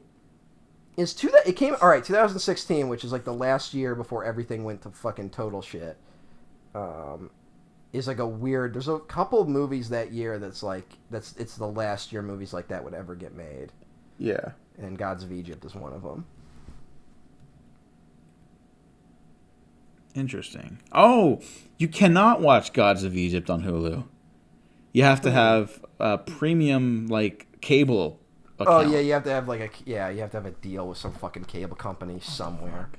It came... All right, 2016, which is, the last year before everything went to fucking total shit. Is a weird... There's a couple of movies that year it's the last year movies like that would ever get made. Yeah. And Gods of Egypt is one of them. Interesting. Oh, you cannot watch Gods of Egypt on Hulu. You have to have a premium cable account. Oh yeah, you have to have you have to have a deal with some fucking cable company somewhere.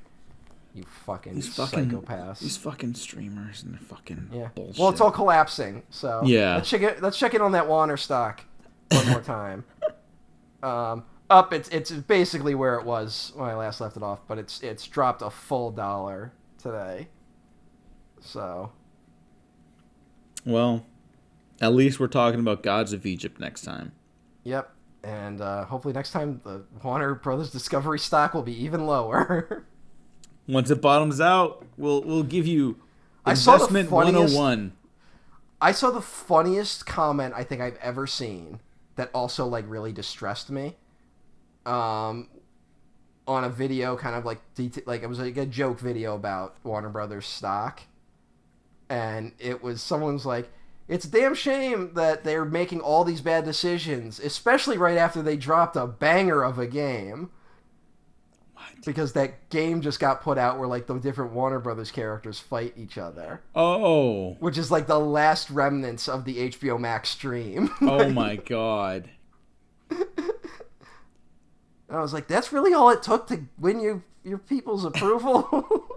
You fucking psychopaths. These fucking streamers and their fucking bullshit. Well, it's all collapsing. So yeah, let's check in on that Warner stock one more time. It's basically where it was when I last left it off, but it's dropped a full $1 today. So. Well, at least we're talking about Gods of Egypt next time. Yep, and hopefully next time the Warner Brothers Discovery stock will be even lower. Once it bottoms out, we'll give you investment 101. I saw the funniest comment I think I've ever seen that also really distressed me. On a video, kind of it was a joke video about Warner Brothers stock, and it was someone's it's a damn shame that they're making all these bad decisions, especially right after they dropped a banger of a game. What? Because that game just got put out where the different Warner Brothers characters fight each other. Oh. Which is the last remnants of the HBO Max stream. Oh my god. I was like, that's really all it took to win your people's approval?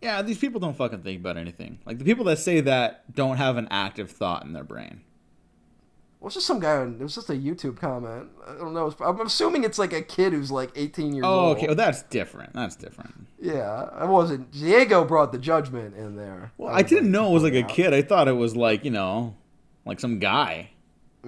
Yeah, these people don't fucking think about anything. The people that say that don't have an active thought in their brain. Well, it's just some guy it was just a YouTube comment. I don't know. I'm assuming it's a kid who's 18 years old. Oh, okay. Well, that's different. Yeah, I wasn't. Diego brought the judgment in there. Well, I didn't know it was a kid. I thought it was some guy.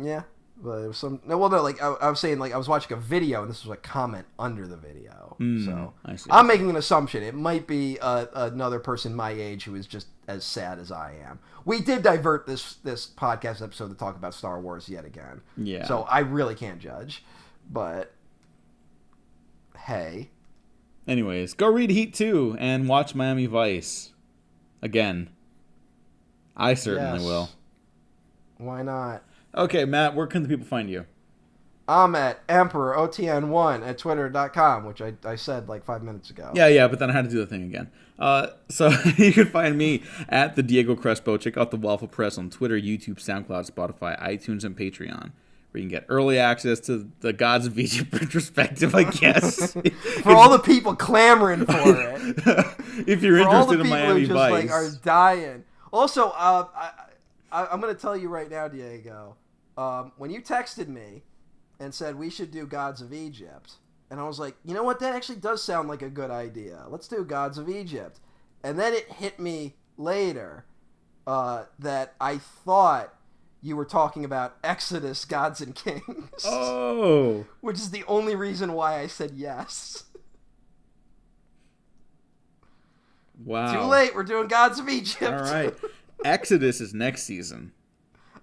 Yeah. But it was some... No, well, no, I was saying, I was watching a video, and this was a comment under the video. So, I'm making an assumption. It might be another person my age who is just as sad as I am. We did divert this podcast episode to talk about Star Wars yet again. Yeah. So, I really can't judge. But, hey. Anyways, go read Heat 2 and watch Miami Vice. Again. I certainly will. Why not? Okay, Matt, where can the people find you? I'm at Emperor OTN1 at twitter.com, which I said like 5 minutes ago. Yeah, but then I had to do the thing again. So you can find me at the Diego Crespo. Check out the Waffle Press on Twitter, YouTube, SoundCloud, Spotify, iTunes, and Patreon, where you can get early access to the Gods of Egypt retrospective, I guess. For all the people clamoring for it. If you're for all interested the in people Miami who just Vice. like are dying. Also, I'm going to tell you right now, Diego. When you texted me and said we should do Gods of Egypt, and I was like, you know what? That actually does sound like a good idea. Let's do Gods of Egypt. And then it hit me later that I thought you were talking about Exodus, Gods and Kings. Oh. Which is the only reason why I said yes. Wow. Too late. We're doing Gods of Egypt. All right. Exodus is next season.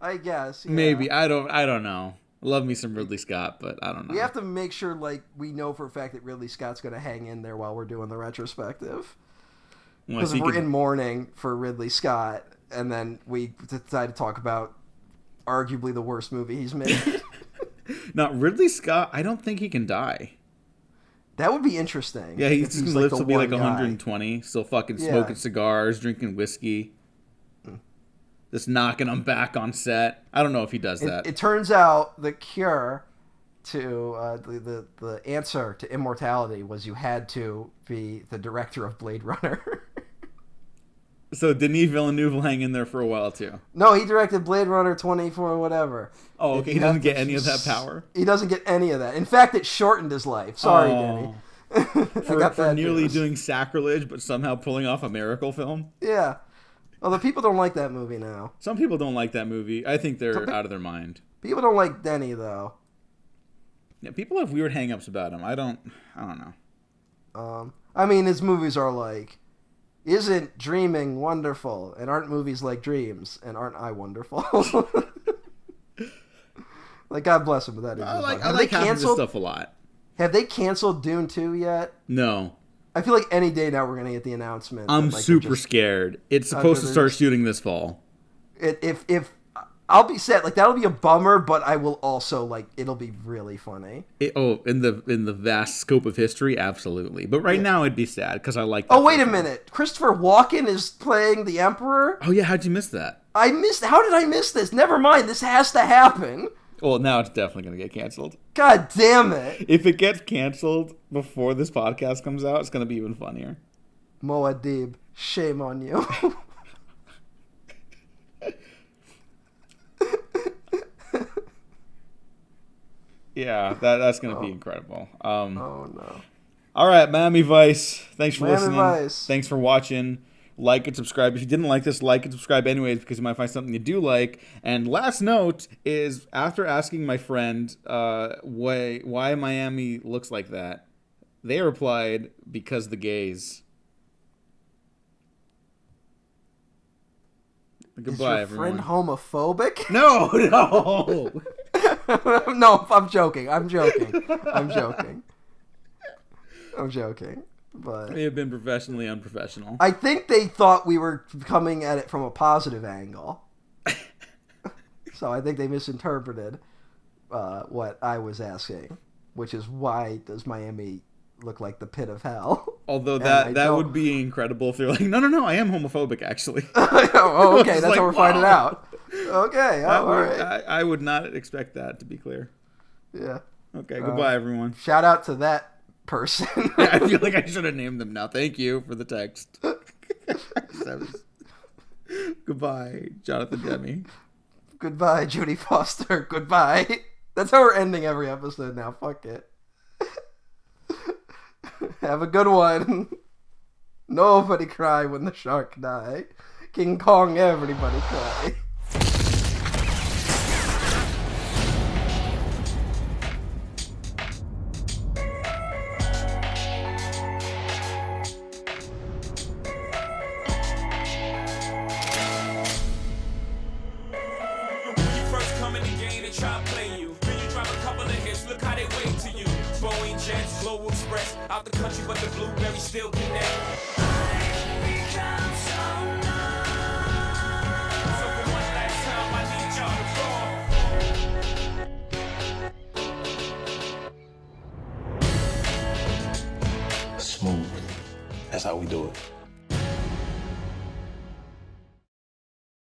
I guess. Yeah. Maybe. I don't know. Love me some Ridley Scott, but I don't know. We have to make sure, like, we know for a fact that Ridley Scott's going to hang in there while we're doing the retrospective. Because we're in mourning for Ridley Scott, and then we decide to talk about arguably the worst movie he's made. Now, Ridley Scott, I don't think he can die. That would be interesting. Yeah, he's going to live to be like 120, guy. still fucking smoking cigars, drinking whiskey. Just knocking them back on set. I don't know if he does that. It turns out the cure to the answer to immortality was you had to be the director of Blade Runner. So Denis Villeneuve will hang in there for a while too. No, he directed Blade Runner 24 whatever. Oh, okay. He doesn't get any of that power? He doesn't get any of that. In fact, it shortened his life. Sorry, Denny. For nearly doing sacrilege, but somehow pulling off a miracle film? Yeah. Although people don't like that movie now. Some people don't like that movie. I think they're out of their mind. People don't like Denny, though. Yeah, people have weird hang-ups about him. I don't know. I mean, his movies are like, isn't dreaming wonderful? And aren't movies like dreams? And aren't I wonderful? Like, God bless him, but that is I like half of his stuff a lot. Have they canceled Dune 2 yet? No. I feel like any day now we're going to get the announcement. I'm super scared. It's supposed to start shooting this fall. If I'll be sad, like that'll be a bummer, but I will also like it'll be really funny. In the vast scope of history, absolutely. But right now it'd be sad because I like. Oh wait a minute, Christopher Walken is playing the Emperor. Oh yeah, how'd you miss that? How did I miss this? Never mind, this has to happen. Well, now it's definitely going to get canceled. God damn it. If it gets canceled before this podcast comes out, it's going to be even funnier. Moadib, shame on you. Yeah, that's going to be incredible. Oh, no. All right, Miami Vice. Thanks for Miami listening. Vice. Thanks for watching. Like and subscribe. If you didn't like this, like and subscribe anyways because you might find something you do like. And last note is after asking my friend why Miami looks like that, they replied, because the gays. Goodbye, is your everyone. friend homophobic? No. No, I'm joking. But They have been professionally unprofessional. I think they thought we were coming at it from a positive angle. So I think they misinterpreted what I was asking, which is why does Miami look like the pit of hell? Although that would be incredible if they're like, no, I am homophobic, actually. Oh, okay, that's like, what we're finding out. Okay, all right. I would not expect that, to be clear. Yeah. Okay, goodbye, everyone. Shout out to that person. I feel like I should have named them now. Thank you for the text. Goodbye, Jonathan Demme. Goodbye, Judy Foster. Goodbye. That's how we're ending every episode now. Fuck it. Have a good one. Nobody cry when the shark die. King Kong, everybody cry. Out the country, but the blueberries still connect. So for one last time, I need y'all to call. That's how we do it.